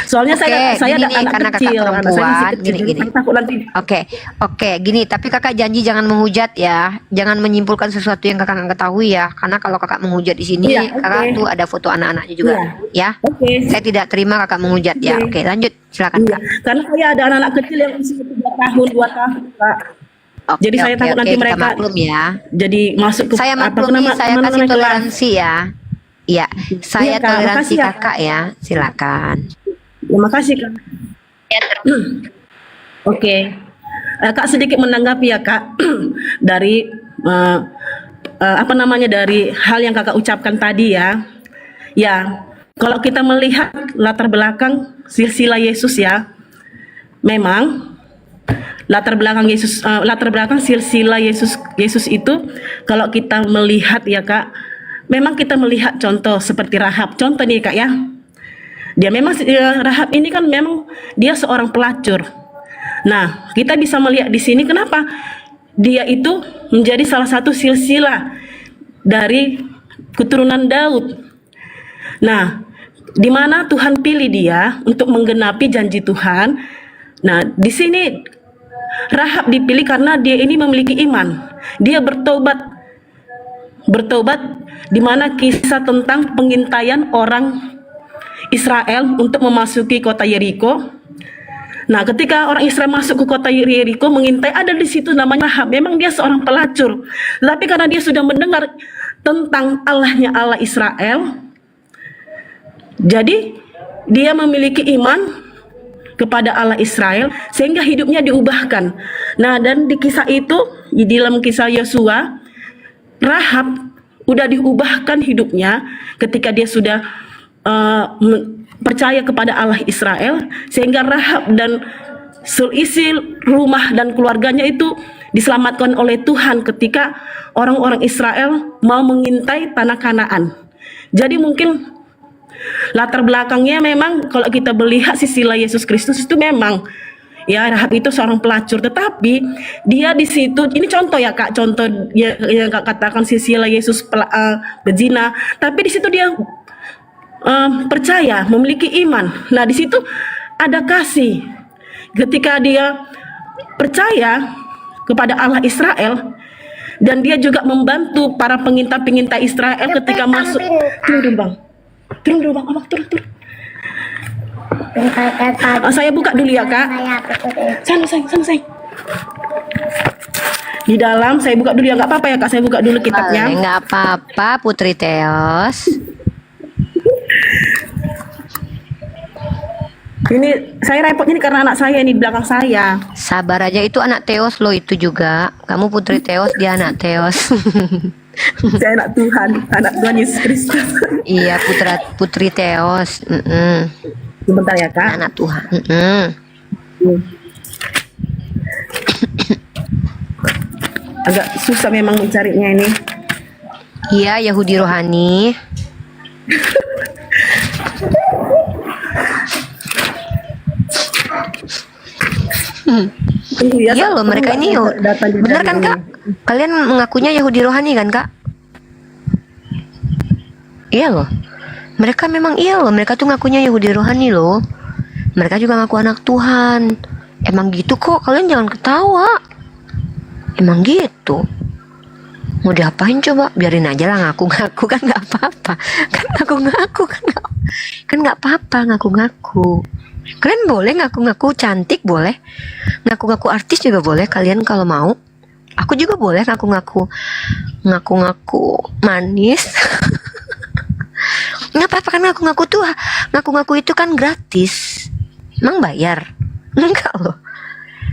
Soalnya Oke, saya gini ada nih, anak karena kecil, kakak anak saya masih perempuan, kecil, gini. jadi takut nanti. Oke, gini. Tapi kakak janji jangan menghujat ya, jangan menyimpulkan sesuatu yang kakak nggak ketahui ya. Karena kalau kakak menghujat di sini, Iya, oke. kakak tuh ada foto anak-anaknya juga, ya. Oke. Saya tidak terima kakak menghujat ya. Oke, lanjut, silakan Iya, kak. karena saya ada anak-anak kecil yang usia 3 tahun, 2 tahun, Kak. Oke, Jadi saya takut nanti kita mereka maklum ya. jadi masuk ke Saya apa maklumi, nama- saya nama- kasih nama kelas. toleransi ya. Iya, saya Kak, toleransi makasih ya, kakak ya. Silakan. Terima kasih, Kak. Oke. Kak sedikit menanggapi ya, Kak, dari apa namanya, dari hal yang Kakak ucapkan tadi ya. Ya, kalau kita melihat latar belakang silsilah Yesus ya, memang latar belakang silsilah Yesus itu kalau kita melihat ya, Kak, memang kita melihat contoh seperti Rahab. Contoh nih, Kak ya. Dia memang Rahab ini kan memang dia seorang pelacur. Nah, kita bisa melihat di sini kenapa dia itu menjadi salah satu silsilah dari keturunan Daud. Nah, di mana Tuhan pilih dia untuk menggenapi janji Tuhan. Nah, di sini Rahab dipilih karena dia ini memiliki iman. Dia bertobat bertobat, di mana kisah tentang pengintaian orang Israel untuk memasuki kota Yeriko. Nah, ketika orang Israel masuk ke kota Yeriko mengintai, ada di situ namanya Rahab. Memang dia seorang pelacur, tapi karena dia sudah mendengar tentang Allahnya Allah Israel, jadi dia memiliki iman kepada Allah Israel sehingga hidupnya diubahkan. Nah, dan di kisah itu, di dalam kisah Yosua, Rahab udah diubahkan hidupnya ketika dia sudah percaya kepada Allah Israel, sehingga Rahab dan seisi rumah dan keluarganya itu diselamatkan oleh Tuhan ketika orang-orang Israel mau mengintai tanah Kanaan. Jadi mungkin latar belakangnya memang kalau kita melihat Sisilah Yesus Kristus itu memang ya, Rahab itu seorang pelacur, tetapi dia di situ, ini contoh ya Kak, contoh yang Kak katakan Sisilah Yesus berzina, tapi di situ dia percaya, memiliki iman. Nah, di situ ada kasih. Ketika dia percaya kepada Allah Israel, dan dia juga membantu para pengintai-pengintai Israel ketika masuk. Turun dulu bang, abang turun. Saya buka dulu ya Kak. Sana. Di dalam saya buka dulu ya, nggak apa-apa ya Kak, saya buka dulu kitabnya. Nggak apa-apa Putri Theos. Ini saya repotnya ini karena anak saya ini di belakang saya. Sabar aja, itu anak Theos loh itu juga. Kamu Putri Theos, dia anak Theos. Saya anak Tuhan Yesus Kristus. Iya, Putri Theos. Sebentar ya Kak. Anak Tuhan. Agak susah memang mencarinya ini. Iya, Yahudi rohani. Iya loh, mereka ini bener kan Kak? Kalian mengakunya Yahudi rohani kan Kak? Iya loh, mereka memang iya loh, mereka tuh ngakunya Yahudi rohani loh. Mereka juga ngaku anak Tuhan. Emang gitu kok, kalian jangan ketawa. Emang gitu. Mau diapain coba? Biarin aja lah ngaku-ngaku, kan nggak apa-apa. Kan ngaku-ngaku kan nggak apa-apa ngaku-ngaku. Kalian boleh ngaku-ngaku cantik, boleh ngaku-ngaku artis juga boleh kalian kalau mau. Aku juga boleh ngaku-ngaku manis. Nggak apa-apa kan ngaku-ngaku itu kan gratis. Emang bayar? Enggak loh.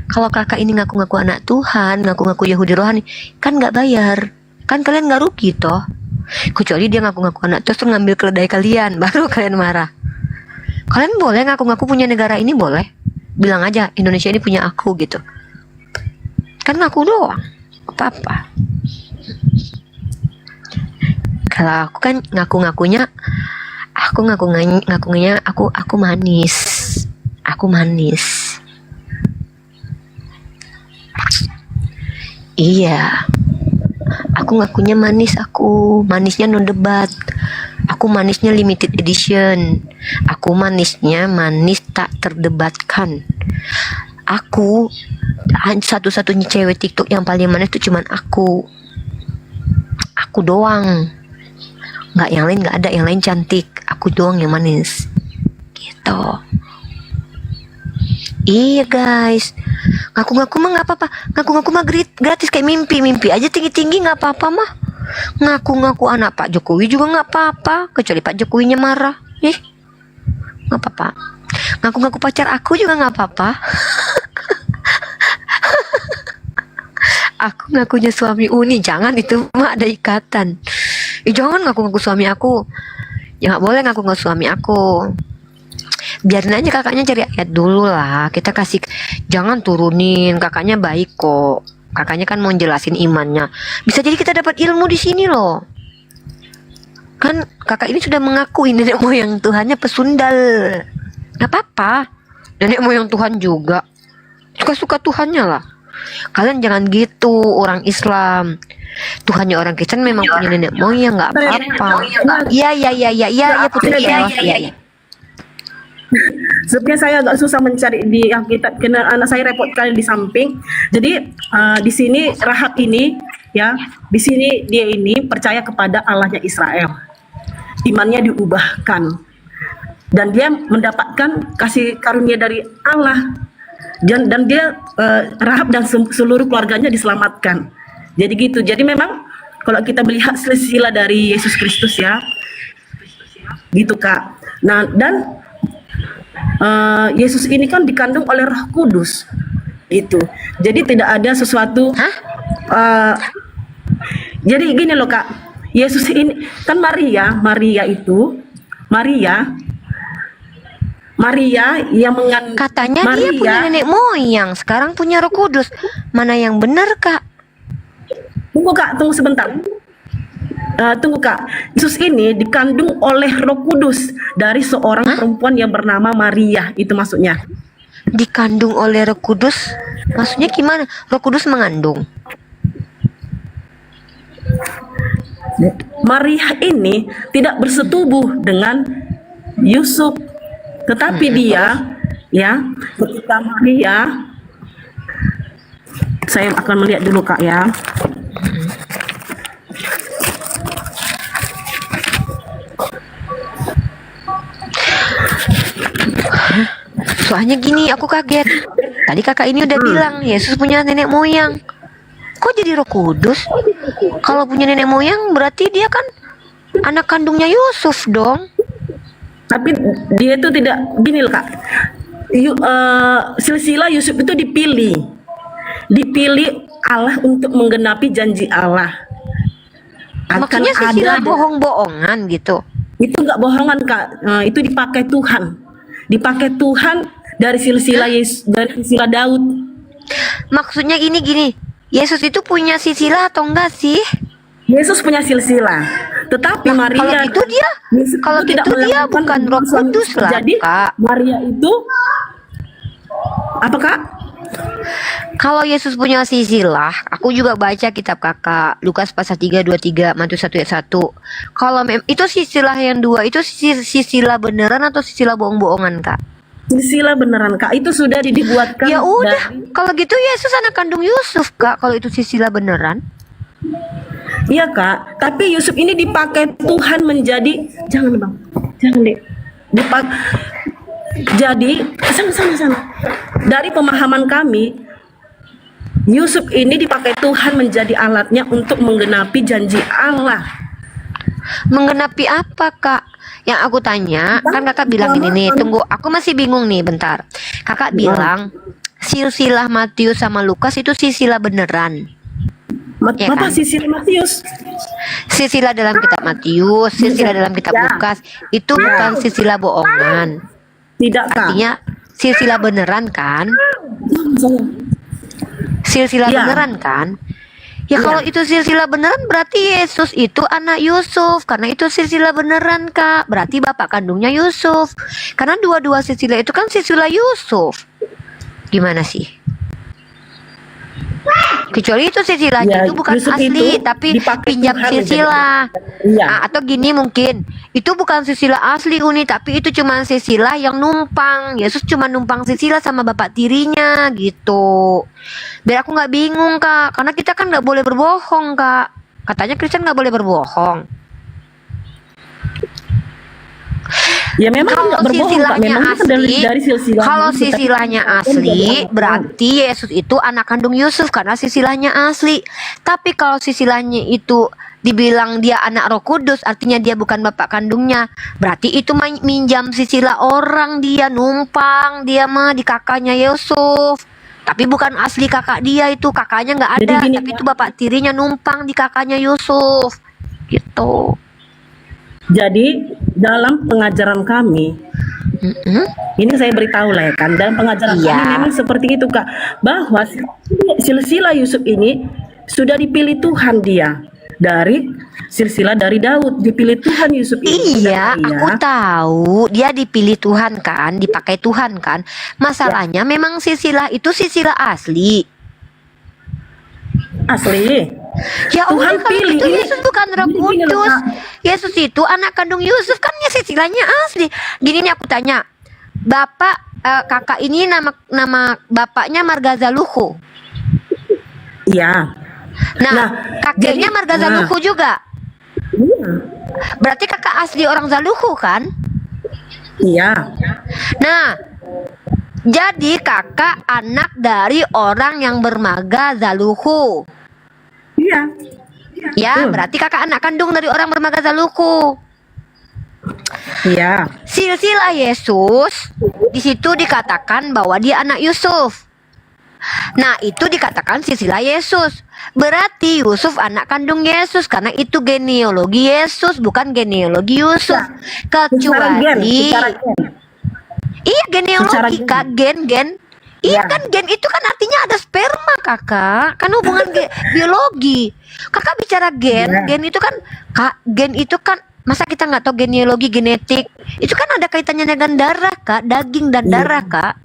Kalau kakak ini ngaku-ngaku anak Tuhan, ngaku-ngaku Yahudi rohani, kan nggak bayar. Kan kalian nggak rugi toh. Kecuali dia ngaku-ngaku anak terus ngambil keledai kalian, baru kalian marah. Kalian boleh ngaku-ngaku punya negara ini, boleh. Bilang aja Indonesia ini punya aku gitu. Kan ngaku doang, apa-apa. Kalau aku kan ngaku-ngakunya aku manis. Aku manis. Iya. Aku ngakunya manis, aku manisnya non debat. Aku manisnya limited edition. Aku manisnya manis tak terdebatkan. Aku satu-satunya cewek TikTok yang paling manis itu cuman aku. Aku doang. Nggak, yang lain nggak ada, yang lain cantik. Aku doang yang manis. Gitu. Iya guys, ngaku-ngaku mah nggak apa-apa. Ngaku-ngaku mah gratis kayak mimpi aja tinggi-tinggi nggak apa-apa mah. Ngaku-ngaku anak Pak Jokowi juga nggak apa-apa, kecuali Pak Jokowinya marah. Nggak apa-apa. Ngaku-ngaku pacar aku juga nggak apa-apa. Aku ngakunya suami Uni, jangan, itu mah ada ikatan. Jangan ngaku-ngaku suami aku. Ya nggak boleh ngaku-ngaku suami aku. Biarin aja kakaknya cari ayat dulu lah. Kita kasih, jangan turunin. Kakaknya baik kok. Kakaknya kan mau jelasin imannya. Bisa jadi kita dapat ilmu di sini loh. Kan kakak ini sudah mengakui nenek moyang Tuhannya pesundal. Gak apa-apa. Nenek moyang Tuhan juga. Suka-suka Tuhannya lah. Kalian jangan gitu, orang Islam. Tuhannya orang Kristen memang punya nenek moyang, nggak apa-apa. Iya Putri. Iya. Sebenarnya saya agak susah mencari di Alkitab karena anak saya repot kali di samping. Jadi di sini Rahab ini ya, di sini dia ini percaya kepada Allahnya Israel. Imannya diubahkan dan dia mendapatkan kasih karunia dari Allah dan dia Rahab dan seluruh keluarganya diselamatkan. Jadi gitu. Jadi memang kalau kita melihat silsilah dari Yesus Kristus ya, gitu Kak. Nah dan Yesus ini kan dikandung oleh Roh Kudus, itu. Jadi tidak ada sesuatu. Jadi gini loh Kak, Yesus ini kan Maria yang Katanya dia punya nenek moyang, sekarang punya Roh Kudus. Mana yang benar, Kak? Tunggu Kak, tunggu sebentar. Tunggu Kak, Yesus ini dikandung oleh Roh Kudus dari seorang perempuan yang bernama Maria, itu maksudnya. Dikandung oleh Roh Kudus? Maksudnya gimana? Roh Kudus mengandung? Maria ini tidak bersetubuh dengan Yusuf, tetapi dia ya, ketika Maria, saya akan melihat dulu Kak ya. Soalnya gini, aku kaget. Tadi kakak ini udah bilang Yesus punya nenek moyang. Kok jadi Roh Kudus? Kalau punya nenek moyang berarti dia kan anak kandungnya Yusuf dong. Tapi dia itu tidak gini loh Kak. Silsilah Yusuf itu dipilih Allah untuk menggenapi janji Allah. Maksudnya silsilah bohong-bohongan gitu. Itu nggak bohongan Kak. Itu dipakai Tuhan dari silsilah dari silsilah Daud. Maksudnya gini, Yesus itu punya silsilah atau enggak sih? Yesus punya silsilah, tetapi Maria kalau gitu dia bukan Roh Kudus lah, Kak. Maria itu apa Kak? Kalau Yesus punya silsilah, aku juga baca kitab kakak Lukas pasal 3:23, Matius 1 ayat 1. Kalau itu silsilah yang dua, itu silsilah beneran atau silsilah bohong-bohongan, Kak? Silsilah beneran Kak, itu sudah dibuatkan. Ya udah, kalau gitu Yesus anak kandung Yusuf Kak, kalau itu silsilah beneran. Iya Kak, tapi Yusuf ini dipakai Tuhan menjadi, jangan Bang, jangan deh, jadi sana. Dari pemahaman kami, Yusuf ini dipakai Tuhan menjadi alatnya untuk menggenapi janji Allah. Menggenapi apa Kak? Yang aku tanya, kan kakak bilang gini nih, tunggu, aku masih bingung nih, bentar. Kakak bilang silsilah Matius sama Lukas itu silsilah beneran. Ya Apa kan? silsilah Matius? Silsilah dalam kitab Matius, silsilah dalam kitab Lukas itu bukan silsilah bohongan. Tidak Kak. Artinya silsilah beneran kan? Silsilah beneran kan? Ya kalau itu silsilah beneran berarti Yesus itu anak Yusuf, karena itu silsilah beneran Kak. Berarti bapak kandungnya Yusuf. Karena dua-dua silsilah itu kan silsilah Yusuf. Gimana sih? Kecuali itu silsilahnya itu bukan Yusuf asli, itu tapi dipakai pinjam Tuhan silsilah. Iya. Atau gini mungkin, itu bukan silsilah asli Uni, tapi itu cuma silsilah yang numpang. Yesus cuma numpang silsilah sama bapak tirinya gitu. Biar aku nggak bingung Kak, karena kita kan nggak boleh berbohong Kak. Katanya Kristen nggak boleh berbohong. Ya memang nggak berbohong Kak, memang itu dari silsilah. Kalau silsilahnya asli, berarti Yesus itu anak kandung Yusuf karena silsilahnya asli. Tapi kalau silsilahnya itu dibilang dia anak Roh Kudus, artinya dia bukan bapak kandungnya. Berarti itu minjam silsilah orang, dia numpang, dia mah di kakaknya Yusuf. Tapi bukan asli kakak dia, itu kakaknya nggak ada, tapi itu bapak tirinya numpang di kakaknya Yusuf. Gitu. Jadi dalam pengajaran kami, ini saya beritahu lah ya kan, dalam pengajaran kami memang seperti itu Kak, bahwa silsilah Yusuf ini sudah dipilih Tuhan, dia dari silsilah dari Daud, dipilih Tuhan Yusuf ini. Iya, aku tahu dia dipilih Tuhan kan, dipakai Tuhan kan. Masalahnya memang silsilah itu silsilah asli. Asli. Ya Tuhan udah, kalau pilih. itu Yesus bukan Roh Kudus. Yesus itu anak kandung Yusuf, kan ya silsilahnya asli. Gini nih aku tanya, bapak kakak ini nama bapaknya Margazaluhu. Iya. Nah, kakeknya marga Zaluku juga. Iya. Berarti kakak asli orang Zaluku kan? Iya. Nah, jadi kakak anak dari orang yang bermarga Zaluku. Iya. Ya, Betul. berarti kakak anak kandung dari orang bermarga Zaluku. Iya. Silsilah Yesus di situ dikatakan bahwa dia anak Yusuf. Nah, itu dikatakan silsilah Yesus. Berarti Yusuf anak kandung Yesus karena itu genealogi Yesus bukan genealogi Yusuf. Secara gen, Kecuali secara gen. iya genealogi Secara Kak, gen. Iya kan gen itu kan artinya ada sperma kakak, kan hubungan biologi. Kakak bicara gen, gen itu kan kak, gen itu kan masa kita nggak tahu genealogi genetik? Itu kan ada kaitannya dengan darah kak, daging dan darah kak.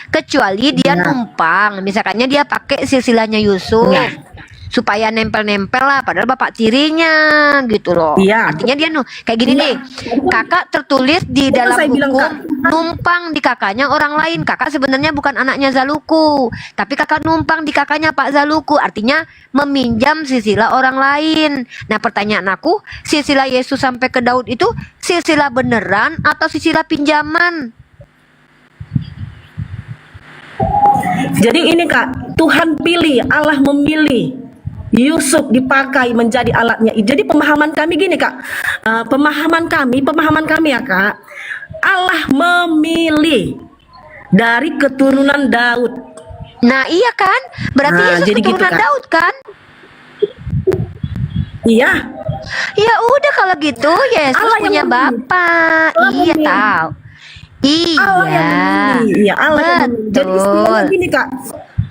Kecuali dia numpang, misalkannya dia pakai silsilahnya Yusuf. Supaya nempel-nempel lah padahal bapak tirinya gitu loh. Iya. Artinya dia kayak gini nih. Kakak tertulis di Itu dalam saya bilang, hukum Kak. numpang di kakaknya orang lain. Kakak sebenarnya bukan anaknya Zaluku, tapi kakak numpang di kakaknya Pak Zaluku. Artinya meminjam silsilah orang lain. Nah, pertanyaan aku, silsilah Yesus sampai ke Daud itu silsilah beneran atau silsilah pinjaman? Jadi ini Kak, Tuhan pilih, Allah memilih Yusuf dipakai menjadi alatnya. Jadi pemahaman kami gini Kak, pemahaman kami ya Kak, Allah memilih dari keturunan Daud. Nah, iya kan? Berarti Nah, Yesus jadi gitu, keturunan Kak. Daud kan? Iya. Ya udah kalau gitu Yesus Allah yang punya memilih. bapak. Allah Iya memilih. tahu. Allah yang memilih. Iya, Allah yang memilih. Jadi istilahnya Betul. gini Kak,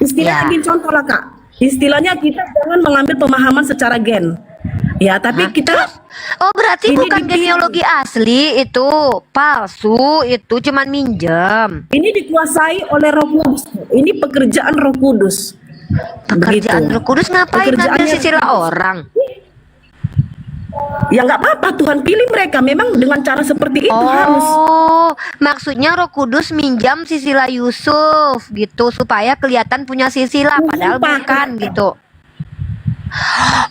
istilahnya Ya. gini contoh lah Kak. Istilahnya kita jangan mengambil pemahaman secara gen. Ya, tapi kita Oh berarti Ini bukan dipilih. genealogi asli itu palsu, itu cuman minjem. ini dikuasai oleh Roh Kudus. Ini pekerjaan Roh Kudus. Pekerjaan Begitu. Roh Kudus ngapain ngambil Pekerjaannya- silsilah orang? Ya nggak apa-apa, Tuhan pilih mereka. Memang dengan cara seperti itu harus. Oh, maksudnya Roh Kudus minjam silsilah Yusuf gitu supaya kelihatan punya silsilah Tuhan padahal pakai. bukan gitu.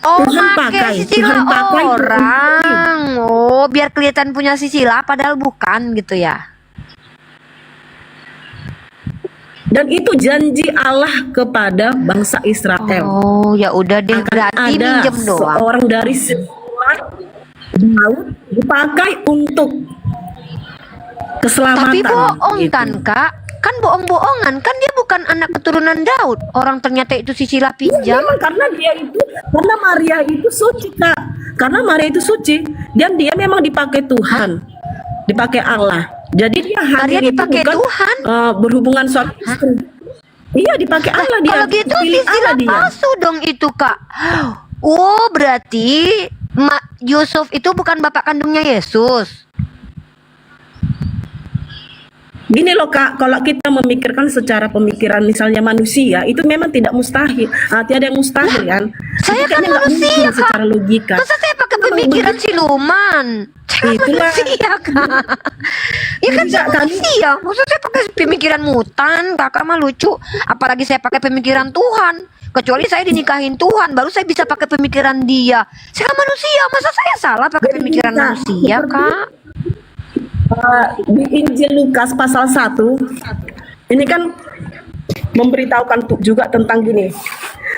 Oh, Tuhan pakai pakai, silsilah Tuhan pakai, Tuhan orang. Oh, biar kelihatan punya silsilah padahal bukan gitu ya. Dan itu janji Allah kepada bangsa Israel. Oh, ya udah deh berarti Ada minjem doang. seorang dari silsilah Daud dipakai untuk keselamatan. Tapi bohong gitu. kan kak? Kan bohong-bohongan, kan dia bukan anak keturunan Daud. Orang ternyata itu silsilah pinjam. Memang karena karena Maria itu suci Kak. Karena Maria itu suci dan dia memang dipakai Tuhan, dipakai Allah. Jadi dia Maria hamil itu dipakai bukan Tuhan? Berhubungan suami istri. Iya dipakai Allah dia. Kalau gitu Pilih silsilah Allah dia. palsu dong itu kak. Oh berarti Yusuf itu bukan bapak kandungnya Yesus. Gini loh Kak, kalau kita memikirkan secara pemikiran misalnya manusia, itu memang tidak mustahil. Tiada yang mustahil kan. Saya Itu kan kayaknya nggak manusia mungkin kak. secara logika. Masa saya pakai pemikiran siluman? Saya kan Itulah. manusia kak. Ya kan saya Tidak, kami- manusia. Maksud saya pakai pemikiran mutan, kakak mah lucu. Apalagi saya pakai pemikiran Tuhan. Kecuali saya dinikahin Tuhan, baru saya bisa pakai pemikiran dia. Saya kan manusia, masa saya salah pakai pemikiran Bisa. manusia kak? Di Injil Lukas pasal 1 ini kan memberitahukan juga tentang gini.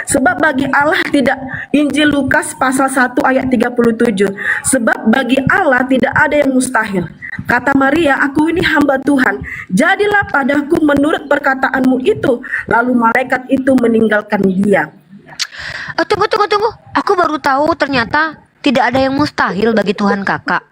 Sebab bagi Allah tidak, Injil Lukas pasal 1 ayat 37. Sebab bagi Allah tidak ada yang mustahil. Kata Maria, aku ini hamba Tuhan. Jadilah padaku menurut perkataanmu itu. Lalu malaikat itu meninggalkan dia. Tunggu. Aku baru tahu ternyata tidak ada yang mustahil bagi Tuhan kakak.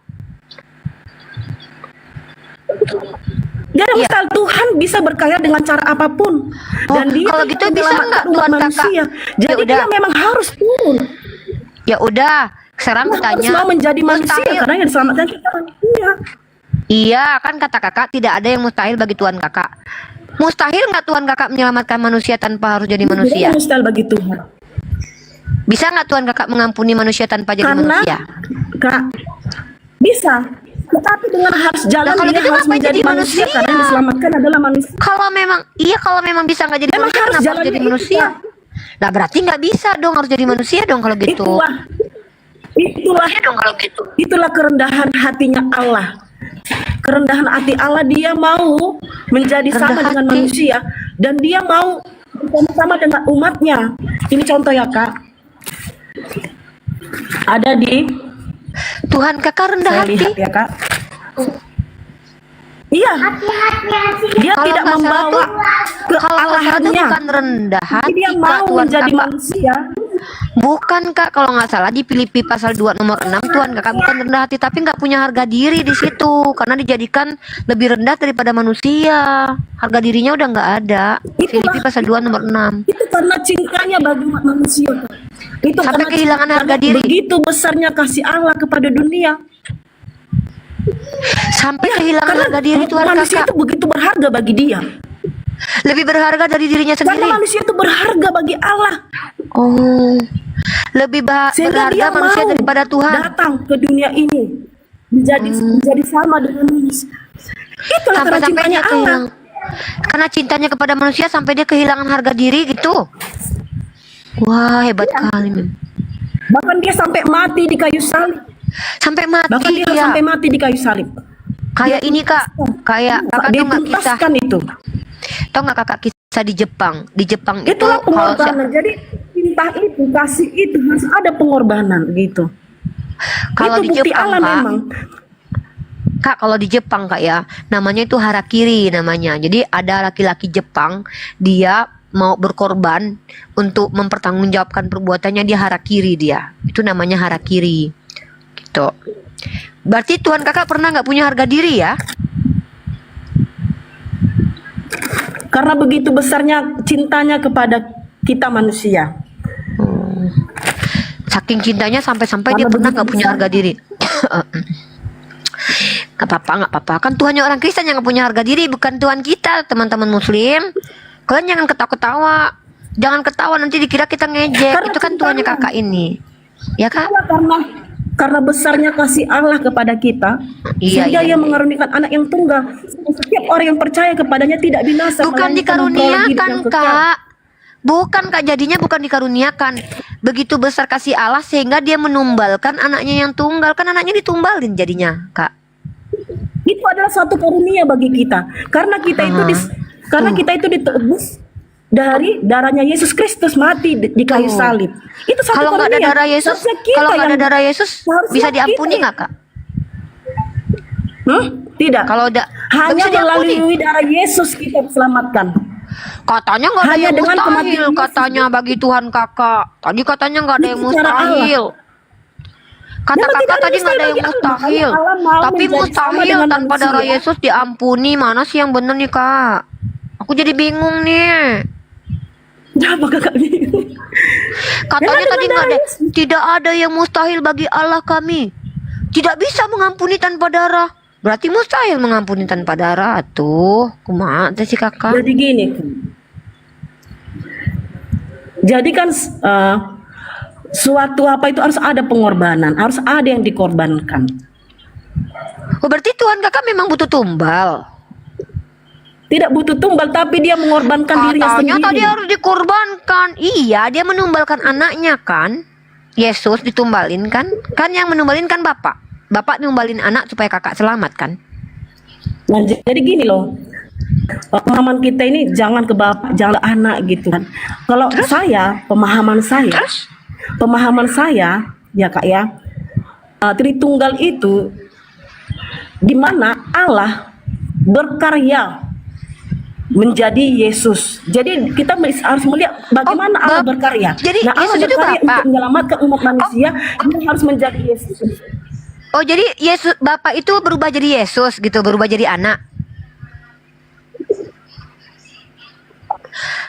Jadi Iya. mustahil, Tuhan bisa berkaya dengan cara apapun. Oh, Dan dia kalau bisa gitu bisa menyelamatkan nggak umat Tuhan kakak? manusia. Ya Jadi udah. dia memang harus turun. Ya udah, sekarang aku Harus tanya. mau menjadi manusia mustahil. karena yang diselamatkan kita manusia. Iya, kan kata kakak tidak ada yang mustahil bagi Tuhan kakak. Mustahil nggak Tuhan kakak menyelamatkan manusia tanpa harus jadi manusia? Tidak mustahil bagi Tuhan. Bisa nggak Tuhan kakak mengampuni manusia tanpa jadi Karena manusia? Kak, bisa. Tetapi dengan harus jalan Nah, kalau dia gitu harus ngapain menjadi jadi manusia, manusia? karena yang diselamatkan adalah manusia. Kalau memang bisa nggak jadi Memang manusia, harus kenapa harus jalannya jadi itu, manusia? Kak. Lah berarti nggak bisa dong, harus jadi manusia dong kalau gitu. Itulah kerendahan hatinya Allah. Kerendahan hati Allah, dia mau menjadi sama Rendah dengan hati. manusia dan dia mau bersama dengan umatnya. Ini contoh ya Kak. Ada di Tuhan kakak rendah saya hati. lihat ya Kak. Iya. Dia Kalau tidak nggak salah membawa tuh- Kalau nggak salah tuh kealahannya. bukan rendah Tapi hati, dia Kak, mau Tuhan menjadi kakak. manusia. Bukan Kak, kalau nggak salah di Filipi pasal 2 nomor 6, Tuhan kakak bukan rendah hati tapi nggak punya harga diri di situ karena dijadikan lebih rendah daripada manusia. Harga dirinya udah nggak ada. Filipi pasal 2 nomor 6. Itu karena cintanya bagi umat manusia. Kak. Itu Sampai karena kehilangan cintanya, harga diri. Begitu besarnya kasih Allah kepada dunia. Sampai kehilangan Karena harga diri Tuhan manusia kakak. itu begitu berharga bagi dia. Lebih berharga dari dirinya Karena sendiri. manusia itu berharga bagi Allah. Oh. Lebih Sehingga dia berharga manusia mau daripada Tuhan. datang ke dunia ini menjadi sama dengan manusia. Itulah karena Sampai-sampai cintanya dia Allah. kehilang. Karena cintanya kepada manusia sampai dia kehilangan harga diri gitu. Wah, hebat kali. Mim. Bahkan dia sampai mati di kayu salib. Sampai mati Bahkan dia ya. sampai mati di kayu salib. Kayak ini Kak, kayak kakak Dia tuh nggak kisah. tuntaskan itu. Tau nggak kakak kisah di Jepang? Di Jepang itu Itulah kalau pengorbanan. Jadi cinta itu, kasih itu harus ada pengorbanan gitu. kalau Itu di bukti Jepang Allah Kak, memang. Kak, kalau di Jepang Kak ya, namanya itu harakiri namanya. Jadi ada laki-laki Jepang, dia mau berkorban untuk mempertanggungjawabkan perbuatannya, dia harakiri dia. Itu namanya harakiri. Gitu. Berarti Tuhan kakak pernah nggak punya harga diri ya? Karena begitu besarnya cintanya kepada kita manusia. Saking cintanya sampai-sampai dia Karena pernah begitu nggak punya besar. harga diri. Nggak apa-apa, nggak apa-apa. Kan Tuhannya orang Kristen yang nggak punya harga diri, bukan Tuhan kita, teman-teman Muslim. Kalian jangan ketawa-ketawa. Jangan ketawa nanti dikira kita ngejek. Karena Itu kan Tuhannya cintanya. kakak ini. Ya Kak? Karena besarnya kasih Allah kepada kita, Iya, sehingga iya, Ia iya. mengaruniakan anak yang tunggal. Setiap orang yang percaya kepadanya tidak binasa. Bukan melainkan memperoleh hidup dikaruniakan yang kekal. Kak. Bukan Kak, jadinya bukan dikaruniakan. Begitu besar kasih Allah sehingga dia menumbalkan anaknya yang tunggal. Kan anaknya ditumbalin jadinya Kak. Itu adalah suatu karunia bagi kita. Karena kita itu karena kita itu ditebus dari darahnya Yesus Kristus mati di kayu Tuh. salib. Itu satu Kalau nggak ada karunia. darah Yesus, Seharusnya kita kalau nggak ada yang- darah Yesus seharusnya bisa diampuni kita- nggak Kak? Tidak. Kalau nggak Hanya bisa diampuni. melalui darah Yesus kita diselamatkan. Katanya nggak ada Hanya yang dengan mustahil kematian Yesus. katanya bagi Tuhan kakak. Tadi katanya nggak ada yang Itu cara mustahil. Kata Memang kakak tidak ada tadi nggak ada mustahil yang bagi Allah. mustahil. Allah mau Tapi menjadi sama mustahil dengan tanpa manusia. darah Yesus diampuni. Mana sih yang benar nih kak? Aku jadi bingung nih. Apa kakak bingung? Katanya Memang tadi dengan nggak ada. darah Yesus. Tidak ada yang mustahil bagi Allah kami. Tidak bisa mengampuni tanpa darah. Berarti mustahil mengampuni tanpa darah tuh. Kumaha teh si kakak? Jadi gini. Jadi kan suatu apa itu harus ada pengorbanan, harus ada yang dikorbankan. Oh, berarti Tuhan kakak memang butuh tumbal. Tidak butuh tumbal, tapi dia mengorbankan dirinya Katanya sendiri. tadi harus dikorbankan. Iya, dia menumbalkan anaknya kan. Yesus ditumbalin kan. Kan yang menumbalin kan Bapak. Bapak numbalin anak supaya kakak selamat kan. Nah, jadi gini loh. Pemahaman kita ini jangan ke bapak, jangan ke anak gitu kan. Kalau pemahaman saya ya Kak ya, Tritunggal itu di mana Allah berkarya menjadi Yesus. Jadi kita harus melihat bagaimana Allah berkarya. Jadi nah, Allah Yesus itu berkarya Bapak. untuk menyelamatkan umat manusia, dia harus menjadi Yesus. Oh, jadi Yesus Bapak itu berubah jadi Yesus gitu, berubah jadi anak.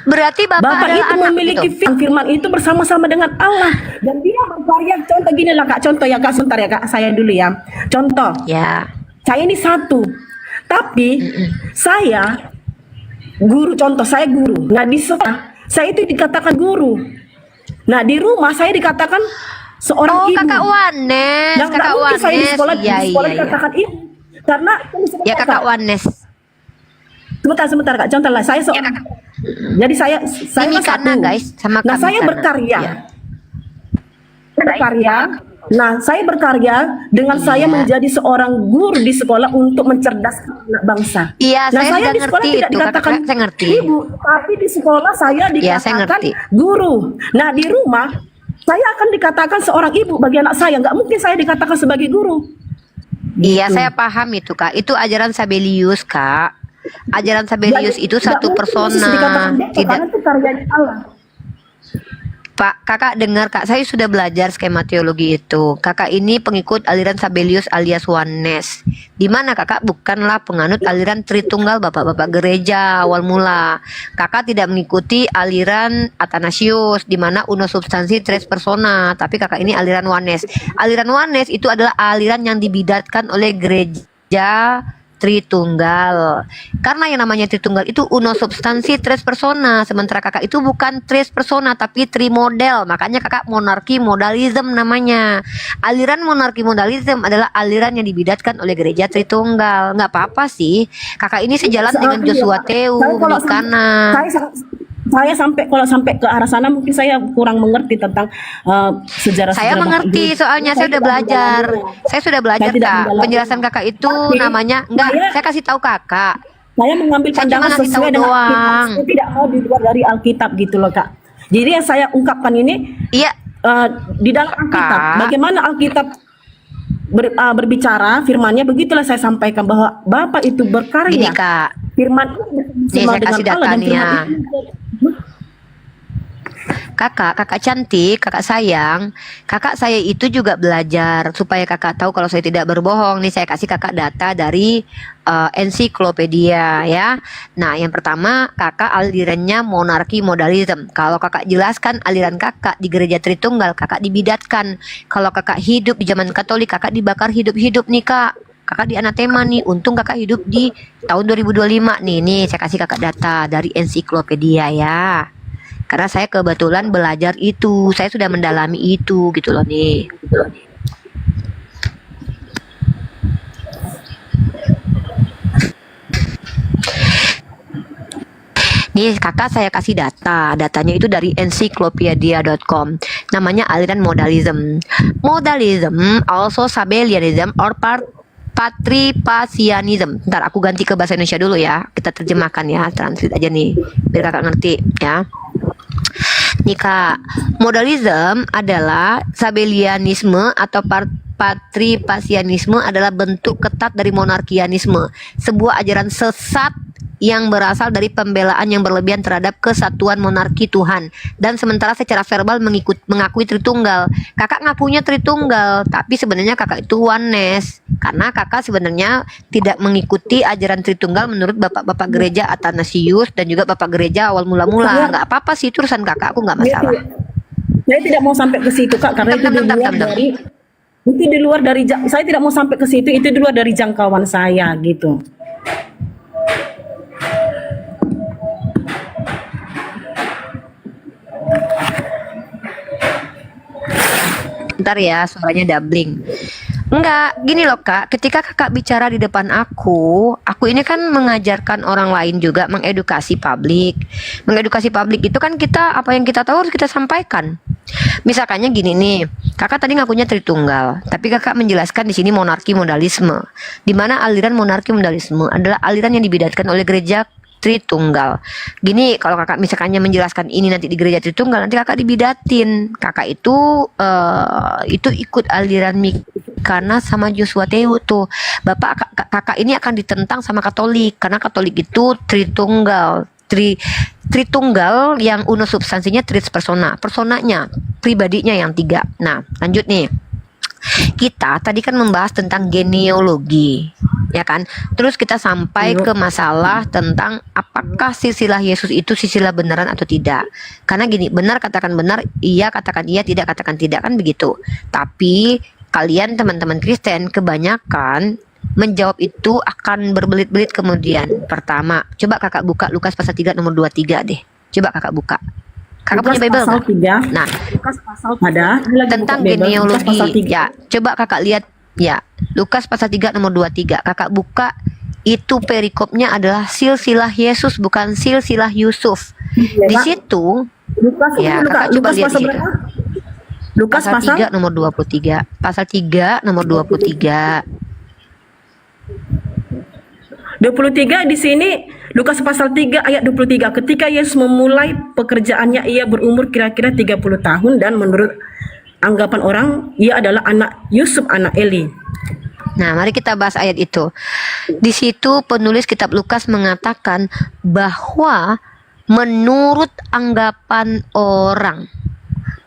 Berarti Bapak Bapak adalah itu anak memiliki gitu. firman itu bersama-sama dengan Allah dan dia berkarya. Contoh gini lah Kak, contoh ya Kak, sebentar ya Kak, saya dulu ya. Contoh, Ya. saya ini satu, tapi saya guru. Contoh saya guru. Nah di sekolah saya itu dikatakan guru. Nah di rumah saya dikatakan seorang Oh, ibu. kakak Wanes, Yang nggak kakak mungkin saya di Wanes. sekolah, Iya, iya, dikatakan ibu. Karena Ya kakak Wanes. Sebentar Kak, contoh lah saya seorang Jadi saya Ini kan karena satu. guys sama Nah, kami saya karena. berkarya. Iya. Nah, saya berkarya dengan saya menjadi seorang guru di sekolah untuk mencerdaskan anak bangsa. Iya, Nah, saya saya sudah di sekolah ngerti tidak itu, dikatakan Kakak, saya ngerti. ibu, tapi di sekolah saya Iya, saya dikatakan ngerti. guru. Nah, di rumah saya akan dikatakan seorang ibu bagi anak saya. Nggak mungkin saya dikatakan sebagai guru. Iya, saya paham itu, Kak. Itu ajaran Sabelius, Kak. Ajaran Sabelius itu Nggak satu mungkin Yesus dikatakan persona. beda, Tidak, karena itu karyanya Allah. Pak, Kakak dengar, Kak, saya sudah belajar skema teologi itu. Kakak ini pengikut aliran Sabelius alias Oneness. Di mana Kakak bukanlah penganut aliran Tritunggal Bapak-bapak gereja awal mula. Kakak tidak mengikuti aliran Athanasius di mana uno substansi tres persona, tapi Kakak ini aliran Oneness. Aliran Oneness itu adalah aliran yang dibidatkan oleh gereja Tritunggal. Karena yang namanya Tritunggal itu uno substansi tres persona, sementara Kakak itu bukan tres persona tapi trimodel. Makanya Kakak monarki modalism namanya. Aliran monarki modalism adalah aliran yang dibidatkan oleh gereja Tritunggal. Nggak apa-apa sih. Kakak ini sejalan dengan Joshua Teu, Nikana. Saya kalau sampai ke arah sana mungkin saya kurang mengerti tentang sejarah. Saya mengerti soalnya saya sudah belajar. Saya sudah belajar, Kak. Penjelasan Kakak itu namanya enggak, saya kasih tahu Kakak. Saya mengambil Saya cuma pandangan ngasih tahu sesuai dengan Alkitab. doang. Saya tidak mau di luar dari Alkitab gitu loh, Kak. Jadi yang saya ungkapkan ini Iya, di dalam Alkitab. Kak. Bagaimana Alkitab berbicara, firmannya begitulah saya sampaikan bahwa Bapak itu berkarya. gini Kak. Firman Nih saya kasih datanya. Kakak cantik, kakak sayang, kakak saya itu juga belajar supaya kakak tahu kalau saya tidak berbohong. Nih saya kasih kakak data dari ensiklopedia ya. Nah yang pertama kakak alirannya monarki modalism. Kalau kakak jelaskan aliran kakak di gereja Tritunggal, kakak dibidatkan. Kalau kakak hidup di zaman Katolik, kakak dibakar hidup-hidup nih kak. Kakak di anatema nih, untung kakak hidup di tahun 2025 nih saya kasih kakak data dari ensiklopedia ya. Karena saya kebetulan belajar itu, saya sudah mendalami itu gitu loh nih. Nih kakak saya kasih datanya itu dari encyclopedia.com. Namanya aliran modalism. Modalism also Sabellianism or Patripasianism. Ntar aku ganti ke bahasa Indonesia dulu ya. Kita terjemahkan ya, translate aja nih biar kakak ngerti ya. Nih kak, modalism adalah Sabellianisme atau Patripasianisme adalah bentuk ketat dari monarkianisme, sebuah ajaran sesat yang berasal dari pembelaan yang berlebihan terhadap kesatuan monarki Tuhan, dan sementara secara verbal mengakui Tritunggal. Kakak ngakunya Tritunggal, tapi sebenarnya kakak itu Oneness karena kakak sebenarnya tidak mengikuti ajaran Tritunggal menurut bapak-bapak gereja Athanasius dan juga bapak gereja awal mula-mula. Nggak apa-apa sih, itu urusan kakak, aku nggak masalah. Saya tidak mau sampai ke situ kak, karena itu di luar dari saya tidak mau sampai ke situ, itu di luar dari jangkauan saya gitu. Bentar ya, suaranya doubling. Enggak, gini loh kak, ketika kakak bicara di depan aku ini kan mengajarkan orang lain juga, mengedukasi publik. Mengedukasi publik itu kan kita, apa yang kita tahu harus kita sampaikan. Misalkannya gini nih, kakak tadi ngakunya Tritunggal, tapi kakak menjelaskan di sini monarki modalisme, di mana aliran monarki modalisme adalah aliran yang dibidatkan oleh gereja Tritunggal. Gini, kalau kakak misalkannya menjelaskan ini nanti di gereja Tritunggal, nanti kakak dibidatin. Kakak itu ikut aliran Nikana sama Joshua Teu tuh. Kakak ini akan ditentang sama Katolik karena Katolik itu Tritunggal. Tritunggal yang uno substansinya tris persona. Personanya, pribadinya yang 3. Nah, lanjut nih. Kita tadi kan membahas tentang genealogi, ya kan? Terus kita sampai ke masalah tentang apakah silsilah Yesus itu silsilah beneran atau tidak. Karena gini, benar katakan benar, iya katakan iya, tidak katakan tidak, kan begitu. Tapi kalian teman-teman Kristen kebanyakan menjawab itu akan berbelit-belit kemudian. Pertama, coba kakak buka Lukas pasal 3 nomor 23 deh. Coba kakak buka. Kakak punya Bible nggak? Nah, ada tentang genealogi. Ya, coba kakak lihat ya. Lukas pasal 3 nomor 23. Kakak buka, itu perikopnya adalah silsilah Yesus, bukan silsilah Yusuf. Di Kak. situ Lukas, ya, kakak coba Lukas lihat pasal di situ. berapa? Lukas Pasal pasal 3 nomor 23. Pasal 3 nomor 23. 23 di sini, Lukas pasal 3 ayat 23. Ketika Yesus memulai pekerjaannya, ia berumur kira-kira 30 tahun dan menurut anggapan orang ia adalah anak Yusuf, anak Eli. Nah, mari kita bahas ayat itu. Di situ penulis kitab Lukas mengatakan bahwa menurut anggapan orang.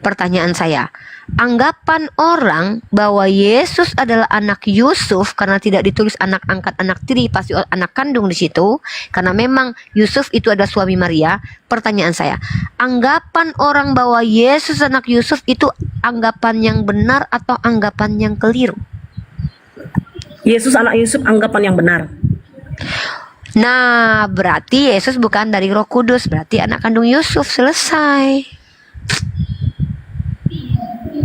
Pertanyaan saya, anggapan orang bahwa Yesus adalah anak Yusuf karena tidak ditulis anak angkat, anak tiri, pasti anak kandung di situ, karena memang Yusuf itu adalah suami Maria. Pertanyaan saya, anggapan orang bahwa Yesus anak Yusuf itu anggapan yang benar atau anggapan yang keliru? Yesus anak Yusuf anggapan yang benar. Nah, berarti Yesus bukan dari Roh Kudus, berarti anak kandung Yusuf, selesai.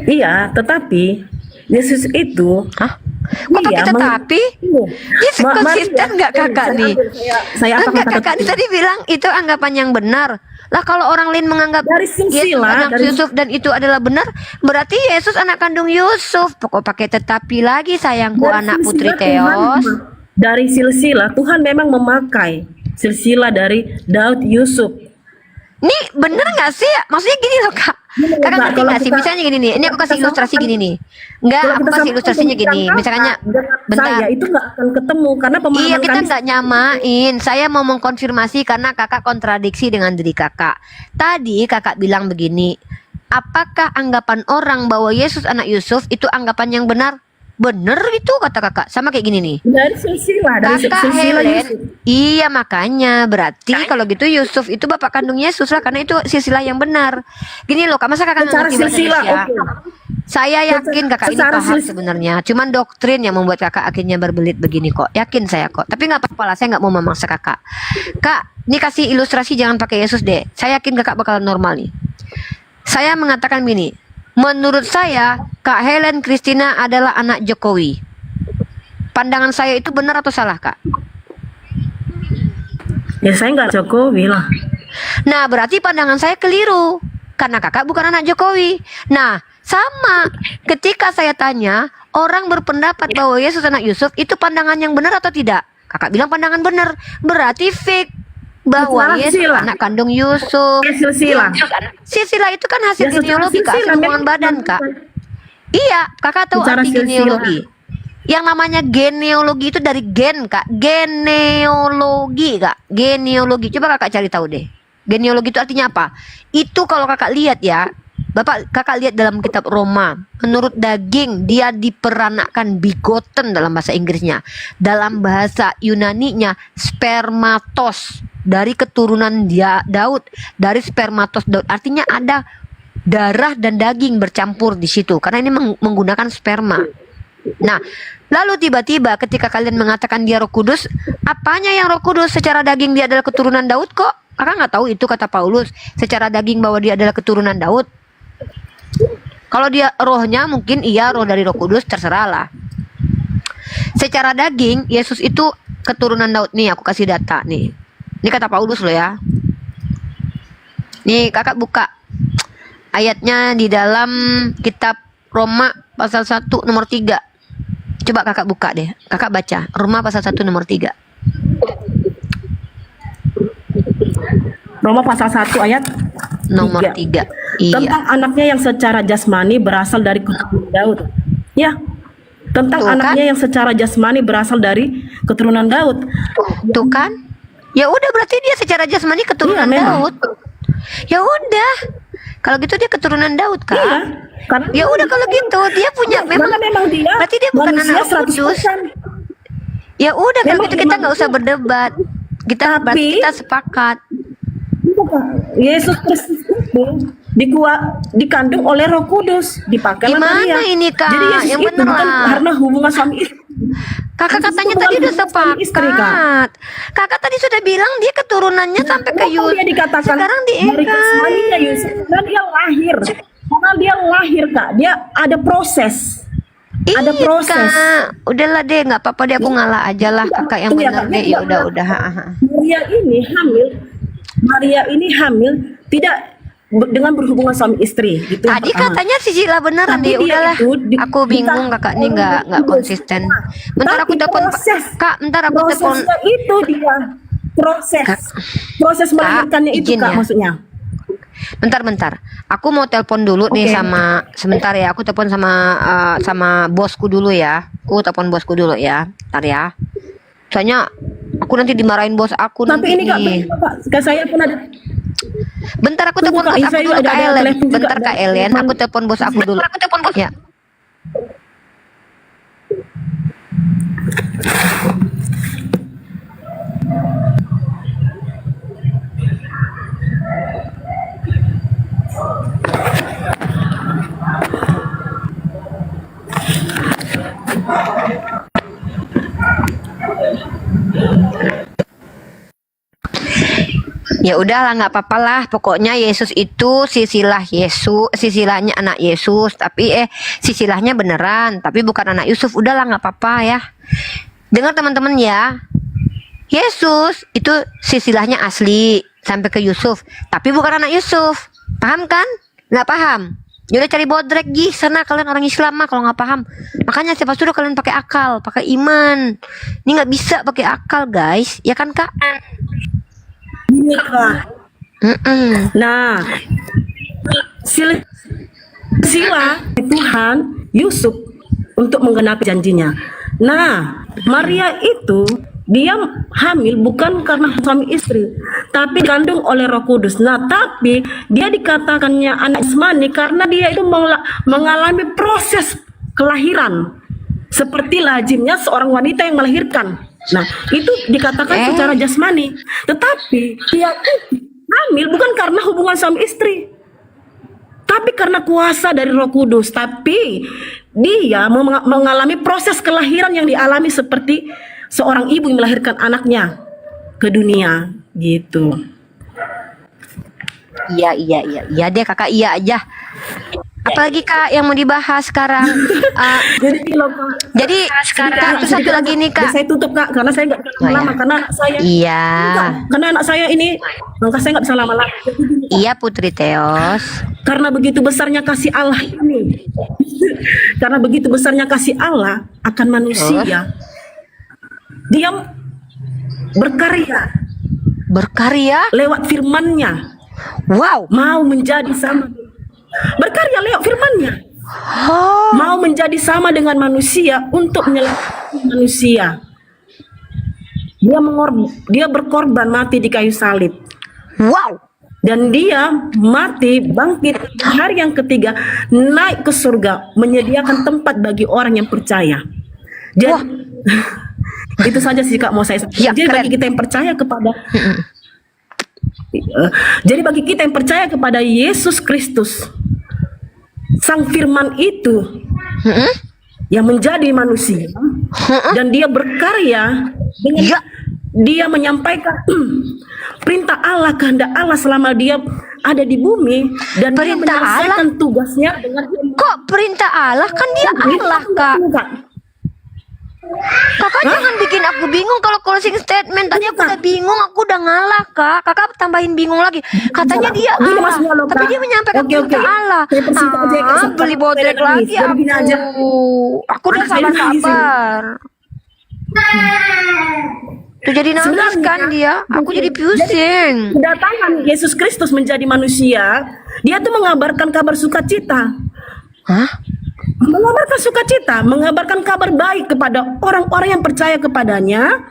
Iya, tetapi Yesus itu Hah? Kok pakai Iya, tetapi? Ini konsisten nggak kakak nih? Saya apa Enggak, kata kakak ini tadi bilang itu anggapan yang benar. Lah kalau orang lain menganggap Dari Yesus silsilah, anak dari- Yusuf dan itu adalah benar, berarti Yesus anak kandung Yusuf. Kok pakai tetapi lagi, sayangku, dari anak putri silsilah Tuhan, Theos. dari silsilah Tuhan memang memakai silsilah dari Daud Yusuf. Nih bener nggak sih? Maksudnya gini loh kak. Gini loh, Kakak Kak, ngerti kalau nggak sih? kita- Misalnya gini nih. Ini aku kalau kasih kita ilustrasi samakan- gini nih. Enggak, Kalau aku kita kasih samakan ilustrasinya gini. pemikiran Misalnya, Kakak dengan bentar. saya itu nggak akan ketemu karena pemahaman Iya, kita kami nggak nyamain. Saya mau mengkonfirmasi karena kakak kontradiksi dengan diri kakak. Tadi kakak bilang begini, apakah anggapan orang bahwa Yesus anak Yusuf itu anggapan yang benar? Bener itu kata kakak. Sama kayak gini nih. dari silsilah, dari Kakak silsilah Helen, Yusuf. iya makanya berarti kalau gitu Yusuf itu bapak kandung Yesus lah, karena itu silsilah yang benar. Gini loh kak, masa kakak nggak Secara ngerti bahasa silsilah, Indonesia? oke. Saya yakin kakak ini Secara paham silsilah. sebenarnya. Cuman doktrin yang membuat kakak akhirnya berbelit begini kok. Yakin saya kok. Tapi nggak apa-apa lah, saya nggak mau memaksa kakak. Kak, ini kasih ilustrasi jangan pakai Yesus deh. Saya yakin kakak bakal normal nih. Saya mengatakan gini, menurut saya Kak Helen Christina adalah anak Jokowi. Pandangan saya itu benar atau salah kak? Ya saya nggak Jokowi lah. Nah, berarti pandangan saya keliru. Karena kakak bukan anak Jokowi. Nah, sama. Ketika saya tanya, orang berpendapat bahwa Yesus anak Yusuf, itu pandangan yang benar atau tidak? Kakak bilang pandangan benar. Berarti fake. Bahwa Secara Yesus silsilah. anak kandung Yusuf. Ya, silsilah. Silsilah itu kan hasil Ya, secara genealogi kak, silsilah, hasil hubungan memang. badan kak. Iya, kakak tahu Secara arti silsilah. genealogi. Yang namanya genealogi itu dari gen kak. Genealogi kak. Genealogi. Coba kakak cari tahu deh. Genealogi itu artinya apa? Itu kalau kakak lihat ya. Kakak lihat dalam kitab Roma. Menurut daging dia diperanakkan bigoten dalam bahasa Inggrisnya. Dalam bahasa Yunaninya spermatos. Dari keturunan dia Daud. Dari spermatos Daud. Artinya ada darah dan daging bercampur di situ. Karena ini menggunakan sperma. Nah, lalu tiba-tiba ketika kalian mengatakan dia Roh Kudus, apanya yang Roh Kudus? Secara daging dia adalah keturunan Daud kok. Kakak nggak tahu itu kata Paulus. Secara daging bahwa dia adalah keturunan Daud. Kalau dia rohnya mungkin iya roh dari Roh Kudus, terserah lah. Secara daging Yesus itu keturunan Daud. Nih aku kasih data nih. Ini kata Paulus loh ya. Nih kakak buka ayatnya di dalam kitab Roma pasal 1 nomor 3. Coba kakak buka deh. Kakak baca Roma pasal 1 nomor 3. Roma pasal 1 ayat Nomor 3. Iya. tentang anaknya yang secara jasmani berasal dari keturunan Daud. Ya, tentang Tuh kan? anaknya yang secara jasmani berasal dari keturunan Daud. Tuh kan? Ya udah berarti dia secara jasmani keturunan Iya, memang. Daud. Ya udah. Kalau gitu dia keturunan Daud kan? Iya, karena Ya udah kalau gitu dia punya karena memang dia berarti dia bukan manusia anak Roh Kudus. 100%. Ya udah kalau Memang gitu kita dia nggak usah manusia. berdebat. Kita Tapi- berarti kita sepakat. Yesus Kristus itu dikandung oleh Roh Kudus, dipakai Gimana Maria. ini, Kak? Jadi Yesus Yang itu bener bukan lah. karena hubungan suami istri. Kakak Yesus katanya itu tadi bukan udah hubungan suami istri, Kak. sepakat. Kakak tadi sudah bilang dia keturunannya sampai ke Kenapa Yusuf. dia dikatakan Sekarang dari diingkari. jasmaninya Yusuf? Karena dia lahir. Karena dia lahir, Kak. Dia ada proses. Ada Iya, proses. Kak. Udahlah deh, nggak apa-apa deh, aku ngalah aja lah kakak yang Iya, benar Kak. deh. Dia Ya tidak udah. Maria ini hamil Maria ini hamil tidak dengan berhubungan suami istri gitu. yang Tadi pertama. katanya Sisila beneran Tapi deh, dia udahlah. itu Aku bingung kakak nih nggak konsisten. Bentar aku Tapi telepon Kak, bentar aku telepon. prosesnya itu dia proses melahirkannya itu izin Kak ya. maksudnya. Bentar. Aku mau telepon dulu nih Oke. sama sebentar ya. Aku telepon sama bosku dulu ya. Aku telepon bosku dulu ya. Bentar ya. Soalnya aku nanti dimarahin bos aku Tapi ini Kak, nanti. Kak saya pun ada. Bentar aku Tunggu, telepon Kak, bos aku saya dulu ada Kak Ellen. telepon juga Bentar dari Kak Ellen, teman. aku telepon bos aku dulu. Ya. Ya udahlah nggak apa-apa lah. Pokoknya Yesus itu sisilahnya anak Yesus, tapi sisilahnya beneran, tapi bukan anak Yusuf. Udahlah nggak apa-apa ya. Dengar teman-teman ya. Yesus itu sisilahnya asli sampai ke Yusuf, tapi bukan anak Yusuf. Paham kan? Nggak paham? Yaudah cari bodrek gih sana kalian orang Islam mah kalau nggak paham. Makanya siapa suruh kalian pakai akal, pakai iman. Ini nggak bisa pakai akal guys, ya kan Kak? Ini Kak. Nah, sila Tuhan Yusuf untuk menggenapi janjinya. Nah, Maria itu dia hamil bukan karena suami istri, tapi kandung oleh Roh Kudus. Nah, tapi dia dikatakannya anak jasmani karena dia itu mengalami proses kelahiran seperti lazimnya seorang wanita yang melahirkan. Nah, itu dikatakan secara jasmani. Tetapi dia itu hamil bukan karena hubungan suami istri, tapi karena kuasa dari Roh Kudus. Tapi dia mengalami proses kelahiran yang dialami seperti seorang ibu yang melahirkan anaknya ke dunia gitu. Iya deh kakak, iya aja. Apalagi Kak yang mau dibahas sekarang? Jadi Kak, terus satu lagi nih Kak. Saya tutup Kak karena saya nggak bisa lama karena anak saya. Iya. Karena anak saya ini, maka saya nggak bisa lama lagi. Iya Putri Teos. Karena begitu besarnya kasih Allah ini, karena begitu besarnya kasih Allah akan manusia, dia berkarya lewat firman-Nya. Wow. Mau menjadi sama, berkarya lewat firman-Nya. Mau menjadi sama dengan manusia untuk menyelamatkan manusia. Dia berkorban mati di kayu salib. Wow. Dan dia mati, bangkit hari yang ketiga, naik ke surga, menyediakan tempat bagi orang yang percaya. Jadi itu saja sih Kak mau saya sampaikan. Jadi bagi kita yang percaya kepada jadi bagi kita yang percaya kepada Yesus Kristus, Sang Firman itu yang menjadi manusia, dan dia berkarya dengan dia menyampaikan perintah Allah, kehendak Allah selama dia ada di bumi, dan dia menyelesaikan tugasnya dengan kok perintah Allah, kan dia Allah Kak. Kakak jangan bikin aku bingung kalau closing statement. Tadi aku udah bingung, aku udah ngalah Kak. Kakak tambahin bingung lagi. Katanya dia Allah, tapi dia menyampaikan perintah Allah. Beli bodrek lagi aku udah sabar. Tuh jadi nangis kan dia. Aku jadi pusing. Kedatangan Yesus Kristus menjadi manusia, dia tuh mengabarkan kabar sukacita. Mengabarkan sukacita, mengabarkan kabar baik kepada orang-orang yang percaya kepadanya,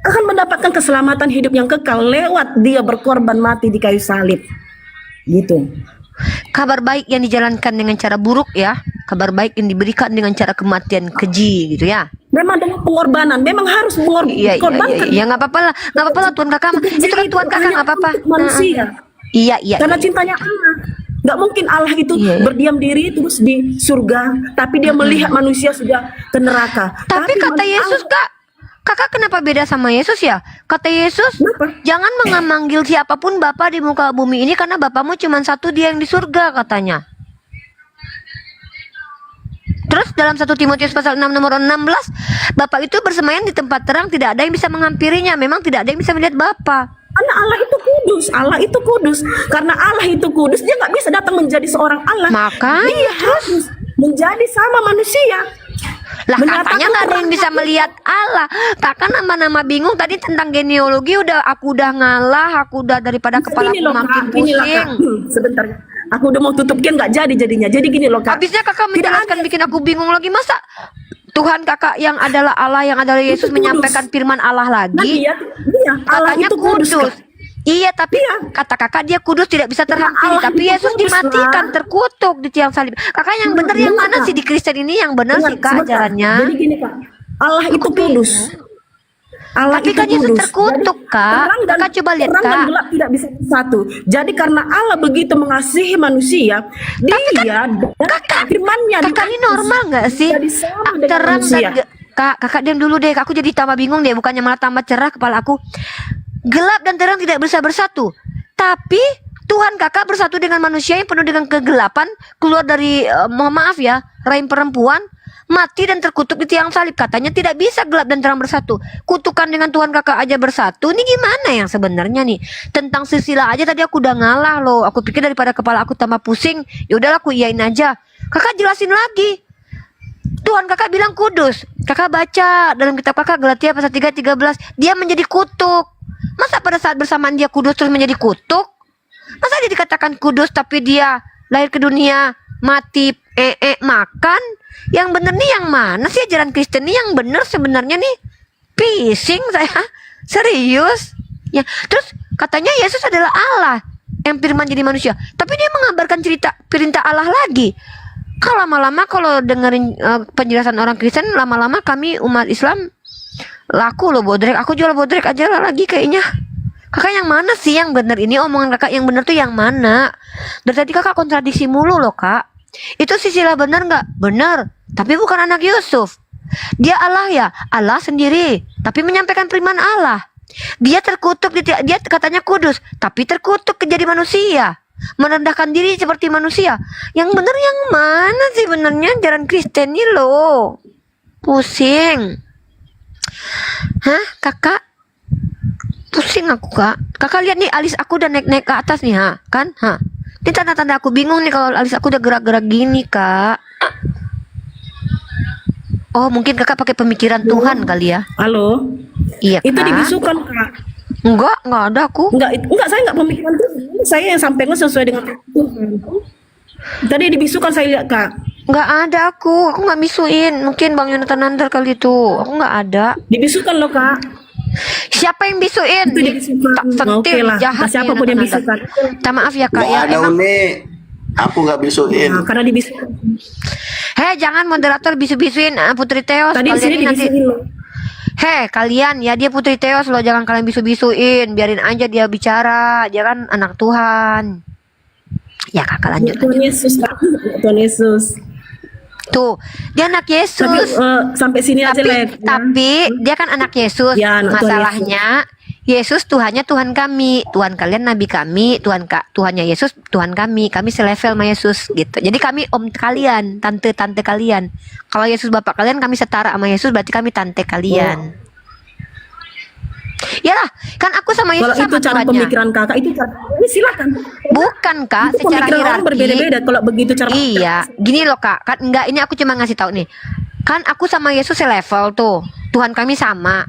akan mendapatkan keselamatan hidup yang kekal lewat dia berkorban mati di kayu salib. Gitu. Kabar baik yang dijalankan dengan cara buruk ya. Kabar baik yang diberikan dengan cara kematian keji gitu ya. Memang dengan pengorbanan, memang harus mengorbankan. Iya, nggak apa-apa lah, nggak apa-apa lah Tuhan Kakak. Itu kan Tuhan Kakak nggak apa-apa. Manusia. Iya. Karena cintanya Allah. Nggak mungkin Allah itu berdiam diri terus di surga, tapi dia melihat manusia sudah ke neraka. Tapi kata Yesus Kakak kenapa beda sama Yesus ya? Kata Yesus, jangan memanggil siapapun Bapa di muka bumi ini karena Bapamu cuma satu, dia yang di surga katanya. Terus dalam 1 Timotius pasal 6 nomor 16, Bapak itu bersemayam di tempat terang, tidak ada yang bisa menghampirinya. Memang tidak ada yang bisa melihat Bapa. Karena Allah itu kudus. Allah itu kudus. Karena Allah itu kudus, dia nggak bisa datang menjadi seorang Allah. Makanya dia harus menjadi sama manusia. Lah Menyatakan katanya nggak ada yang bisa perannya. melihat Allah. Kakak nama-nama bingung tadi tentang genealogi aku udah ngalah, aku udah daripada kepala Gini aku loh, Kak, makin gini loh, pusing. Kak. Sebentar. Aku udah mau tutup kan nggak jadi jadinya. Jadi gini loh, Kak. Habisnya kakak Tidak menjelaskan ada- bikin aku bingung lagi, masa Tuhan kakak yang adalah Allah yang adalah Yesus kudus. menyampaikan firman Allah Nah, lagi. dia Allah Katanya itu kudus. Kak. Iya, tapi Iya. kata kakak dia kudus tidak bisa terhenti. Allah Tapi itu Yesus kudus, dimatikan, lah. terkutuk di tiang salib. Kakak yang benar yang Benar, mana Kak. sih di Kristen ini yang benar Dengar, sih kak sebentar. ajarannya? Jadi gini, Kak. Allah itu kudus. Allah Tapi itu kan Yesus kudus. terkutuk, Jadi, Kak. terang dan, Kakak coba lihat, terang dan Kak. gelap tidak bisa bersatu. Jadi karena Allah begitu mengasihi manusia, dia Kakak, firman-Nya kakak ini normal nggak sih? jadi sama dengan Terang manusia. dan kak, kakak diam dulu deh. Aku jadi tambah bingung deh. Bukannya malah tambah cerah kepala aku. Gelap dan terang tidak bisa bersatu. Tapi Tuhan kakak bersatu dengan manusia yang penuh dengan kegelapan, keluar dari mohon maaf ya, rahim perempuan, mati dan terkutuk di tiang salib. Katanya tidak bisa gelap dan terang bersatu. Kutukan dengan Tuhan kakak aja bersatu. Ini gimana yang sebenarnya nih? Tentang silsilah aja tadi aku udah ngalah loh. Aku pikir daripada kepala aku tambah pusing, ya udahlah aku iyain aja. Kakak jelasin lagi. Tuhan kakak bilang kudus. Kakak baca dalam kitab kakak Galatia pasal 3:13, dia menjadi kutuk. Masa pada saat bersamaan dia kudus terus menjadi kutuk? Masa dia dikatakan kudus tapi dia lahir ke dunia, mati, makan? Yang bener nih yang mana sih ajaran Kristen nih yang bener sebenarnya nih? Pising saya. Serius. Ya, terus katanya Yesus adalah Allah yang firman jadi manusia. Tapi dia mengabarkan cerita perintah Allah lagi. Kalau lama-lama kalau dengerin penjelasan orang Kristen, lama-lama kami umat Islam laku loh bodrek. Aku jual bodrek aja lah lagi kayaknya. Kakak yang mana sih yang benar ini? Omongan kakak yang benar tuh yang mana? Dari tadi kakak kontradiksi mulu loh kak. Itu silsilah benar nggak? Benar. Tapi bukan anak Yusuf. Dia Allah ya, Allah sendiri. Tapi menyampaikan firman Allah. Dia terkutuk, dia katanya kudus, tapi terkutuk jadi manusia. Merendahkan diri seperti manusia. Yang benar yang mana sih benarnya ajaran Kristen ini loh? Pusing. Hah, kakak? Pusing aku kak. Kakak lihat nih alis aku udah naik-naik ke atas nih ha, kan? Ha. Ini tanda-tanda aku bingung nih kalau alis aku udah gerak-gerak gini kak. Oh mungkin kakak pakai pemikiran Tuhan kali ya? Halo. Iya Itu kak. dibisukan, Kak. Enggak ada aku. Enggak, saya enggak pemikiran Tuhan. Saya yang sampaikan sesuai dengan Tuhan. Tadi dibisukan saya lihat, Kak. Enggak ada aku nggak misuin. Mungkin Bang Yonatan Nandar kali itu. Aku nggak ada. Dibisukan loh, Kak. Siapa yang bisuin? Itu dibisukan. Tak sentil, Oke lah. jahat Siapa nih pun yang Yonatan Nandar. bisukan. Minta maaf ya kak Nggak ya. ada Emang Uni. Aku nggak bisuin. Nah, karena dibisukan. heh jangan moderator bisu-bisuin Putri Teos. Tadi di Kalian sini ini nanti dibisuin loh. heh kalian ya dia Putri Teos loh, jangan kalian bisu-bisuin. Biarin aja dia bicara. Dia kan anak Tuhan. Ya kakak lanjut. Tuhan Yesus, Kak. Tuhan Yesus. Tuh dia anak Yesus. Tapi sampai sini aja lah. Tapi dia kan anak Yesus. Ya, anak Tuhan Masalahnya Yesus Tuhannya Tuhan kami, Tuhan kalian nabi kami, Tuhannya Yesus Tuhan kami selevel sama Yesus gitu. Jadi kami om kalian, tante kalian. Kalau Yesus bapak kalian, kami setara sama Yesus, berarti kami tante kalian. Yalah, kan aku sama Yesus Kalau itu sama cara Tuhannya. pemikiran Kakak itu cara ini silakan. Bukan kak, Itu secara pemikiran orang hierarki. berbeda-beda kalau begitu cara. Iya, gini loh kak, kan enggak ini aku cuma ngasih tahu nih. Kan aku sama Yesus selevel tuh, Tuhan kami sama.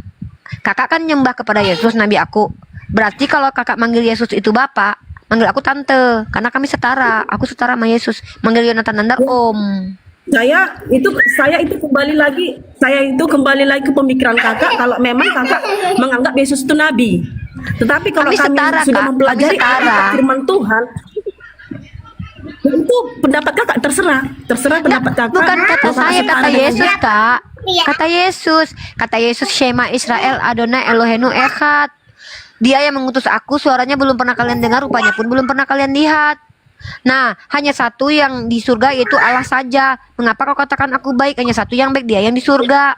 Kakak kan nyembah kepada Yesus, nabi aku. Berarti kalau kakak manggil Yesus itu bapak, manggil aku tante, karena kami setara. Aku setara sama Yesus. Manggil Yonatan Nandar om. Saya itu kembali lagi ke pemikiran Kakak kalau memang Kakak menganggap Yesus itu nabi. Tetapi kalau Kami kami setara, sudah Kak. mempelajari Kami setara. firman Tuhan, itu pendapat Kakak terserah pendapat Kakak. Bukan kata Kakak saya, setara kata dengan Yesus dia. kak. Kata Yesus Shema Israel Adonai Elohenu Echad. Dia yang mengutus aku, suaranya belum pernah kalian dengar, rupanya pun belum pernah kalian lihat. Nah, hanya satu yang di surga yaitu Allah saja. Mengapa kau katakan aku baik? Hanya satu yang baik, dia yang di surga.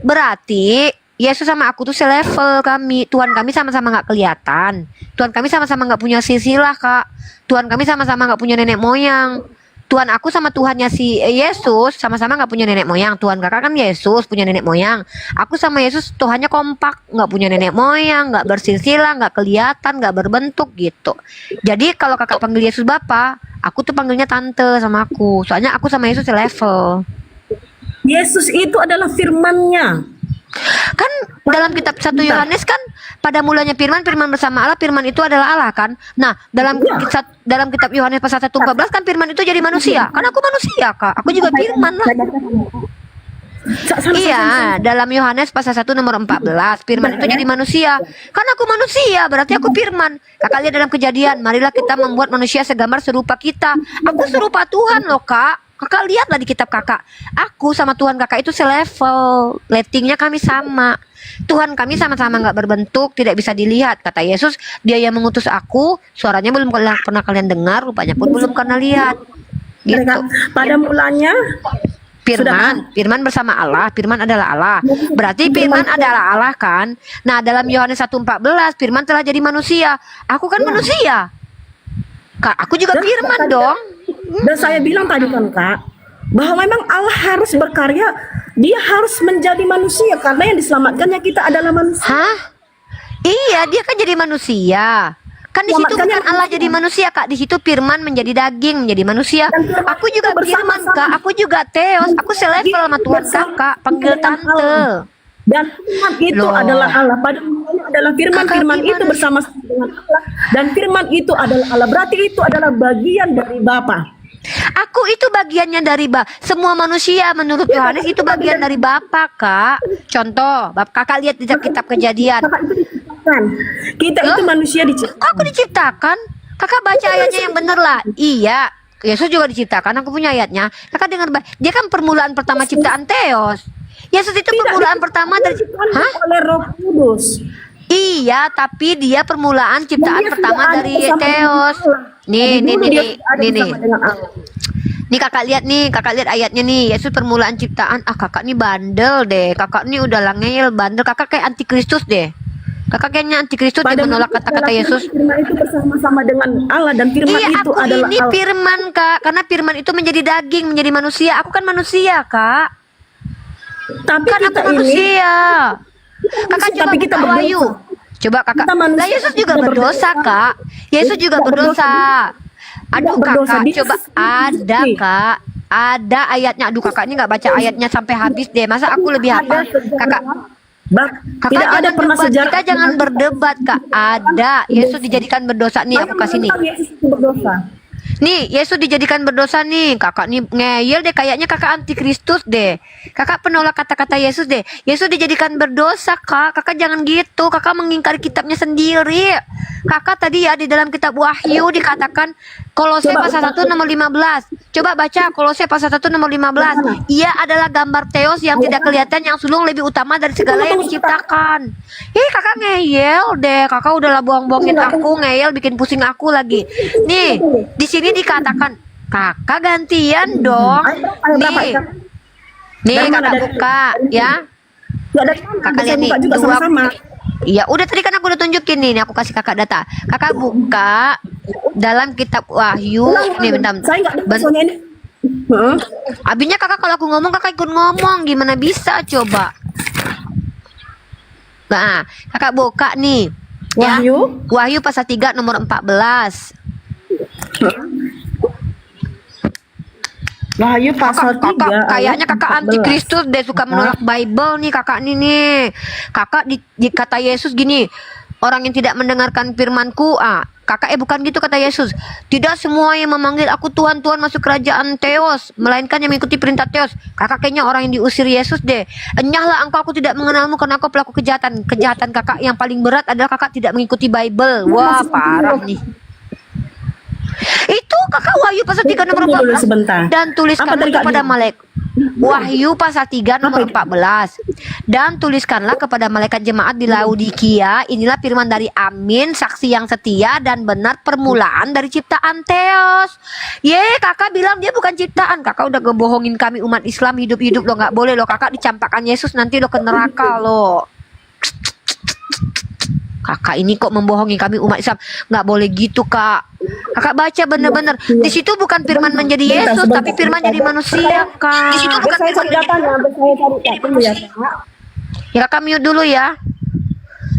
Berarti Yesus sama aku tuh selevel kami. Tuhan kami sama-sama nggak kelihatan. Tuhan kami sama-sama nggak punya silsilah kak. Tuhan kami sama-sama nggak punya nenek moyang. Tuhan aku sama Tuhannya si Yesus sama-sama nggak punya nenek moyang. Tuhan kakak kan Yesus punya nenek moyang. Aku sama Yesus Tuhannya kompak, nggak punya nenek moyang, nggak bersilsilah, nggak kelihatan, nggak berbentuk gitu. Jadi kalau kakak panggil Yesus Bapa, aku tuh panggilnya tante sama aku. Soalnya aku sama Yesus selevel. Yesus itu adalah firman-Nya. Kan dalam kitab 1 Yohanes kan pada mulanya firman bersama Allah, firman itu adalah Allah kan. Nah, dalam kitab Yohanes pasal 1:14 kan firman itu jadi manusia. Kan aku manusia, Kak. Aku juga firman lah. Iya, dalam Yohanes pasal 1 nomor 14, firman itu jadi manusia. Kan aku manusia, berarti aku firman. Kakak lihat dalam Kejadian, marilah kita membuat manusia segambar serupa kita. Aku serupa Tuhan loh, Kak. Kakak lihatlah di kitab kakak. Aku sama Tuhan kakak itu selevel. Ratingnya kami sama. Tuhan kami sama-sama nggak berbentuk, tidak bisa dilihat. Kata Yesus, dia yang mengutus aku, suaranya belum pernah kalian dengar, rupanya pun belum pernah lihat. Gitu. Pada mulanya Firman bersama Allah, firman adalah Allah. Berarti firman adalah Allah kan. Nah, dalam Yohanes 1:14, firman telah jadi manusia. Aku kan manusia. Kak, aku juga firman dong. Dan saya bilang tadi kan Kak, bahwa memang Allah harus berkarya, dia harus menjadi manusia karena yang diselamatkannya kita adalah manusia. Hah? Iya, dia kan jadi manusia. Kan di situ bukan Allah jadi manusia, Kak. Di situ firman menjadi daging, menjadi manusia. Aku juga firman, Kak. Aku juga Theos. Aku selevel sama Tuhan Kakak, panggil tante. Dan firman itu adalah Allah. Pada mulanya adalah firman itu bersama dengan Allah. Dan firman itu adalah Allah. Berarti itu adalah bagian dari Bapa. Aku itu bagiannya dari semua manusia menurut Yohanes itu bagian dari Bapa, Kak. Contoh, Kakak lihat di kitab Kejadian. Kita itu manusia diciptakan. Aku diciptakan. Kakak baca ayatnya yang bener lah. Iya, Yesus juga diciptakan. Aku punya ayatnya. Kakak dengar, dia kan permulaan pertama ciptaan Theos. Yesus itu permulaan pertama dari oleh Roh Kudus. Iya, tapi dia permulaan ciptaan pertama dari Theos. Nih. Nih kakak lihat ayatnya nih. Yesus permulaan ciptaan. Kakak nih bandel deh. Kakak nih udah langil bandel. Kakak kayak antikristus deh. Kakak kayaknya antikristus dia menolak kata-kata Yesus. Firman itu bersama-sama dengan Allah dan firman itu adalah ini Allah. firman, Kak. Karena firman itu menjadi daging, menjadi manusia. Aku kan manusia, Kak. Tapi kan kita aku manusia. Kakak coba kita buka Wahyu. Coba kakak. Lah Yesus juga berdosa, Kak. Yesus juga berdosa. Aduh kakak, coba ada Kak. Ada ayatnya. Aduh kakak ini nggak baca ayatnya sampai habis deh. Masa aku lebih hafal? Kakak. Kakak tidak ada pernah sejarah. Kita jangan berdebat, Kak. Ada. Yesus dijadikan berdosa nih. Aku kasih nih. Nih, Yesus dijadikan berdosa nih. Kakak nih ngeyel deh, kayaknya kakak antikristus deh. Kakak penolak kata-kata Yesus deh. Yesus dijadikan berdosa, Kak. Kakak jangan gitu. Kakak mengingkari kitabnya sendiri. Kakak tadi ya di dalam kitab Wahyu dikatakan Kolose pasal 1 nomor 15. Coba baca Kolose pasal 1 nomor 15. Ia adalah gambar Theos yang tidak kelihatan, yang sulung lebih utama dari segala yang diciptakan. Kakak ngeyel deh. Kakak udahlah buang-buangin aku, ngeyel bikin pusing aku lagi. Nih, di sini dikatakan kakak gantian dong. Nih kakak buka ya. Kakak lihat nih dua. Iya, udah tadi kan aku udah tunjukin nih. Aku kasih kakak data. Kakak buka dalam kitab Wahyu. Nih bentar. Abinya kakak kalau aku ngomong kakak ikut ngomong. Gimana bisa coba? Nah, kakak buka nih. Wahyu. Ya, Wahyu pasal 3 nomor 14. Wahyu pasal 3. Kayaknya kakak antikristus deh, suka menolak Bible nih kakak nih. Kakak di kata Yesus gini, orang yang tidak mendengarkan firmanku, kakak bukan gitu kata Yesus. Tidak semua yang memanggil aku Tuhan, Tuhan masuk kerajaan Theos, melainkan yang mengikuti perintah Theos. Kakak kayaknya orang yang diusir Yesus deh. Enyahlah engkau, aku tidak mengenalmu karena kau pelaku kejahatan. Kejahatan kakak yang paling berat adalah kakak tidak mengikuti Bible. Wah, parah nih. Itu kakak Wahyu pasal 3 nomor 14. Dan tuliskanlah kepada malaikat. Wahyu pasal 3 nomor 14. Dan tuliskanlah kepada malaikat jemaat di Laodikia, inilah firman dari Amin, saksi yang setia dan benar, permulaan dari ciptaan Theos. Kakak bilang dia bukan ciptaan. Kakak udah ngebohongin kami umat Islam, hidup-hidup lo nggak boleh lo. Kakak dicampakkan Yesus, nanti lo ke neraka lo. Kakak ini kok membohongi kami umat Islam. Nggak boleh gitu, Kak. Kakak baca bener-bener. Di situ bukan firman menjadi Yesus, tapi firman jadi manusia, Kak. Di situ bukan Saya cari datanya, saya cari Kak. Tunggu ya Kak. Ya Kakak mute dulu ya.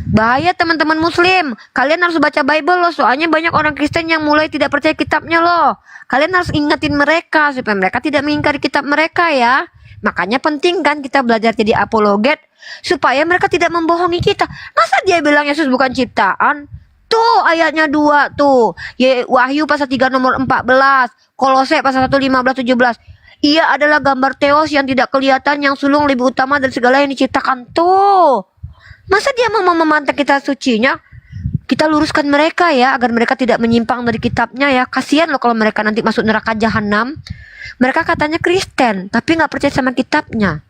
Bahaya teman-teman muslim. Kalian harus baca Bible loh. Soalnya banyak orang Kristen yang mulai tidak percaya kitabnya loh. Kalian harus ingetin mereka supaya mereka tidak mengingkari kitab mereka ya. Makanya penting kan kita belajar jadi apologet supaya mereka tidak membohongi kita. Masa dia bilang Yesus bukan ciptaan? Tuh ayatnya 2 tuh. Wahyu pasal 3 nomor 14. Kolose pasal 1 15 17. Ia adalah gambar Theos yang tidak kelihatan, yang sulung lebih utama dari segala yang diciptakan. Tuh. Masa dia mau memantang kita sucinya? Kita luruskan mereka ya, agar mereka tidak menyimpang dari kitabnya ya. Kasihan loh kalau mereka nanti masuk neraka jahanam. Mereka katanya Kristen, tapi nggak percaya sama kitabnya.